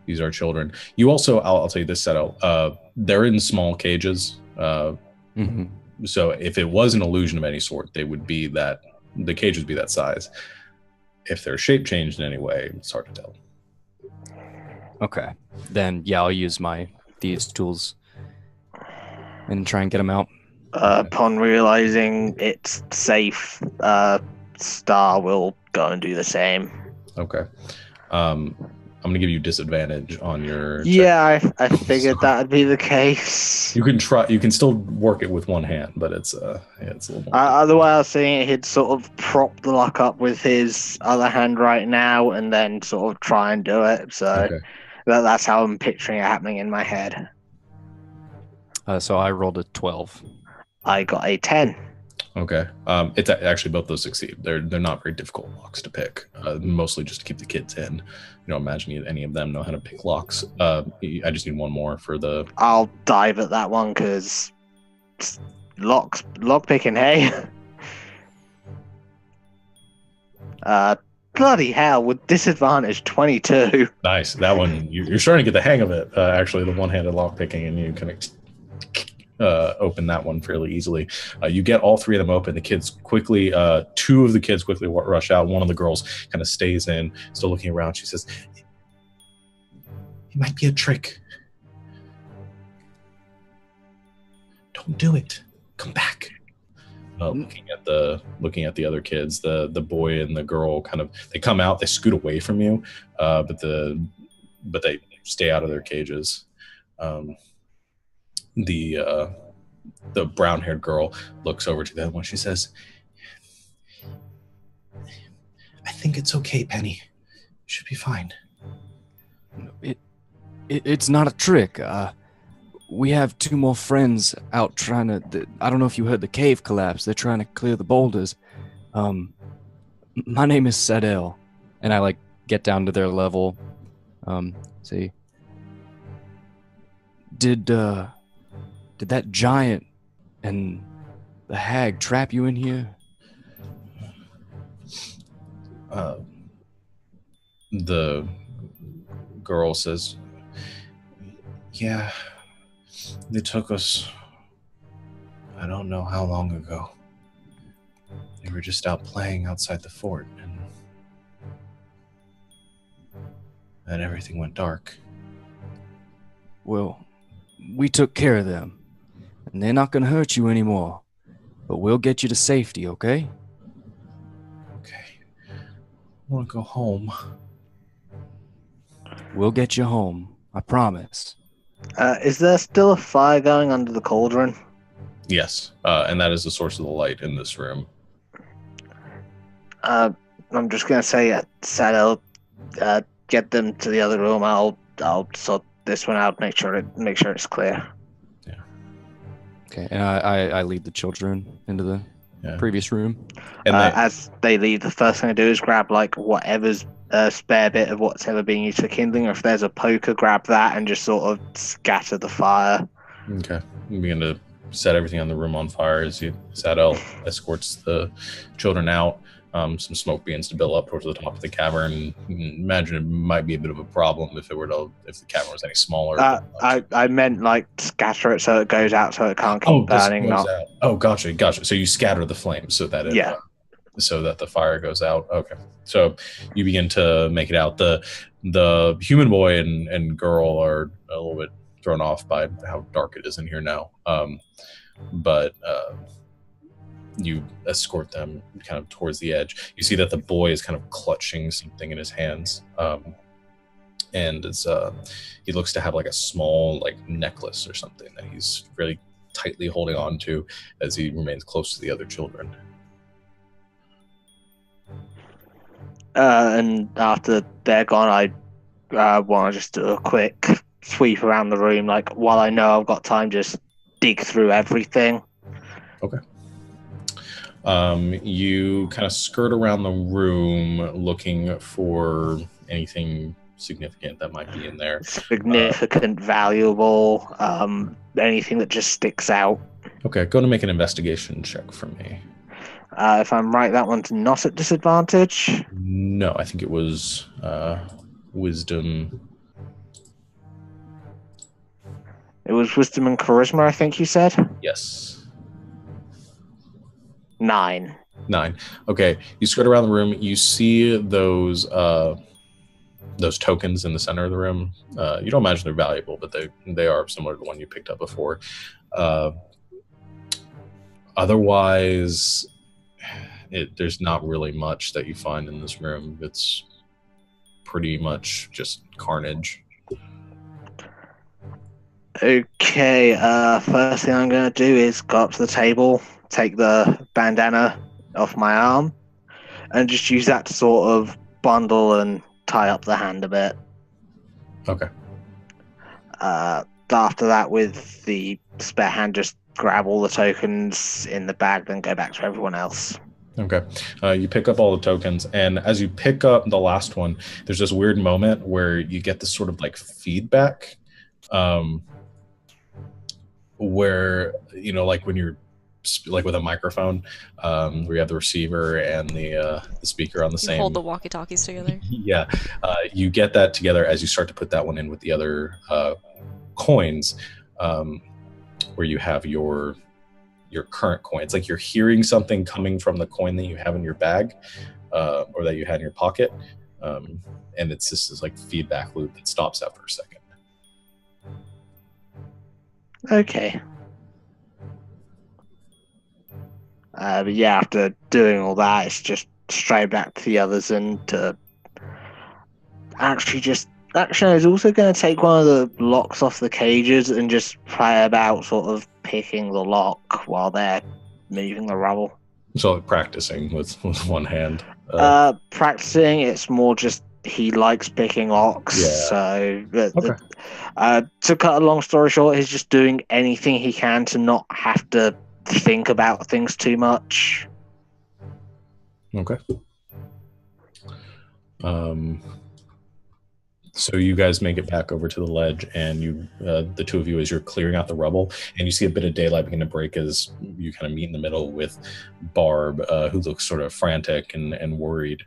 these are children. You also, I'll tell you this, Seto, they're in small cages. Mm-hmm. So if it was an illusion of any sort, the cage would be that size. If they're shape changed in any way, it's hard to tell. Okay. Then, yeah, I'll use my thieves' tools and try and get them out. Upon realizing it's safe, Star will go and do the same. Okay. I'm going to give you disadvantage on your check. Yeah, I figured that would be the case. You can try. You can still work it with one hand, but it's a little more. Otherwise, I was seeing he'd sort of prop the lock up with his other hand right now, and then sort of try and do it. So Okay. that's how I'm picturing it happening in my head. So I rolled a 12. I got a 10. Okay. It's actually both those succeed. They're not very difficult locks to pick. Mostly just to keep the kids in. You know, imagine any of them know how to pick locks. I just need one more for the. I'll dive at that one because lock picking. Hey. Bloody hell, with disadvantage 22. Nice. That one, you're starting to get the hang of it. Actually, the one-handed lock picking, and you can open that one fairly easily. You get all three of them open. The kids quickly, two of the kids quickly rush out. One of the girls kind of stays in, still looking around. She says, "It might be a trick. Don't do it. Come back." Looking at the other kids, the boy and the girl they come out, they scoot away from you, but they stay out of their cages. The brown-haired girl looks over to the other one. She says, "I think it's okay, Penny. Should be fine." It's not a trick. We have two more friends out trying to... I don't know if you heard the cave collapse. They're trying to clear the boulders. My name is Sadell, and I get down to their level. See, did that giant and the hag trap you in here? The girl says, "Yeah. They took us, I don't know how long ago. They were just out playing outside the fort, and everything went dark." Well, we took care of them, and they're not going to hurt you anymore, but we'll get you to safety, okay? Okay. I want to go home. We'll get you home, I promise. Is there still a fire going under the cauldron? Yes, and that is the source of the light in this room. I'm just gonna say, Sadell, get them to the other room. I'll sort this one out. Make sure it's clear. Yeah. Okay, and I lead the children into the previous room. And as they leave, the first thing I do is grab whatever's spare bit of whatever being used for kindling, or if there's a poker, grab that and just sort of scatter the fire. Okay. You begin to set everything on the room on fire as Sadell escorts the children out. Some smoke begins to build up towards the top of the cavern. Imagine it might be a bit of a problem if the cavern was any smaller. I meant scatter it so it goes out so it can't keep burning. Out. Oh, gotcha. So you scatter the flames so that so that the fire goes out. Okay. So you begin to make it out. The human boy and girl are a little bit thrown off by how dark it is in here now. But you escort them kind of towards the edge. You see that the boy is kind of clutching something in his hands. And it's he looks to have a small necklace or something that he's really tightly holding on to as he remains close to the other children. And after they're gone, I want to just do a quick sweep around the room, while I know I've got time, just dig through everything. Okay. You kind of skirt around the room looking for anything significant that might be in there. Significant, valuable, anything that just sticks out. Okay, go to make an investigation check for me. If I'm right, that one's not at disadvantage? No, I think it was wisdom. It was wisdom and charisma, I think you said? Yes. 9. Okay, you skirt around the room. You see those tokens in the center of the room. You don't imagine they're valuable, but they are similar to the one you picked up before. Otherwise, there's not really much that you find in this room. It's pretty much just carnage. Okay, first thing I'm going to do is go up to the table, take the bandana off my arm, and just use that to sort of bundle and tie up the hand a bit. Okay. After that, with the spare hand, just grab all the tokens in the bag, then go back to everyone else. Okay. You pick up all the tokens, and as you pick up the last one, there's this weird moment where you get this sort of feedback, where, when you're like with a microphone, where you have the receiver and the speaker on the same. You hold the walkie-talkies together. Yeah, you get that together as you start to put that one in with the other coins, where you have your current coin. It's like you're hearing something coming from the coin that you have in your bag, or that you had in your pocket, and it's just this like feedback loop that stops after a second. Okay. But yeah, after doing all that, it's just straight back to the others and to actually I was also going to take one of the locks off the cages and just play about sort of picking the lock while they're moving the rubble. So like practicing with one hand. Practicing, it's more just he likes picking locks. Yeah. So, to cut a long story short, he's just doing anything he can to not have to think about things too much. Okay. So you guys make it back over to the ledge, and you, the two of you, as you're clearing out the rubble, and you see a bit of daylight begin to break as you kind of meet in the middle with Barb, who looks sort of frantic and worried,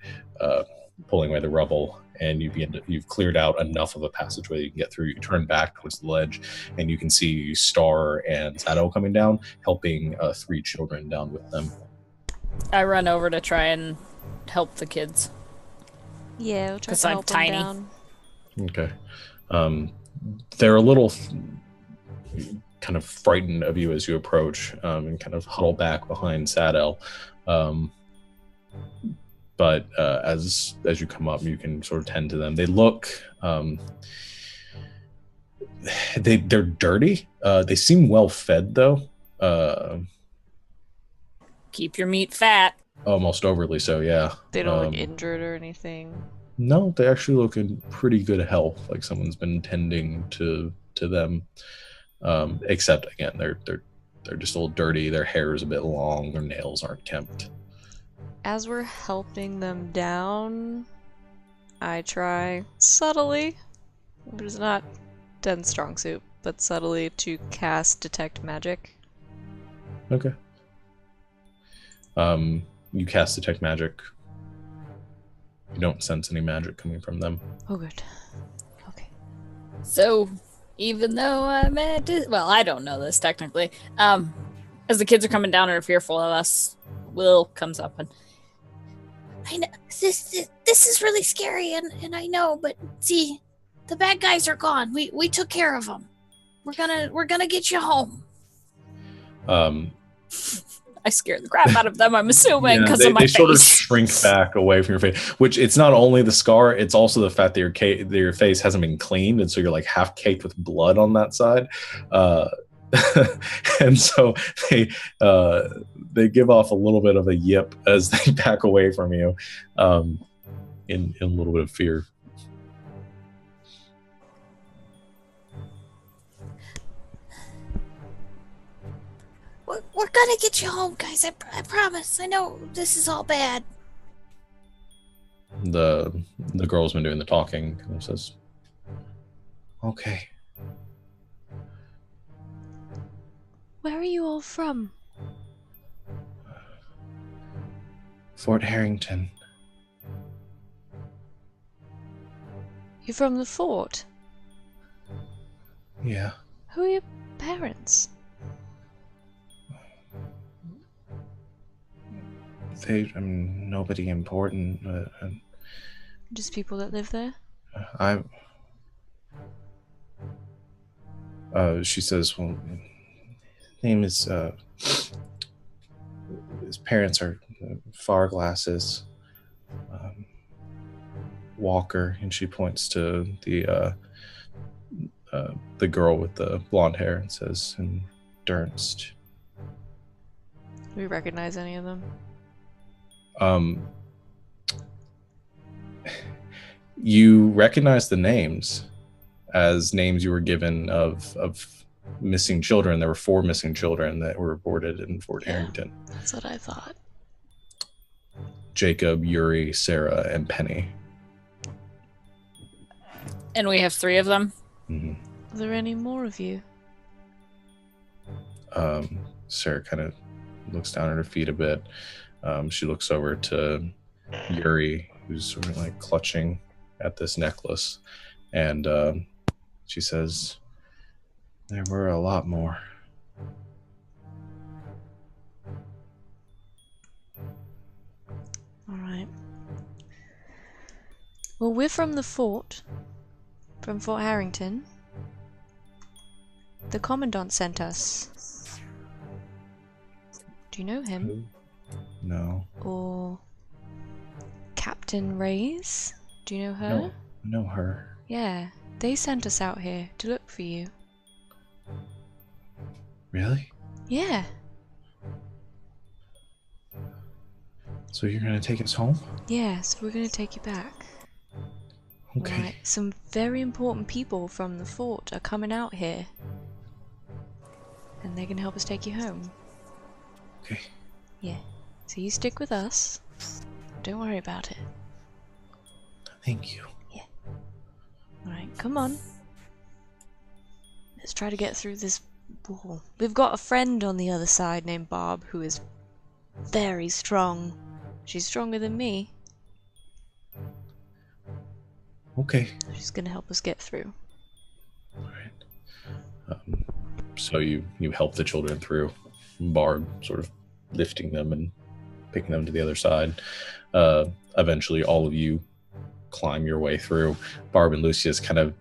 pulling away the rubble. And you've cleared out enough of a passageway you can get through. You turn back towards the ledge, and you can see Star and Sado coming down, helping 3 children down with them. I run over to try and help the kids. Yeah, we'll try to help them down. Okay. They're a little kind of frightened of you as you approach, and kind of huddle back behind Sadel. But as you come up, you can sort of tend to them. They look, they're dirty. They seem well fed though. Keep your meat fat. Almost overly so, yeah. They don't look injured or anything. No, they actually look in pretty good health, like someone's been tending to them. Except again, they're just a little dirty. Their hair is a bit long. Their nails aren't kempt. As we're helping them down, I try subtly, which is not Den's strong suit, but subtly to cast Detect Magic. Okay. You cast Detect Magic. You don't sense any magic coming from them. Oh, good. Okay. So, even though I'm at... Well, I don't know this, technically. As the kids are coming down and are fearful of us, Will comes up and... I know, this is really scary, and I know, but see, the bad guys are gone. We took care of them. We're gonna get you home. I scared the crap out of them, I'm assuming, because of my face. They sort of shrink back away from your face, which it's not only the scar, it's also the fact that your face hasn't been cleaned, and so you're like half caked with blood on that side. And so they give off a little bit of a yip as they back away from you, in a little bit of fear. We're gonna get you home, guys. I promise. I know this is all bad. The girl's been doing the talking and says, "Okay." Where are you all from? Fort Harrington. You're from the fort? Yeah. Who are your parents? Nobody important. Just people that live there? She says, well, name is, his parents are Far Glasses, Walker, and she points to the girl with the blonde hair and says, and Dernst. Do we recognize any of them? You recognize the names as names you were given of missing children. There were 4 missing children that were reported in Fort Harrington. That's what I thought. Jacob, Yuri, Sarah, and Penny. And we have 3 of them? Mm-hmm. Are there any more of you? Sarah kind of looks down at her feet a bit. She looks over to Yuri, who's sort of like clutching at this necklace, and she says, "There were a lot more." All right. Well, we're from the fort, from Fort Harrington. The Commandant sent us. Do you know him? No. Or Captain Reyes? Do you know her? No, I know her. Yeah, they sent us out here to look for you. Really? Yeah. So you're gonna take us home? Yeah, so we're gonna take you back. Okay. Right. Some very important people from the fort are coming out here. And they can help us take you home. Okay. Yeah. So you stick with us. Don't worry about it. Thank you. Yeah. Alright, come on. Let's try to get through this wall. We've got a friend on the other side named Barb who is very strong. She's stronger than me. Okay. She's gonna help us get through. Alright. So you help the children through. Barb sort of lifting them and picking them to the other side. Eventually all of you climb your way through. Barb and Lucius kind of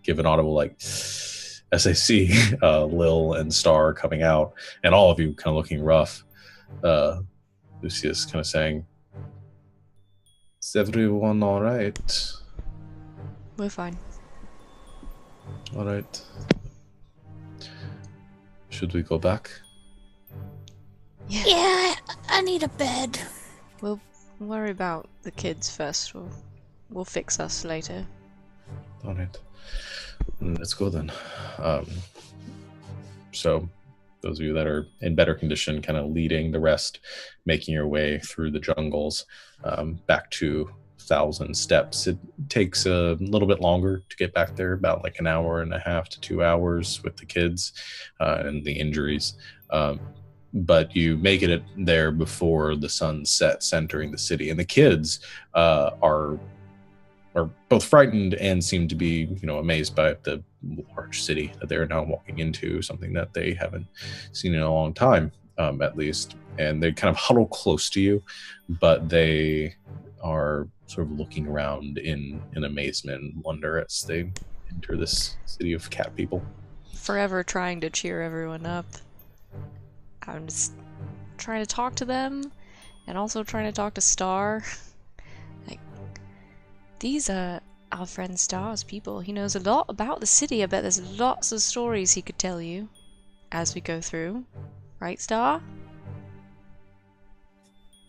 give an audible like as they see Lil and Star coming out, and all of you kind of looking rough. Lucius kind of saying, "Is everyone all right?" We're fine. All right. Should we go back? Yeah, I need a bed. We'll worry about the kids first. We'll fix us later. All right. Let's go then. So those of you that are in better condition, kind of leading the rest, making your way through the jungles back to 1,000 steps. It takes a little bit longer to get back there, about like an hour and a half to 2 hours with the kids and the injuries. But you make it there before the sun sets, entering the city. And the kids are both frightened and seem to be, amazed by the large city that they're now walking into, something that they haven't seen in a long time, at least. And they kind of huddle close to you, but they are sort of looking around in amazement and wonder as they enter this city of cat people. Forever trying to cheer everyone up. I'm just trying to talk to them and also trying to talk to Star. Like, these are our friend Star's people. He knows a lot about the city. I bet there's lots of stories he could tell you as we go through. Right, Star?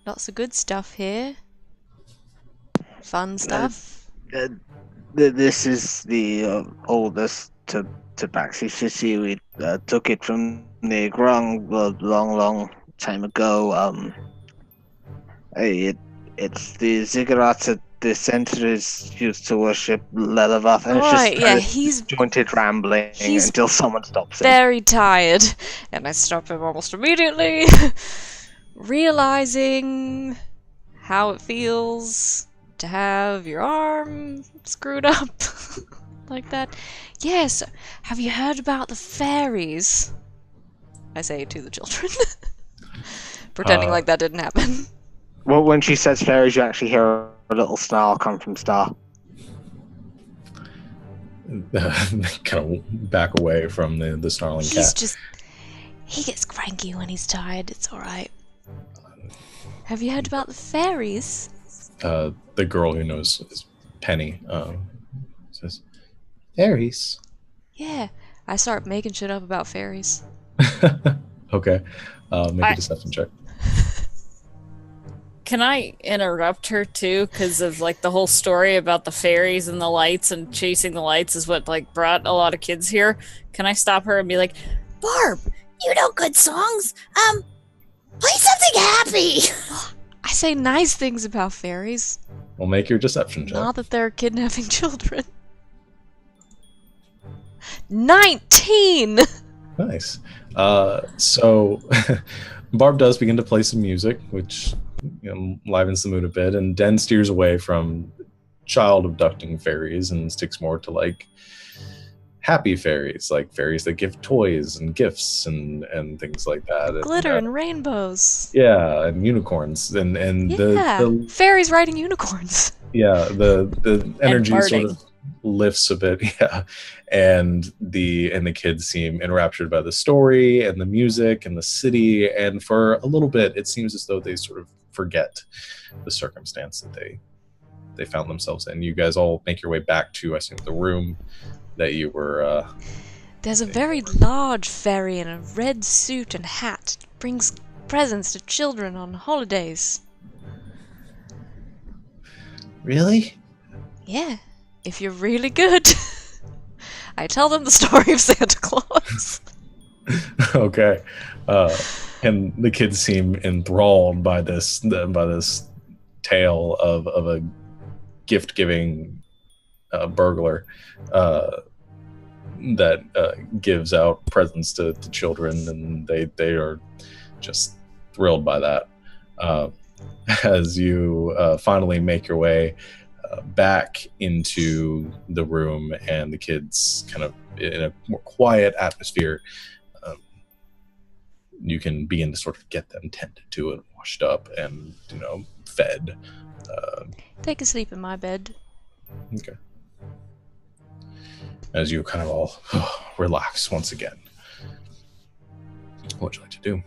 Lots of good stuff here. Fun stuff. This is the oldest tabaxi city. We took it from the Grung a long time ago. It's the ziggurats at the center is used to worship Lelavath, and it's just he's jointed rambling until someone stops him. Very tired, and I stop him almost immediately, realizing how it feels to have your arm screwed up like that. Yes, have you heard about the fairies? I say to the children, pretending like that didn't happen. Well, when she says fairies, you actually hear a little snarl come from Star. Kind of back away from the snarling cat. He gets cranky when he's tired. It's alright. Have you heard about the fairies? The girl who knows is Penny. Says, fairies? Yeah, I start making shit up about fairies. Okay. Make a deception check. Can I interrupt her too? Because of like the whole story about the fairies and the lights and chasing the lights is what like brought a lot of kids here. Can I stop her and be like, Barb, you know good songs. Play something happy. I say nice things about fairies. Well, make your deception check. Not that they're kidnapping children. 19! Nice. So Barb does begin to play some music, which livens the mood a bit, and Den steers away from child abducting fairies and sticks more to like happy fairies, like fairies that give toys and gifts and things like that. Glitter and rainbows. Yeah, and unicorns and the fairies riding unicorns. Yeah, the energy sort of lifts a bit, yeah, and the kids seem enraptured by the story and the music and the city, and for a little bit it seems as though they sort of forget the circumstance that they found themselves in. You guys all make your way back to, I think, the room that you were There's a very large fairy in a red suit and hat. Brings presents to children on holidays. Really? Yeah, if you're really good. I tell them the story of Santa Claus. Okay. And the kids seem enthralled by this tale of a gift-giving burglar that gives out presents to children, and they are just thrilled by that. As you finally make your way back into the room, and the kids kind of in a more quiet atmosphere, you can begin to sort of get them tended to and washed up and fed. They can sleep in my bed. Okay. As you kind of all relax once again. What would you like to do?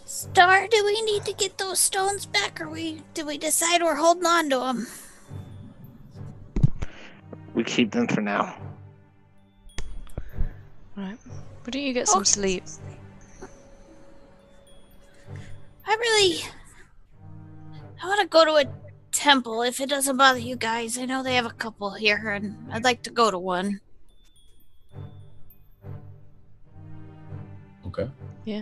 Star, do we need to get those stones back, or do we decide we're holding on to them? We keep them for now. Right. Why don't you get some sleep? I want to go to a temple if it doesn't bother you guys. I know they have a couple here, and I'd like to go to one. Okay. Yeah.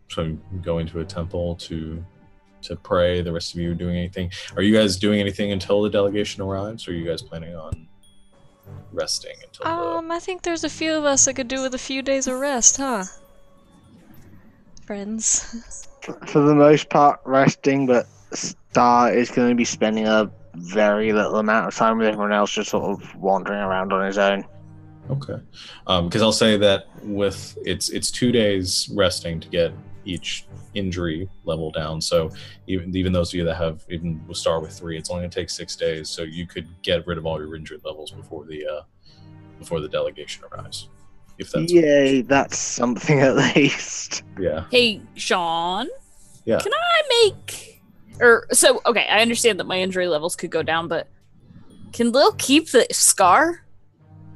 So going to a temple to pray. The rest of you doing anything? Are you guys doing anything until the delegation arrives, or are you guys planning on resting until I think there's a few of us that could do with a few days of rest, huh? Friends. For the most part, resting, but Star is going to be spending a very little amount of time with everyone else, just sort of wandering around on his own. Okay. Because I'll say that with it's 2 days resting to get each injury level down. So even those of you that have, even with Star with 3, it's only going to take 6 days. So you could get rid of all your injured levels before the delegation arrives. If that's that's something at least. Yeah. Hey, Sean. Yeah. Can I make okay, I understand that my injury levels could go down, but can Lil keep the scar?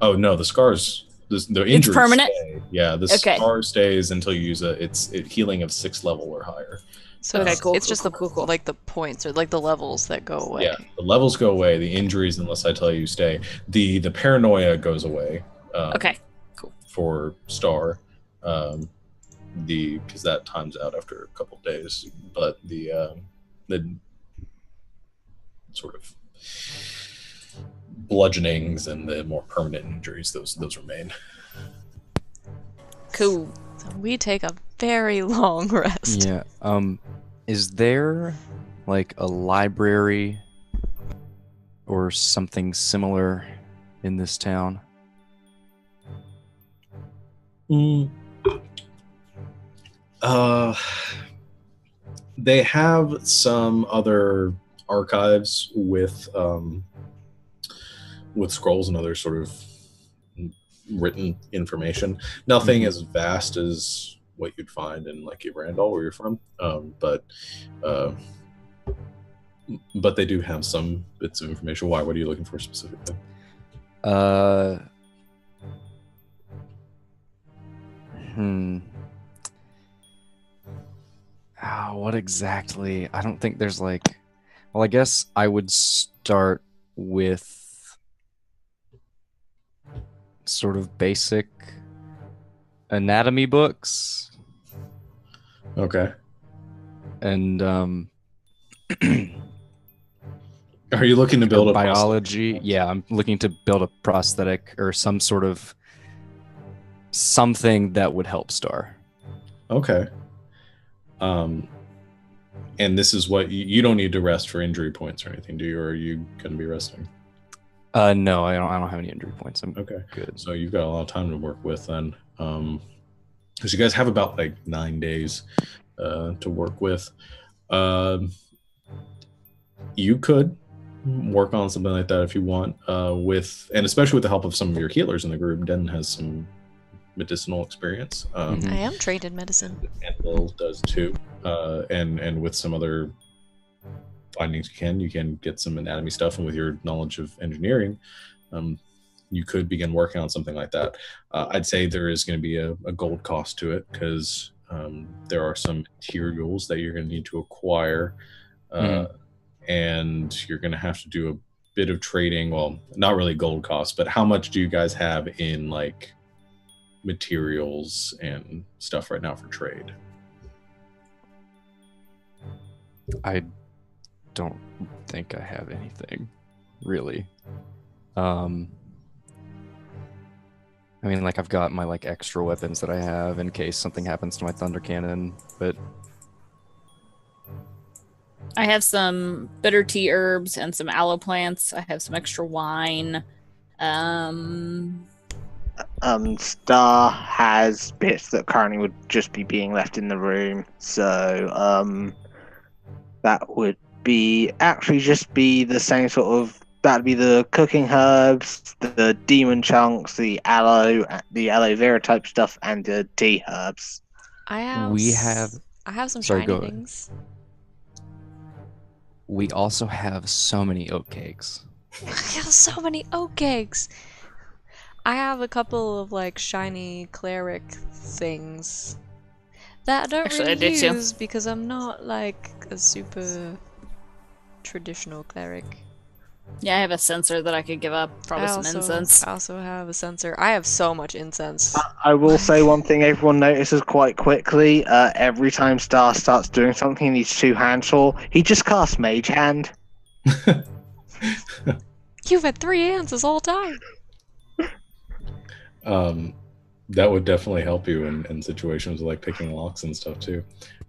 Oh no, the scars, the injury. It's permanent. Yeah, the scar stays until you use it's healing of 6th level or higher. So it's just like the points or like the levels that go away. Yeah, the levels go away. The injuries, unless I tell you, stay. The paranoia goes away. Okay, cool. For Star, because that times out after a couple days. But the sort of bludgeonings and the more permanent injuries, those remain. Cool. So we take a very long rest. Yeah. Is there like a library or something similar in this town? They have some other archives with scrolls and other sort of written information. Nothing as vast as what you'd find in like Randall, where you're from, but they do have some bits of information. Why? What are you looking for specifically? What exactly? I don't think there's like... Well, I guess I would start with sort of basic anatomy books. Okay. And are you looking to build a biology? Yeah, I'm looking to build a prosthetic or some sort of something that would help Star. Okay. And this is what you don't need to rest for injury points or anything, do you? Or are you going to be resting? No, I don't have any injury points. I'm okay. Good. So you've got a lot of time to work with then. Because you guys have about like 9 days to work with. You could work on something like that if you want, and especially with the help of some of your healers in the group. Den has some medicinal experience. I am trained in medicine, and Lil does too. And with some other findings, you can get some anatomy stuff, and with your knowledge of engineering, you could begin working on something like that. I'd say there is going to be a gold cost to it because there are some materials that you're going to need to acquire. And you're going to have to do a bit of trading. Well, not really gold costs, but how much do you guys have in like materials and stuff right now for trade? I don't think I have anything, really. I mean, like, I've got my like extra weapons that I have in case something happens to my thunder cannon, but I have some bitter tea herbs and some aloe plants. I have some extra wine. Star has bits that currently would just be being left in the room, so that would be actually just be the same sort of. That'd be the cooking herbs, the demon chunks, the aloe vera type stuff, and the tea herbs. I have some Sorry, shiny things. We also have so many oat cakes. I have so many oat cakes. I have a couple of like shiny cleric things that I don't really use because I'm not like a super traditional cleric. Yeah, I have a censer that I could give up. Probably some incense. I also have a censer. I have so much incense. I will say one thing everyone notices quite quickly. Every time Star starts doing something and he's two-hand full, he just casts Mage Hand. You've had 3 hands this whole time. That would definitely help you in situations like picking locks and stuff too.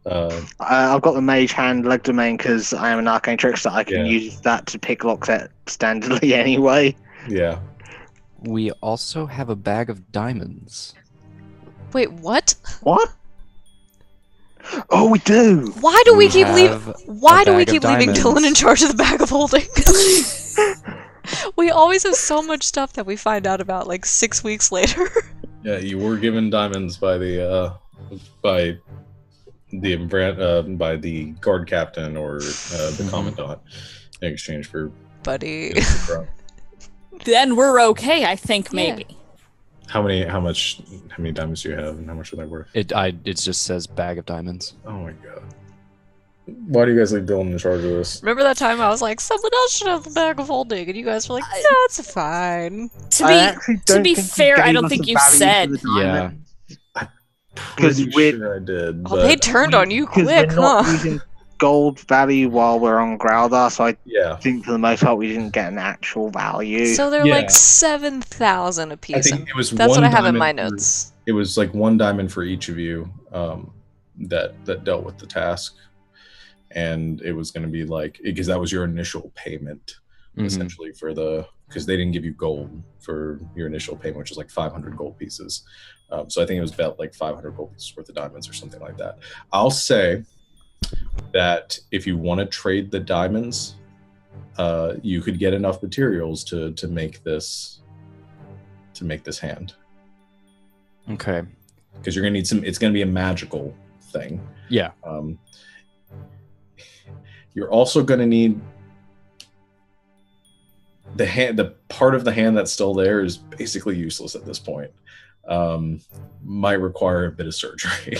I've got the Mage Hand leg domain because I am an arcane trickster. I can use that to pick locks at standardly anyway. Yeah. We also have a bag of diamonds. Wait, what? What? Oh, we do. Why do we keep leaving? Why do we keep leaving Dylan in charge of the bag of holding? We always have so much stuff that we find out about like 6 weeks later. Yeah, you were given diamonds by the guard captain or the commandant in exchange for buddy. Then we're okay, I think. Maybe. How many diamonds do you have, and how much are they worth? It just says bag of diamonds. Oh my god. Why do you guys leave Dylan in charge of this? Remember that time I was like, someone else should have the bag of holding, and you guys were like, no, it's fine. To be fair, I don't think you said. Yeah. Because sure I did. Oh, they turned on you quick, huh? Using gold value while we're on Growlithe, so I think for the most part we didn't get an actual value. So they're like 7,000 a piece. I think it was that's what I have in my notes. It was like 1 diamond for each of you that dealt with the task. And it was going to be like, because that was your initial payment, essentially, because they didn't give you gold for your initial payment, which is like 500 gold pieces. So I think it was about like 500 gold pieces worth of diamonds or something like that. I'll say that if you want to trade the diamonds, you could get enough materials to make this hand. Okay. Because you're going to need it's going to be a magical thing. Yeah. You're also going to need the part of the hand that's still there is basically useless at this point. Might require a bit of surgery.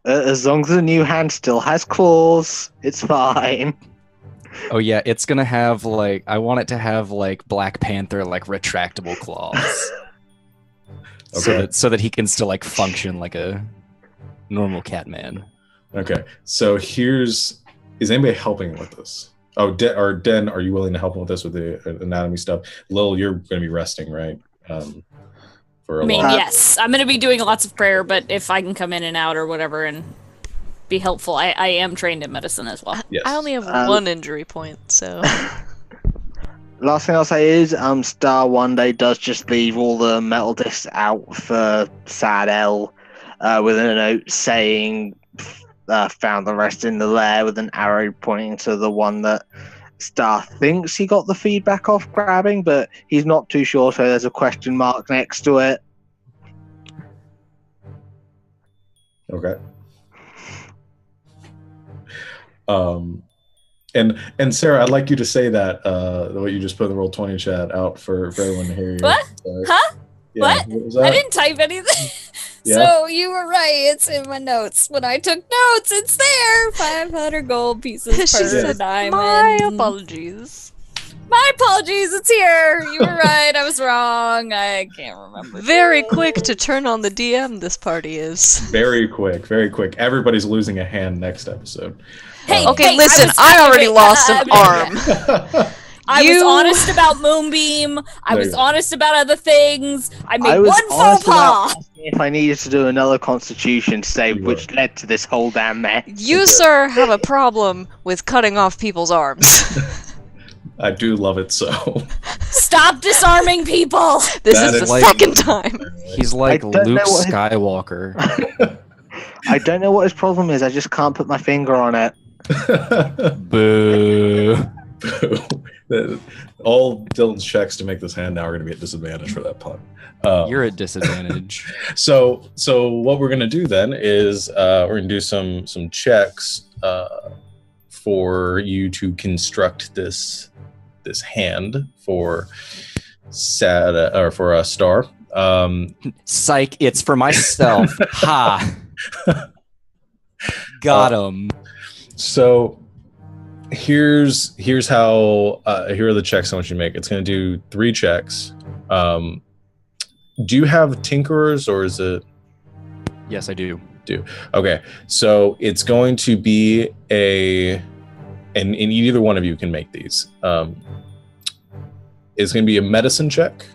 As long as the new hand still has claws, it's fine. Oh yeah, it's gonna have like, I want it to have like Black Panther like retractable claws. Okay. So that he can still like function like a normal cat man. Okay, so is anybody helping with this? Oh, Den, are you willing to help him with this with the anatomy stuff? Lil, you're going to be resting, right? for a I mean, long. yes, I'm gonna be doing lots of prayer, but if I can come in and out or whatever and be helpful, I am trained in medicine as well. Yes. I only have one injury point, so. Last thing I'll say is, Star one day does just leave all the metal discs out for Sad L, with a note saying, found the rest in the lair, with an arrow pointing to the one that Star thinks he got the feedback off grabbing, but he's not too sure, so there's a question mark next to it. Okay. And Sarah, I'd like you to say that what you just put in the Roll20 chat out for everyone to hear. What? Huh? Yeah, what? was that? I didn't type anything. Yeah. So you were right. It's in my notes. When I took notes, it's there. 500 gold pieces per She said, diamond. my apologies. My apologies. It's here. You were right. I was wrong. I can't remember. Very quick to turn on the DM. This party is Very quick, very quick. Everybody's losing a hand next episode. Hey, okay. hey, Listen, I already lost an arm. I was honest about Moonbeam. I was honest about other things. I made one faux pas. If I needed to do another Constitution save, which led to this whole damn mess. You, sir, have a problem with cutting off people's arms. I do love it so. Stop disarming people. This is the second time. He's like Luke Skywalker. I don't know what his problem is. I just can't put my finger on it. Boo. All Dylan's checks to make this hand now are going to be at disadvantage for that pun. You're at disadvantage. So what we're going to do then is we're going to do some checks for you to construct this hand for for a Star. Psych! It's for myself. Ha! Got him. So here's how here are the checks I want you to make. It's going to do 3 checks. Do you have tinkerers, or is it? Yes, I do. Okay, so it's going to be and either one of you can make these. It's going to be a medicine check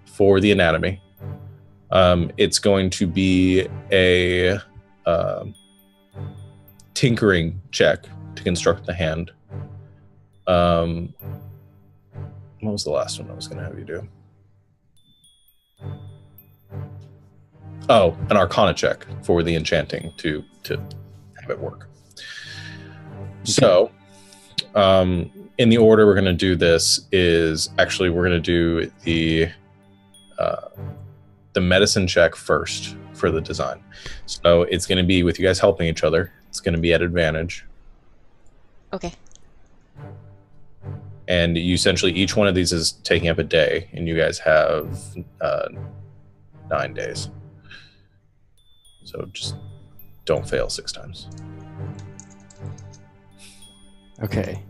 for the anatomy. It's going to be a tinkering check to construct the hand. What was the last one I was going to have you do? Oh, an Arcana check for the enchanting to have it work. So, in the order we're going to do this is actually we're going to do the medicine check first for the design. So it's going to be with you guys helping each other. It's going to be at advantage. Okay. And you essentially, each one of these is taking up a day, and you guys have 9 days. So just don't fail 6 times. Okay.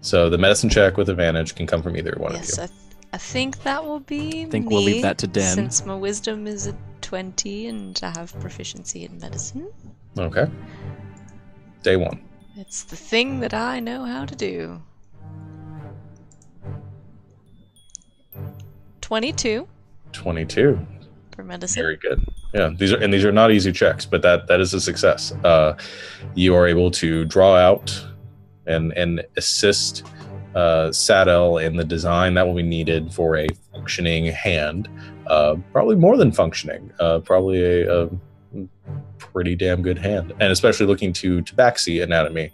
So the medicine check with advantage can come from either one of you. Yes, I think that will be I think me, we'll leave that to Den. since my wisdom is a 20 and I have proficiency in medicine. Okay. Day 1. It's the thing that I know how to do. 22 22. for medicine. Very good. Yeah, these are not easy checks, but that is a success. You are able to draw out and assist Sadel in the design that will be needed for a functioning hand. Probably more than functioning. Probably a pretty damn good hand, and especially looking to tabaxi anatomy.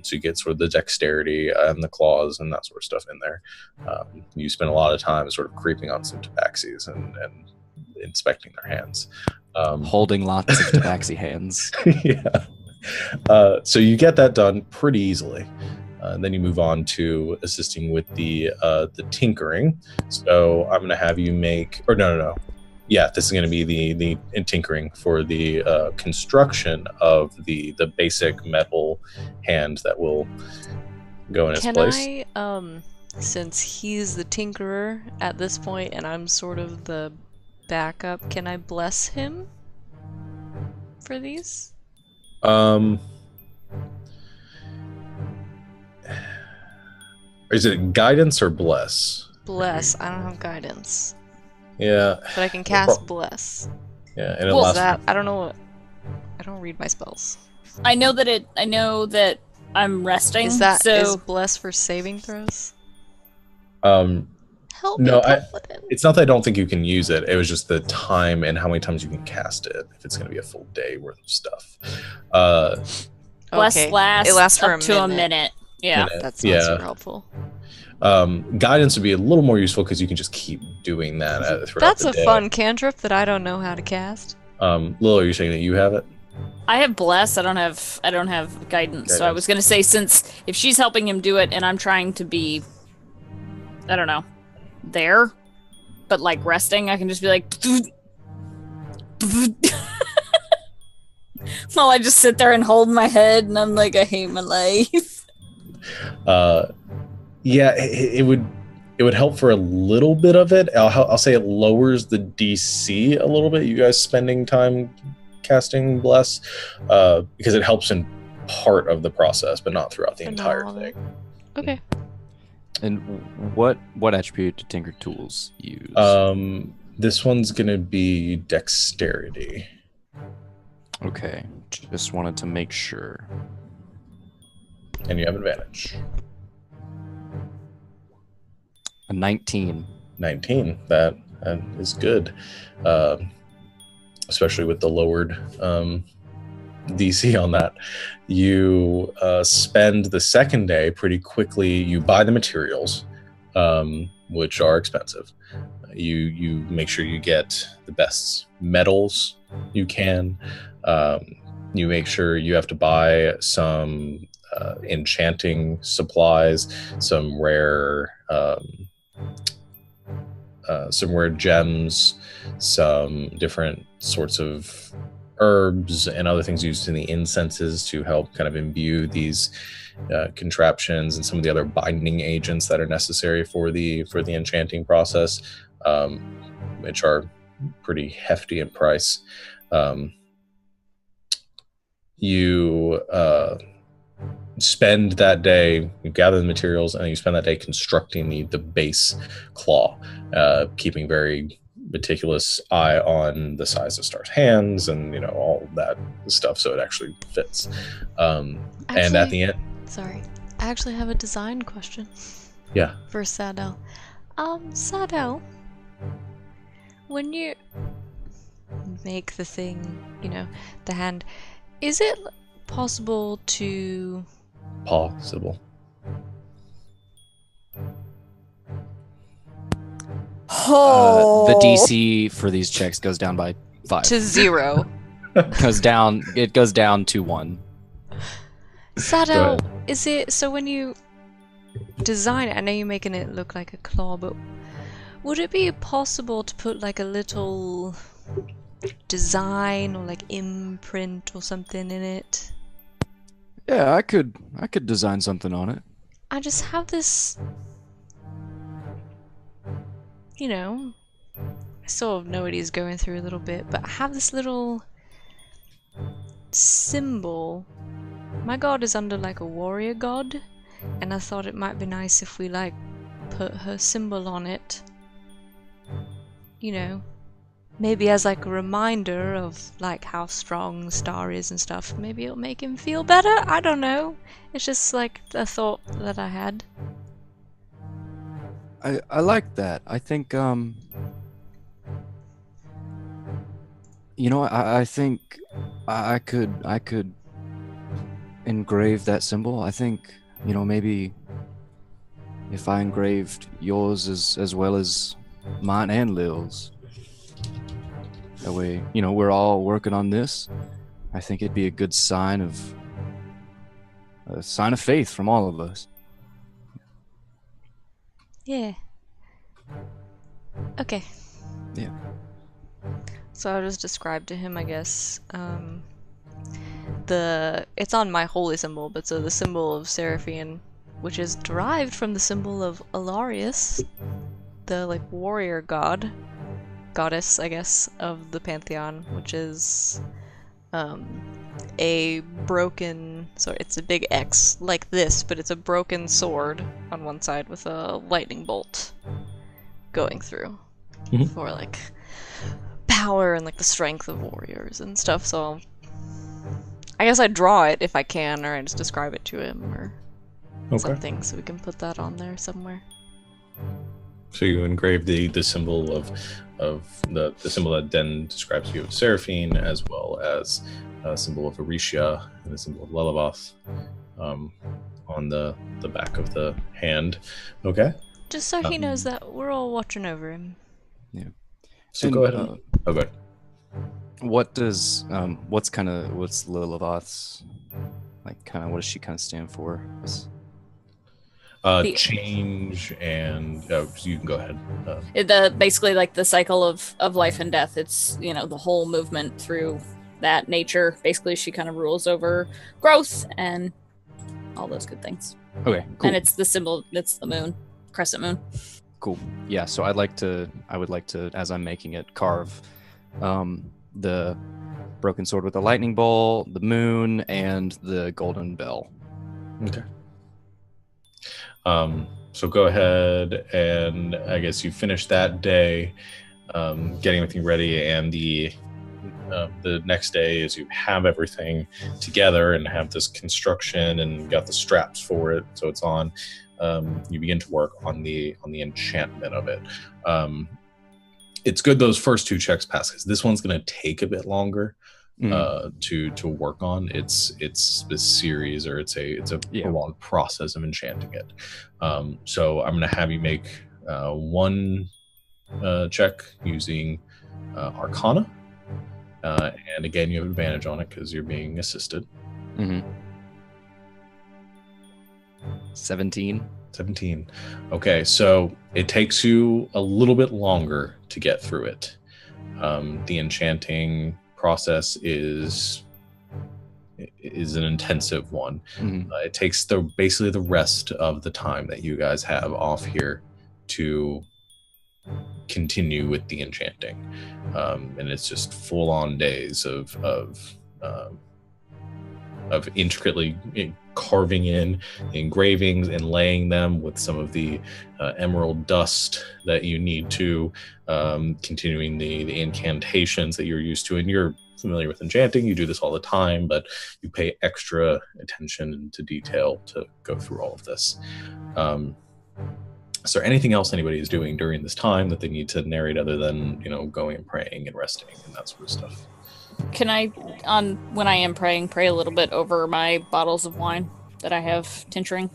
So you get sort of the dexterity and the claws and that sort of stuff in there. You spend a lot of time sort of creeping on some tabaxis and inspecting their hands. Holding lots of tabaxi hands. Yeah. So you get that done pretty easily. Then you move on to assisting with the tinkering. So I'm going to have you make, or no. Yeah, this is going to be the tinkering for the construction of the basic metal hand that will go in its place. Can I, since he's the tinkerer at this point and I'm sort of the backup, can I bless him for these? Is it guidance or bless? Bless. I don't have guidance. Yeah. But I can cast Bless. Yeah, and it Well, lasts. I don't know what. I don't read my spells. I know that I'm resting. Is so Bless for saving throws? Help No, me, Paladin. it's not that I don't think you can use it. It was just the time and how many times you can cast it. If it's going to be a full day worth of stuff. Bless Okay. lasts It lasts for up to a minute. Yeah. That's not super helpful. Guidance would be a little more useful because you can just keep doing that throughout That's the a day. fun cantrip that I don't know how to cast. Lil, are you saying that you have it? I have Bless. I don't have guidance. So I was gonna say, since if she's helping him do it and I'm trying to be, I don't know, there, but like resting, I can just be like while I just sit there and hold my head and I'm like, I hate my life. Yeah, it would help for a little bit of it. I'll say it lowers the DC a little bit. You guys spending time casting Bless, because it helps in part of the process, but not throughout the entire thing. Okay. And what attribute do Tinker Tools use? This one's gonna be Dexterity. Okay, just wanted to make sure. And you have advantage. A 19. 19. That is good. Especially with the lowered DC on that. You spend the second day pretty quickly. You buy the materials, which are expensive. You make sure you get the best metals you can. You make sure you have to buy some enchanting supplies, some rare gems, some different sorts of herbs and other things used in the incenses to help kind of imbue these contraptions, and some of the other binding agents that are necessary for the enchanting process, which are pretty hefty in price. You spend that day, you gather the materials, and you spend that day constructing the base claw, keeping very meticulous eye on the size of Star's hands and all that stuff so it actually fits. And at the end, sorry, I actually have a design question. Yeah. For Sadel. Sadel, when you make the thing, the hand, is it possible to... Possible. The DC for these checks goes down by 5. To 0. It goes down to 1. Sadel, is it... So when you design it, I know you're making it look like a claw, but would it be possible to put like a little design or like imprint or something in it? Yeah, I could design something on it. I just have this, I sort of know what he's going through a little bit, but I have this little symbol. My god is under like a warrior god, and I thought it might be nice if we like put her symbol on it. Maybe as like a reminder of like how strong Star is and stuff. Maybe it'll make him feel better. I don't know. It's just like a thought that I had. I like that. I think I think I could engrave that symbol. I think maybe if I engraved yours as well as mine and Lil's. That way, we're all working on this. I think it'd be a good sign of faith from all of us. Yeah. Okay. Yeah. So I'll just describe to him, I guess. It's on my holy symbol, but so the symbol of Seraphian, which is derived from the symbol of Alarius, the like warrior goddess, I guess, of the pantheon, which is a broken, so it's a big X like this, but it's a broken sword on one side with a lightning bolt going through. for like power and like the strength of warriors and stuff. So I guess I draw it if I can, or I just describe it to him or something, so we can put that on there somewhere. So you engrave the symbol of the symbol that then describes you of Seraphine, as well as a symbol of Arisha and a symbol of Lelavoth on the back of the hand. Okay. Just so he knows that we're all watching over him. Yeah. So go ahead. Okay. What does what's Lilavoth's like? Kind of what does she kind of stand for? Change and you can go ahead. Basically like the cycle of life and death. It's the whole movement through that nature. Basically, she kind of rules over growth and all those good things. Okay, cool. And it's the symbol. It's the moon, crescent moon. Cool. Yeah. So I would like to, as I'm making it, carve the broken sword with the lightning bolt, the moon, and the golden bell. Okay. So go ahead, and I guess you finish that day, getting everything ready, and the next day is you have everything together and have this construction and got the straps for it, so it's on. You begin to work on the enchantment of it. It's good those first 2 checks pass, because this one's going to take a bit longer to work on. It's this series, or it's a prolonged process of enchanting it. So I'm going to have you make 1 check using Arcana, and again you have advantage on it because you're being assisted. 17. Okay, so it takes you a little bit longer to get through it. The enchanting process is an intensive one. It takes basically the rest of the time that you guys have off here to continue with the enchanting, and it's just full-on days of intricately carving in the engravings and laying them with some of the emerald dust that you need to, continuing the incantations that you're used to. And you're familiar with enchanting, you do this all the time, but you pay extra attention to detail to go through all of this. Is there anything else anybody is doing during this time that they need to narrate other than going and praying and resting and that sort of stuff? Can I, when I am praying, pray a little bit over my bottles of wine that I have tincturing?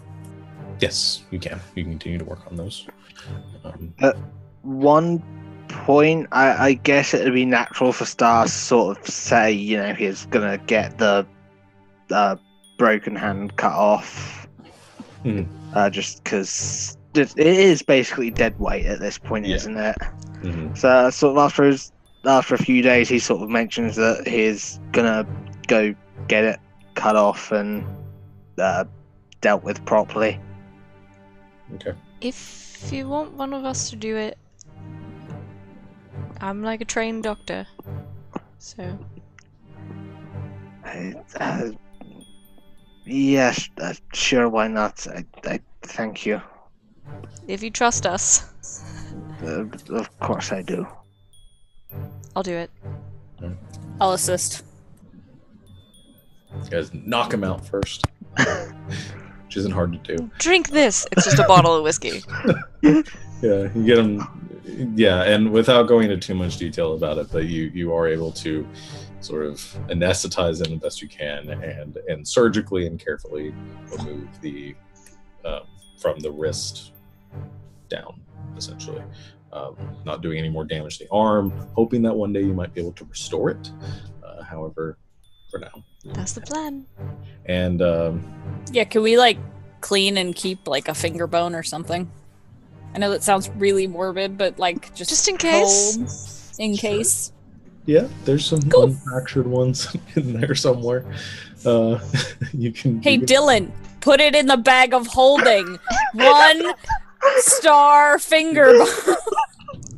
Yes, you can. You can continue to work on those. At one point, I guess it would be natural for Star to sort of say, he's going to get the broken hand cut off. Just because it is basically dead weight at this point, isn't it? So sort of after a few days, he sort of mentions that he's gonna go get it cut off and dealt with properly. Okay. If you want one of us to do it, I'm like a trained doctor, so. Yes, sure. Why not? I thank you. If you trust us. Of course I do. I'll do it. I'll assist. You guys knock him out first, which isn't hard to do. Drink this! It's just a bottle of whiskey. Yeah, you get him. Yeah, and without going into too much detail about it, but you are able to sort of anesthetize him the best you can, and surgically and carefully remove the from the wrist down, essentially. Not doing any more damage to the arm, hoping that one day you might be able to restore it. However, for now. That's the plan. And yeah, can we clean and keep a finger bone or something? I know that sounds really morbid, but just in case. Cold, in case. Yeah, there's some unfractured ones in there somewhere. You can. Hey, Dylan, put it in the bag of holding. 1 star finger bone.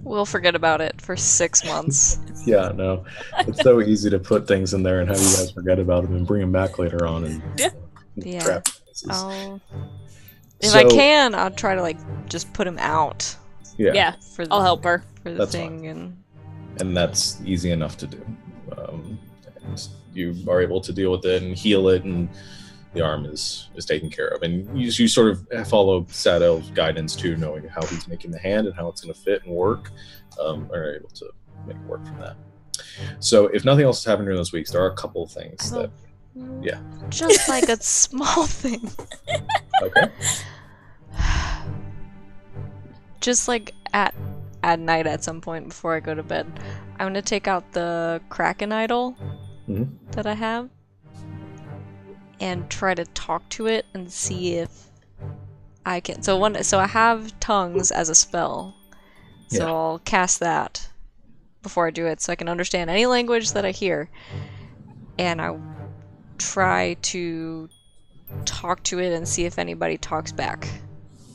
We'll forget about it for 6 months. Yeah, no. It's so easy to put things in there and have you guys forget about them and bring them back later on. And yeah. If I can, I'll try to just put him out. Yeah, for the, I'll help her. for the That's thing, and that's easy enough to do. And you are able to deal with it and heal it, and the arm is taken care of. And you sort of follow Sadell's guidance too, knowing how he's making the hand and how it's going to fit and work. Are able to make it work from that. So if nothing else has happened during those weeks, there are a couple of things that, yeah. just like a small thing. Okay. Just like at night at some point before I go to bed, I'm gonna take out the Kraken idol that I have and try to talk to it and see if I can. So I have tongues as a spell, so I'll cast that before I do it, so I can understand any language that I hear, and I'll try to talk to it and see if anybody talks back.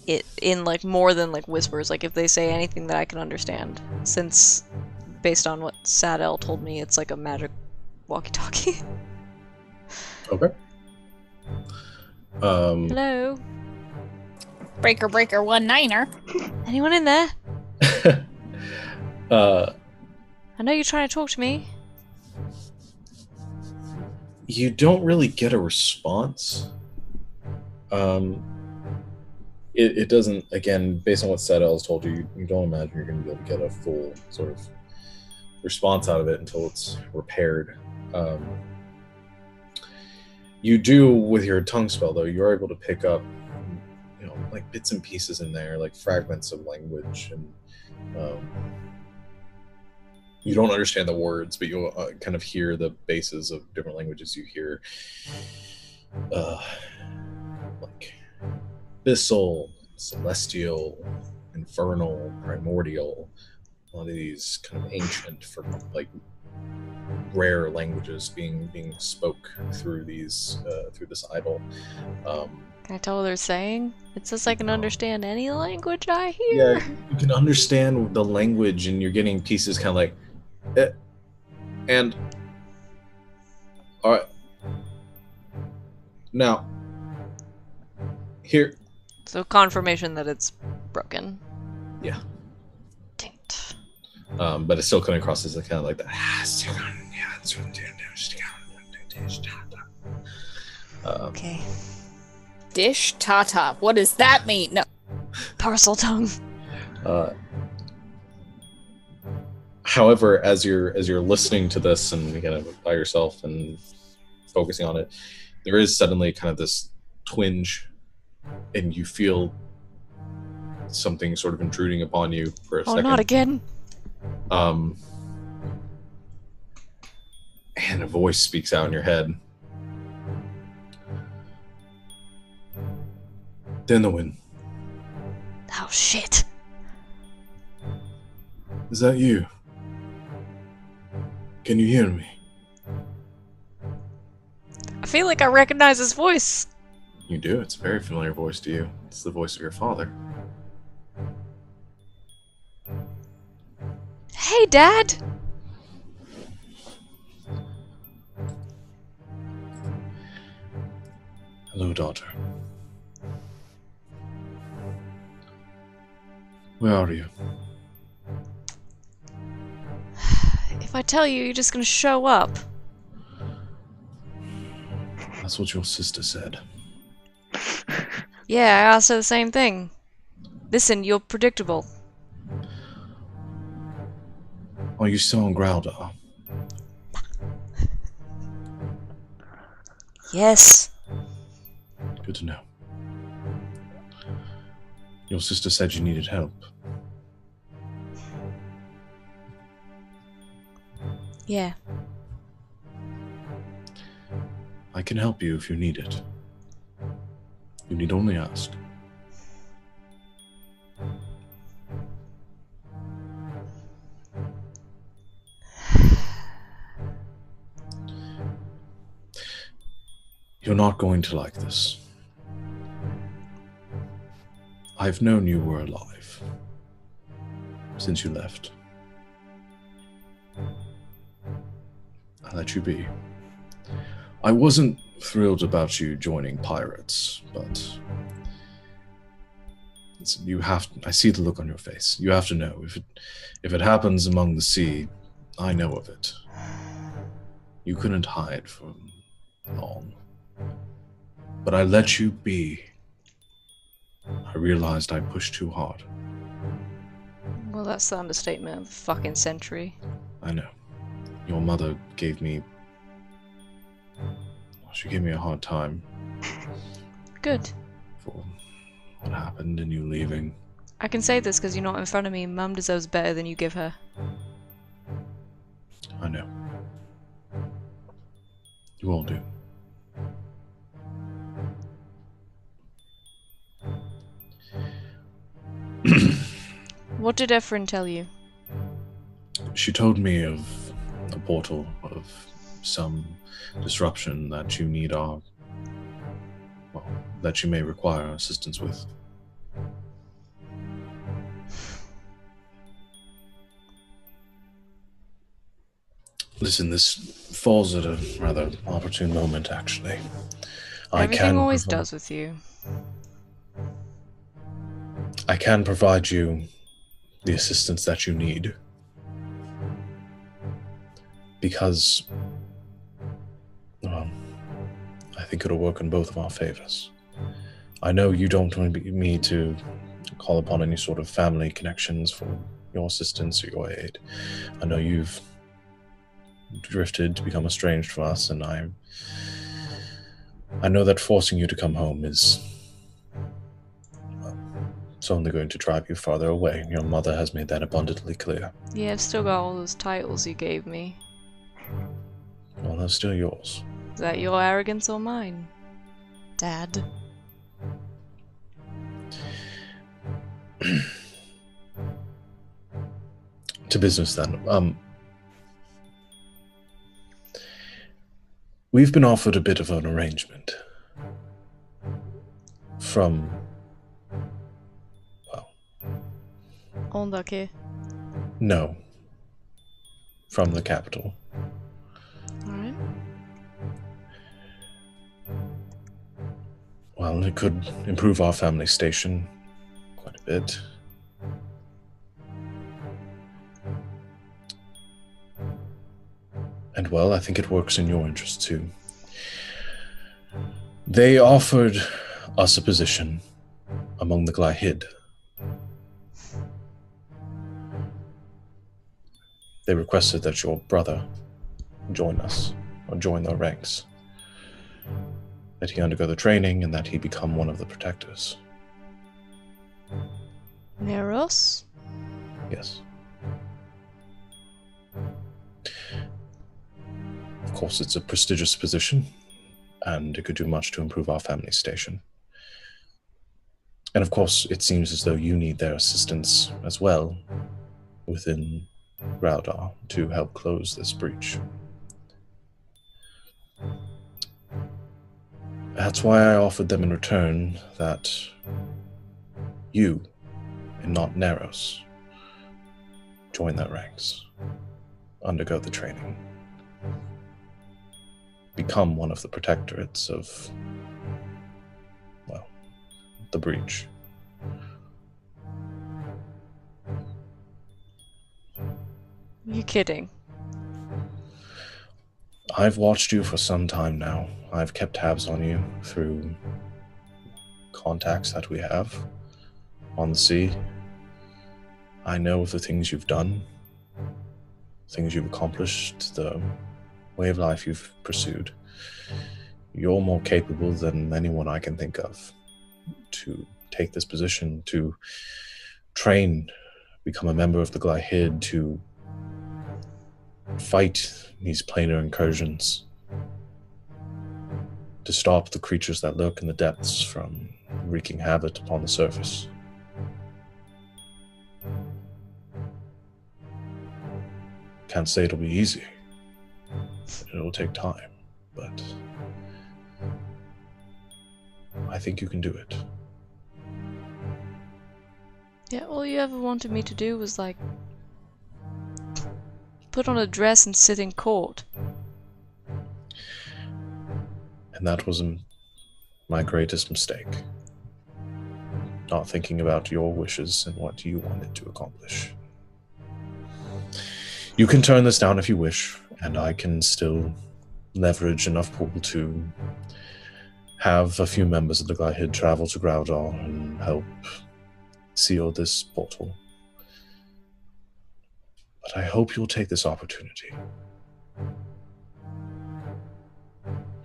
It in like more than like whispers, like if they say anything that I can understand, since based on what Sadell told me, it's like a magic walkie-talkie. Okay. Hello? Breaker 19er. Anyone in there? I know you're trying to talk to me. You don't really get a response. It doesn't, again, based on what Sadell's told you, you don't imagine you're going to be able to get a full sort of response out of it until it's repaired. You do, with your tongue spell, though, you're able to pick up, like bits and pieces in there, like fragments of language, and you don't understand the words, but you'll kind of hear the bases of different languages. You hear, like, abyssal, celestial, infernal, primordial, a lot of these kind of ancient, for like rare languages being spoke through these through this idol. Can I tell what they're saying? It says I can understand any language I hear. Yeah, you can understand the language, and you're getting pieces kind of like, and all right, now here. So confirmation that it's broken. Yeah. Dang it. But it's still coming across as kind of like that. Okay. Dish tata. What does that mean? No. Parcel tongue. However, as you're listening to this and kind of by yourself and focusing on it, there is suddenly kind of this twinge, and you feel something sort of intruding upon you for a second. Oh, not again. And a voice speaks out in your head. Denowin. Oh, shit. Is that you? Can you hear me? I feel like I recognize his voice. You do. It's a very familiar voice to you. It's the voice of your father. Hey, Dad. Hello, daughter. Where are you? If I tell you, you're just gonna show up. That's what your sister said. Yeah, I asked her the same thing. Listen, you're predictable. Are you still on Groudar? Yes. Good to know. Your sister said you needed help. Yeah. I can help you if you need it. You need only ask. You're not going to like this. I've known you were alive since you left. I let you be. I wasn't thrilled about you joining pirates, but I see the look on your face. You have to know. If it happens among the sea, I know of it. You couldn't hide for long. But I let you be. I realized I pushed too hard. Well, that's the understatement of the fucking century. I know. Your mother gave me... She gave me a hard time. Good. For what happened and you leaving. I can say this because you're not in front of me. Mum deserves better than you give her. I know. You all do. What did Ephraim tell you? She told me of a portal, of some disruption that you need our... Well, that you may require our assistance with. Listen, this falls at a rather opportune moment, actually. Everything always does with you. I can provide you the assistance that you need. Because, well, I think it'll work in both of our favors. I know you don't want me to call upon any sort of family connections for your assistance or your aid. I know you've drifted to become estranged from us, and I know that forcing you to come home is... well, it's only going to drive you farther away. Your mother has made that abundantly clear. Yeah, I've still got all those titles you gave me. Well, they're still yours. Is that your arrogance or mine, Dad? To business, then. We've been offered a bit of an arrangement from... well... Ondake. No. From the capital. Alright. Well, it could improve our family station quite a bit. And well, I think it works in your interest too. They offered us a position among the Glahid. They requested that your brother join us, or join their ranks. That he undergo the training and that he become one of the protectors. Neros? Yes. Of course, it's a prestigious position, and it could do much to improve our family station. And of course, it seems as though you need their assistance as well within Raudar to help close this breach. That's why I offered them in return that you, and not Neros, join their ranks, undergo the training, become one of the protectorates of, well, the breach. You kidding? I've watched you for some time now. I've kept tabs on you through contacts that we have on the sea. I know of the things you've done, things you've accomplished, the way of life you've pursued. You're more capable than anyone I can think of to take this position, to train, become a member of the Glahid, to fight these planar incursions, to stop the creatures that lurk in the depths from wreaking havoc upon the surface. Can't say it'll be easy. It'll take time, but I think you can do it. Yeah, all you ever wanted me to do was, like, put on a dress and sit in court. And that was my greatest mistake. not thinking about your wishes and what you wanted to accomplish. You can turn this down if you wish, and I can still leverage enough pull to have a few members of the Glyhid travel to Groudal and help seal this portal. But I hope you'll take this opportunity.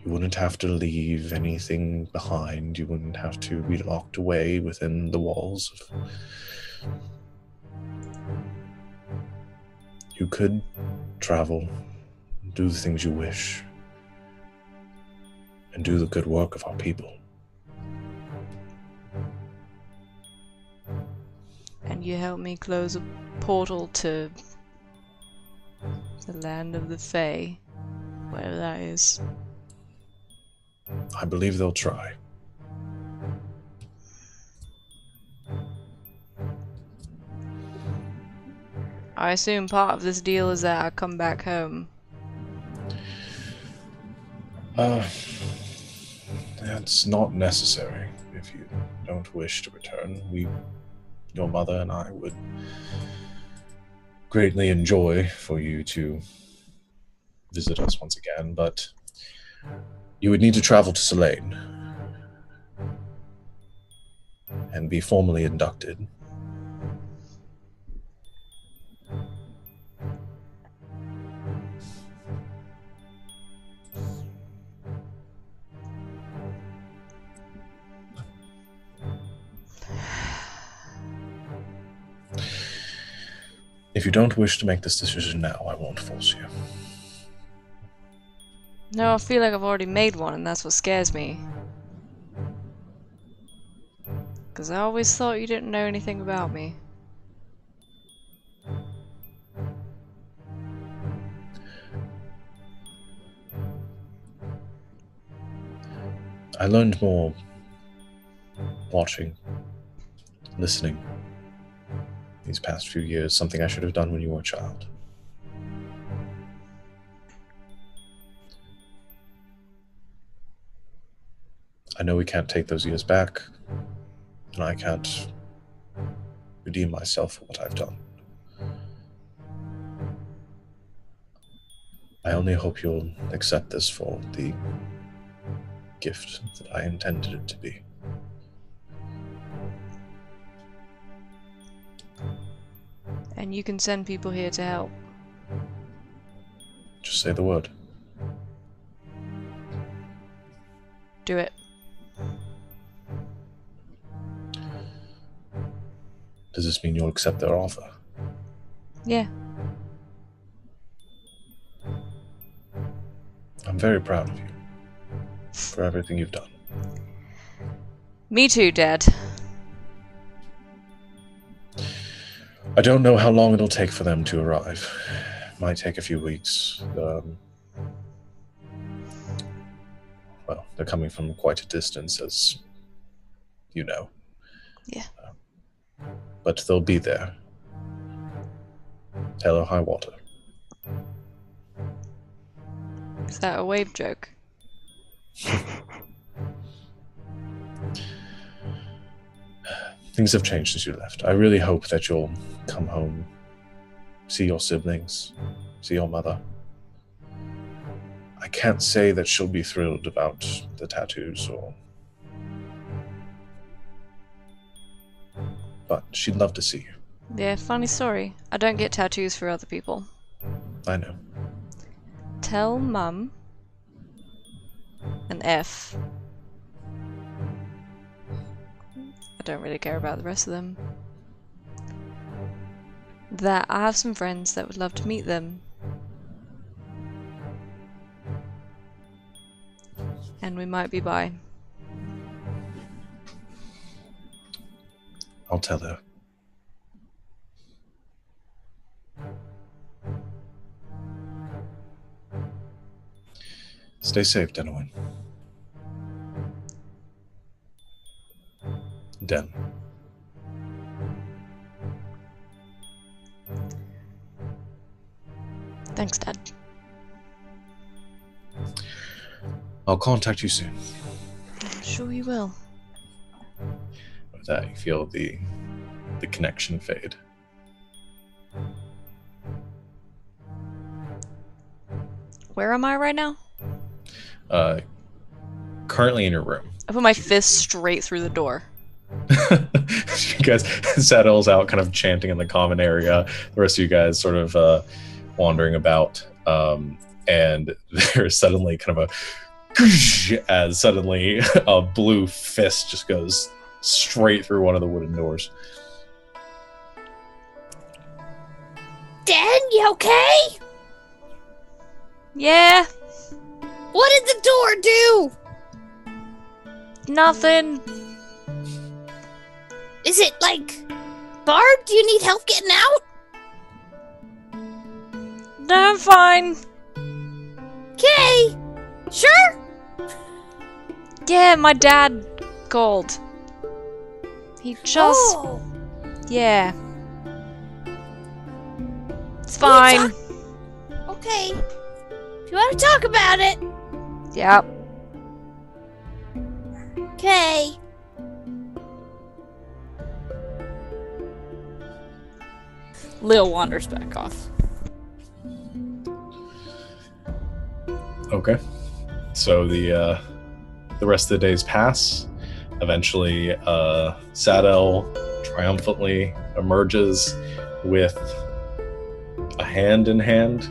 You wouldn't have to leave anything behind. You wouldn't have to be locked away within the walls. You could travel, do the things you wish, and do the good work of our people. And you help me close a portal to the land of the Fae, wherever that is. I believe they'll try. I assume part of this deal is that I come back home. That's not necessary. If you don't wish to return, your mother and I would greatly enjoy for you to visit us once again, but you would need to travel to Selene and be formally inducted. If you don't wish to make this decision now, I won't force you. No, I feel like I've already made one, and that's what scares me. Because I always thought you didn't know anything about me. I learned more watching, listening these past few years, something I should have done when you were a child. I know we can't take those years back, and I can't redeem myself for what I've done. I only hope you'll accept this for the gift that I intended it to be. And you can send people here to help. Just say the word. Do it. Does this mean you'll accept their offer? Yeah. I'm very proud of you for everything you've done. Me too, Dad. I don't know how long it'll take for them to arrive. It might take a few weeks. Well, they're coming from quite a distance, as you know. Yeah. But they'll be there. Hell or high water. Is that a wave joke? Things have changed since you left. I really hope that you'll come home, see your siblings, see your mother. I can't say that she'll be thrilled about the tattoos, but she'd love to see you. Yeah, funny story. I don't get tattoos for other people. I know. Tell Mum and F. I don't really care about the rest of them. That I have some friends that would love to meet them. And we might be by. I'll tell her. Stay safe, Denowin. Den. Thanks, Dad. I'll contact you soon. I'm sure you will. With that, you feel the connection fade. Where am I right now? Currently in your room. I put my fist straight through the door. You guys, Saddle's out kind of chanting in the common area. The rest of you guys sort of wandering about. And there's suddenly kind of as suddenly a blue fist just goes straight through one of the wooden doors. Dan, you okay? Yeah. What did the door do? Nothing. Is it, like, barred? Do you need help getting out? No, I'm fine. Okay. Sure? Yeah, my dad called. He just... Oh. Yeah. It's fine. Okay. If you want to talk about it. Yep. Okay. Lil wanders back off. Okay. So the rest of the days pass. Eventually, Sadel triumphantly emerges with a hand in hand,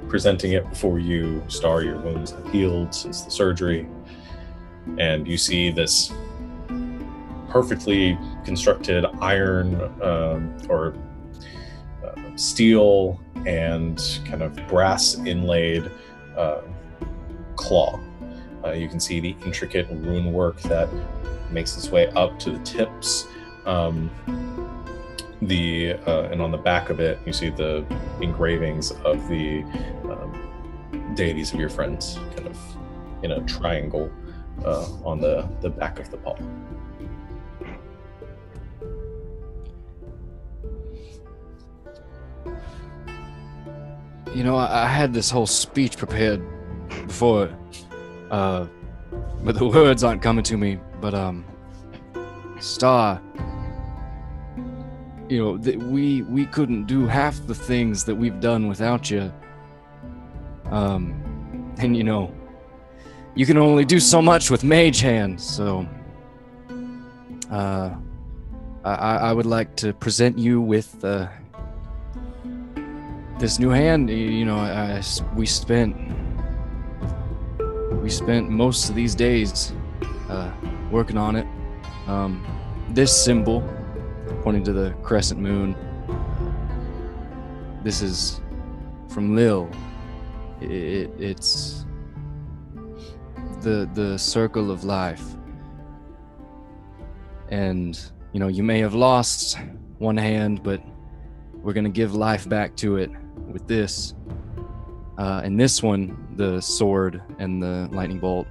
presenting it before you. Star, your wounds have healed since the surgery, and you see this perfectly constructed iron or steel and kind of brass inlaid claw. You can see the intricate rune work that makes its way up to the tips. And on the back of it, you see the engravings of the deities of your friends, kind of in a triangle on the back of the paw. You know, I had this whole speech prepared before, but the words aren't coming to me. But Star, you know, we couldn't do half the things that we've done without you. And you know, you can only do so much with Mage Hand, so I would like to present you with this new hand. You know, we spent most of these days working on it. This symbol, pointing to the crescent moon, this is from Lil. It's the circle of life. And, you know, you may have lost one hand, but we're going to give life back to it with this. And this one, the sword and the lightning bolt,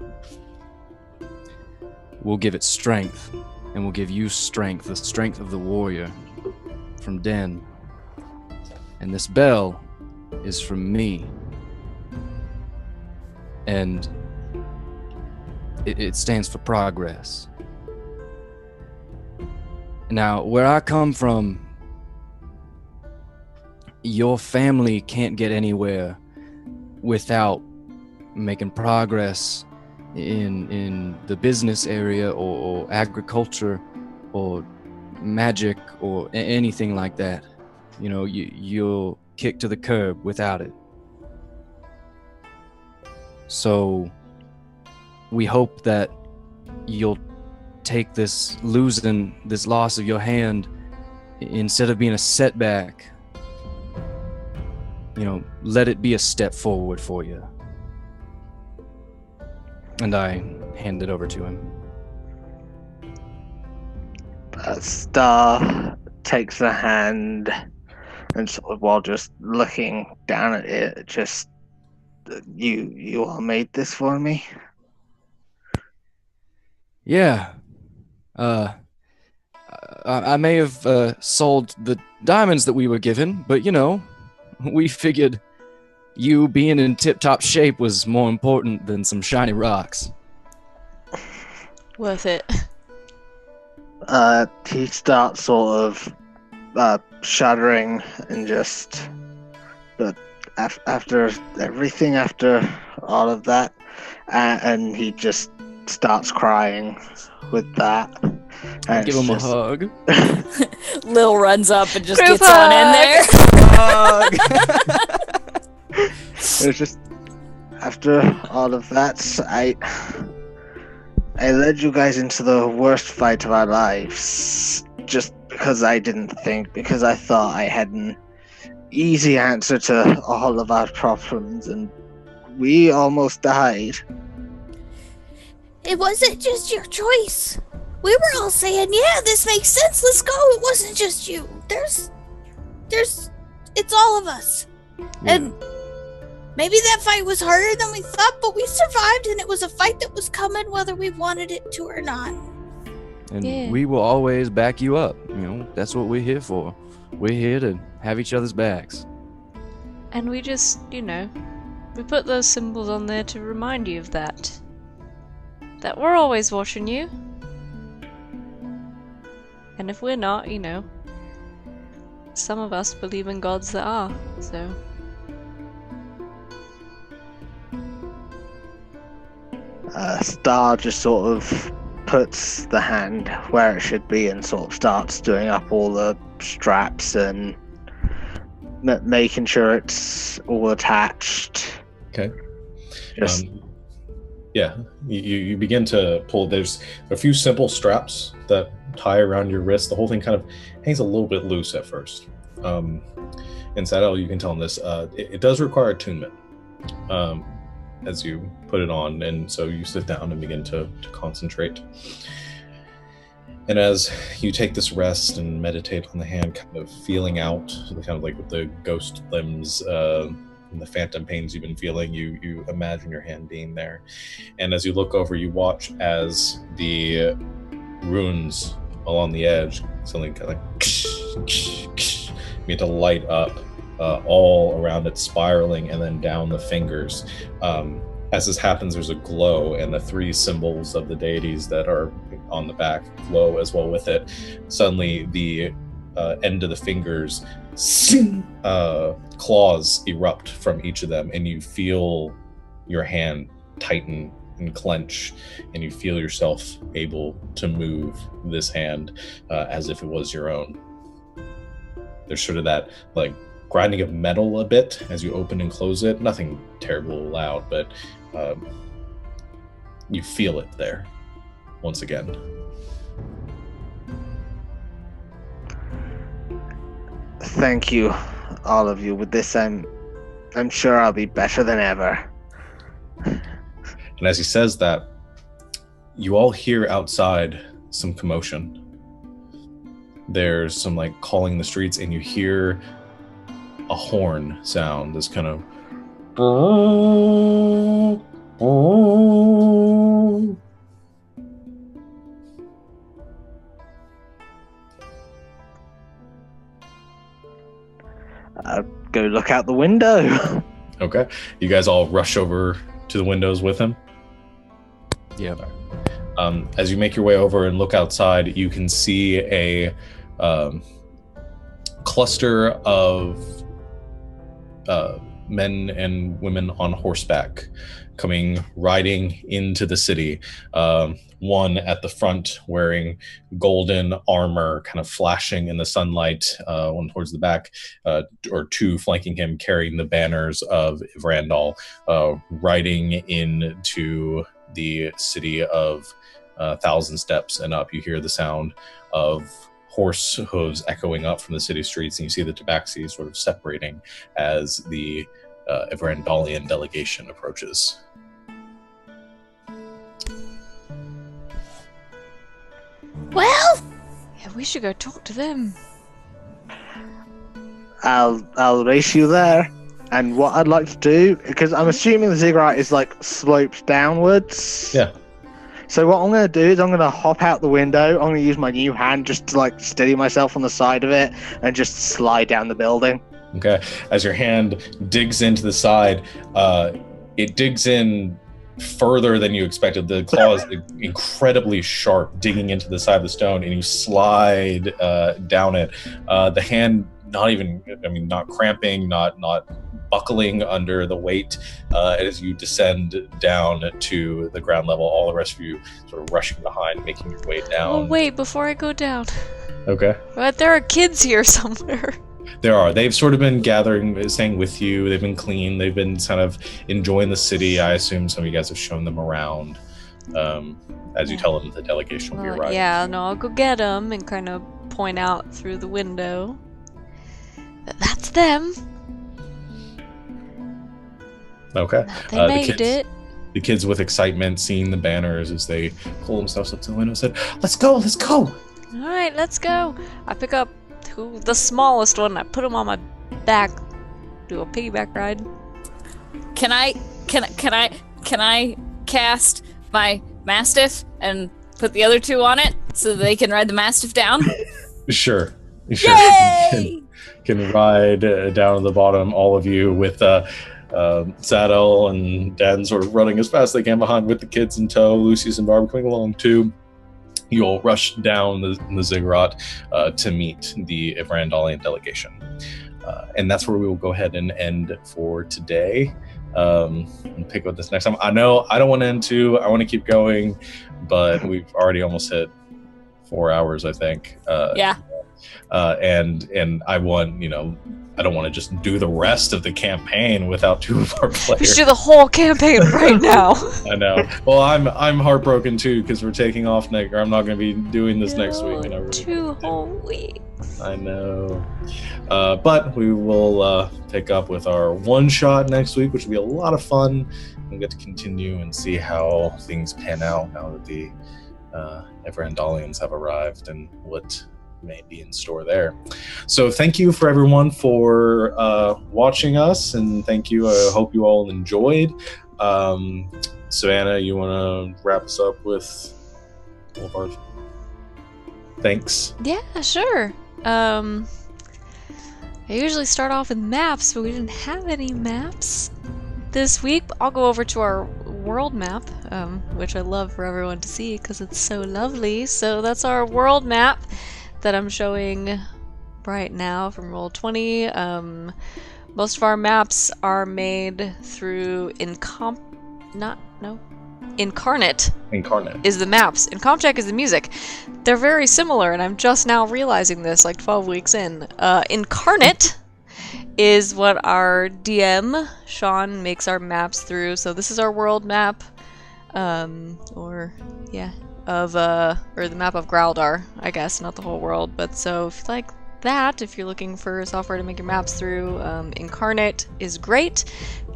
we'll give it strength. And we'll give you strength, the strength of the warrior from Den. And this bell is from me. And it stands for progress. Now, where I come from, your family can't get anywhere without making progress in the business area or agriculture or magic or anything like that. You know, you'll kick to the curb without it. So we hope that you'll take this loss of your hand, instead of being a setback, you know, let it be a step forward for you. And I hand it over to him. Star takes the hand and sort of, while just looking down at it, just, you all made this for me? Yeah. I may have sold the diamonds that we were given, but you know, we figured you being in tip-top shape was more important than some shiny rocks. Worth it. He starts sort of shuddering and just, but after everything, after all of that, and he just starts crying with that. And Give him a hug. Lil runs up and just Group gets on in hug! there. It's just after all of that, I led you guys into the worst fight of our lives just because I didn't think, because I thought I had an easy answer to all of our problems, and we almost died. It wasn't just your choice. We were all saying, yeah, this makes sense, let's go. It wasn't just you. It's all of us. Yeah. And maybe that fight was harder than we thought, but we survived, and it was a fight that was coming whether we wanted it to or not. And we will always back you up. You know, that's what we're here for. We're here to have each other's backs. And we just, we put those symbols on there to remind you of that. That we're always watching you. And if we're not, some of us believe in gods that are, so... Star just sort of puts the hand where it should be and sort of starts doing up all the straps and making sure it's all attached. Okay. Just You begin to pull. There's a few simple straps that tie around your wrist. The whole thing kind of hangs a little bit loose at first. Inside out, you can tell in this, it does require attunement as you put it on, and so you sit down and begin to concentrate. And as you take this rest and meditate on the hand, kind of feeling out, kind of like with the ghost limbs and the phantom pains you've been feeling, you imagine your hand being there. And as you look over, you watch as the runes along the edge suddenly kind of like begin to light up all around it, spiraling and then down the fingers. As this happens, there's a glow, and the three symbols of the deities that are on the back glow as well with it. Suddenly, the end of the fingers, claws erupt from each of them, and you feel your hand tighten and clench, and you feel yourself able to move this hand as if it was your own. There's sort of that like grinding of metal a bit as you open and close it. Nothing terribly loud, but you feel it there once again. Thank you, all of you. With this, I'm sure I'll be better than ever. And as he says that, you all hear outside some commotion. There's some like calling in the streets, and you hear a horn sound, this kind of Go look out the window. Okay. You guys all rush over to the windows with him? Yeah. As you make your way over and look outside, you can see a cluster of men and women on horseback riding into the city. One at the front wearing golden armor, kind of flashing in the sunlight, one towards the back, or two flanking him carrying the banners of Ivrandal, riding into the city of Thousand Steps and up. You hear the sound of horse hooves echoing up from the city streets, and you see the tabaxi sort of separating as the Ivrandalian delegation approaches. Well, Yeah, we should go talk to them. I'll race you there. And what I'd like to do, because I'm assuming the ziggurat is like sloped downwards. Yeah. So what I'm going to do is I'm going to hop out the window. I'm going to use my new hand just to like steady myself on the side of it and just slide down the building. Okay. As your hand digs into the side, it digs in further than you expected. The claw is incredibly sharp, digging into the side of the stone, and you slide down it. The hand not cramping, not buckling under the weight as you descend down to the ground level. All the rest of you sort of rushing behind, making your way down. Oh, wait, before I go down. Okay. But there are kids here somewhere. There are. They've sort of been gathering, staying with you. They've been clean. They've been kind of enjoying the city. I assume some of you guys have shown them around as you tell them the delegation will be arriving. Yeah, no, I'll go get them and kind of point out through the window. That's them. Okay. They made it. The kids with excitement seeing the banners as they pull themselves up to the window and said, let's go, let's go. All right, let's go. I pick up the smallest one. I put him on my back. Do a piggyback ride. Can I cast my mastiff and put the other two on it so they can ride the mastiff down? Sure. Yay! Can ride down to the bottom, all of you, with Saddle and Dan sort of running as fast as they can behind with the kids in tow. Lucius and Barb coming along too. You'll rush down the ziggurat to meet the Evrandalian delegation. And that's where we will go ahead and end for today. And pick up this next time. I know I don't want to end too. I want to keep going, but we've already almost hit 4 hours, I think. Yeah. And I want, I don't want to just do the rest of the campaign without two of our players. We should do the whole campaign right now. I know. Well, I'm heartbroken too because we're taking off next. Or I'm not going to be doing this next week. And I really 2 whole weeks. I know. But we will pick up with our one shot next week, which will be a lot of fun. We'll get to continue and see how things pan out now that the Evrandalians have arrived and what may be in store there. So thank you for everyone for watching us, and thank you. I hope you all enjoyed. Savannah, you want to wrap us up with all of our thanks? Yeah, sure. I usually start off with maps, but we didn't have any maps this week. I'll go over to our world map, which I love for everyone to see because it's so lovely. So that's our world map that I'm showing right now from Roll20. Most of our maps are made through Incarnate is the maps. Incomptech is the music. They're very similar, and I'm just now realizing this, like 12 weeks in. Incarnate is what our DM, Sean, makes our maps through. So this is our world map, or the map of Graldar, I guess, not the whole world. But so if you like that, if you're looking for software to make your maps through, Incarnate is great.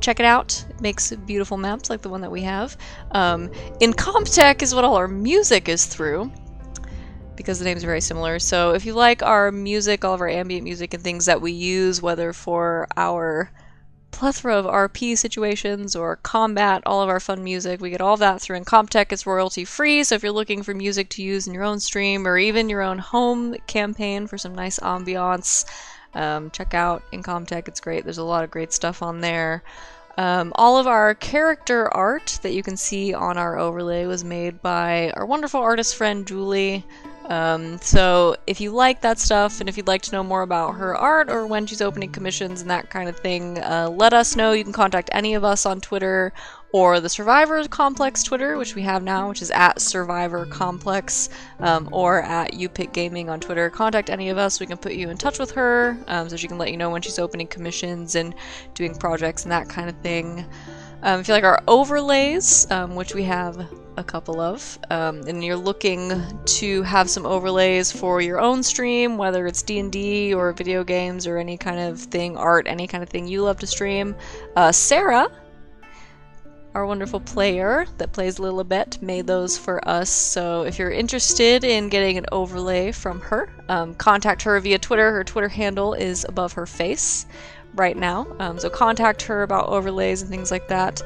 Check it out. It makes beautiful maps like the one that we have. Incomptech is what all our music is through, because the names are very similar. So if you like our music, all of our ambient music and things that we use, whether for our plethora of RP situations or combat, all of our fun music, we get all of that through Incomptech. It's royalty free, so if you're looking for music to use in your own stream or even your own home campaign for some nice ambiance, check out Incomptech. It's great. There's a lot of great stuff on there. All of our character art that you can see on our overlay was made by our wonderful artist friend Julie. So if you like that stuff, and if you'd like to know more about her art or when she's opening commissions and that kind of thing, let us know. You can contact any of us on Twitter or the Survivor Complex Twitter, which we have now, which is at Survivor Complex, or at YouPickGaming on Twitter. Contact any of us. We can put you in touch with her, so she can let you know when she's opening commissions and doing projects and that kind of thing. If you like our overlays, which we have a couple of, and you're looking to have some overlays for your own stream, whether it's D&D or video games or any kind of thing, art, any kind of thing you love to stream, Sarah, our wonderful player that plays Lilibet, made those for us. So if you're interested in getting an overlay from her, contact her via Twitter. Her Twitter handle is above her face right now. So contact her about overlays and things like that.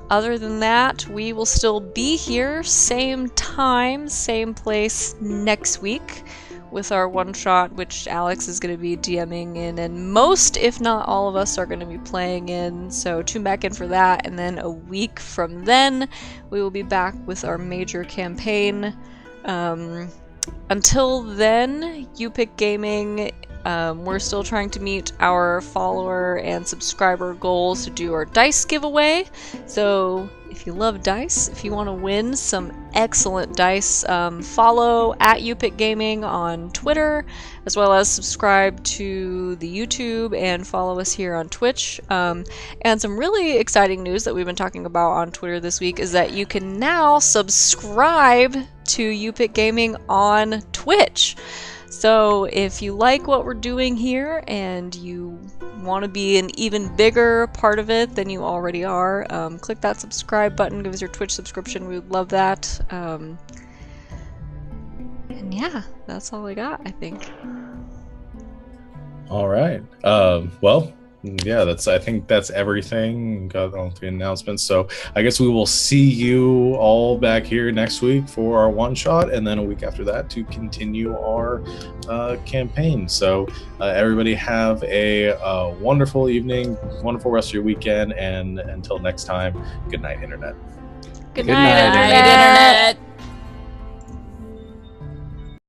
Other than that, we will still be here, same time, same place next week with our one shot, which Alex is going to be DMing in, and most, if not all of us, are going to be playing in. So tune back in for that, and then a week from then, we will be back with our major campaign. Until then, YouPickGaming, we're still trying to meet our follower and subscriber goals to do our dice giveaway. So if you love dice, if you want to win some excellent dice, follow at YouPickGaming on Twitter, as well as subscribe to the YouTube and follow us here on Twitch. And some really exciting news that we've been talking about on Twitter this week is that you can now subscribe to YouPickGaming on Twitch. So if you like what we're doing here and you want to be an even bigger part of it than you already are, click that subscribe button, give us your Twitch subscription, we would love that. And yeah, that's all I got, I think. All right. Well, yeah, I think that's everything. Got all the announcements. So I guess we will see you all back here next week for our one shot, and then a week after that to continue our campaign. So everybody have a wonderful evening, wonderful rest of your weekend, and until next time, good night, Internet. Good night, Internet.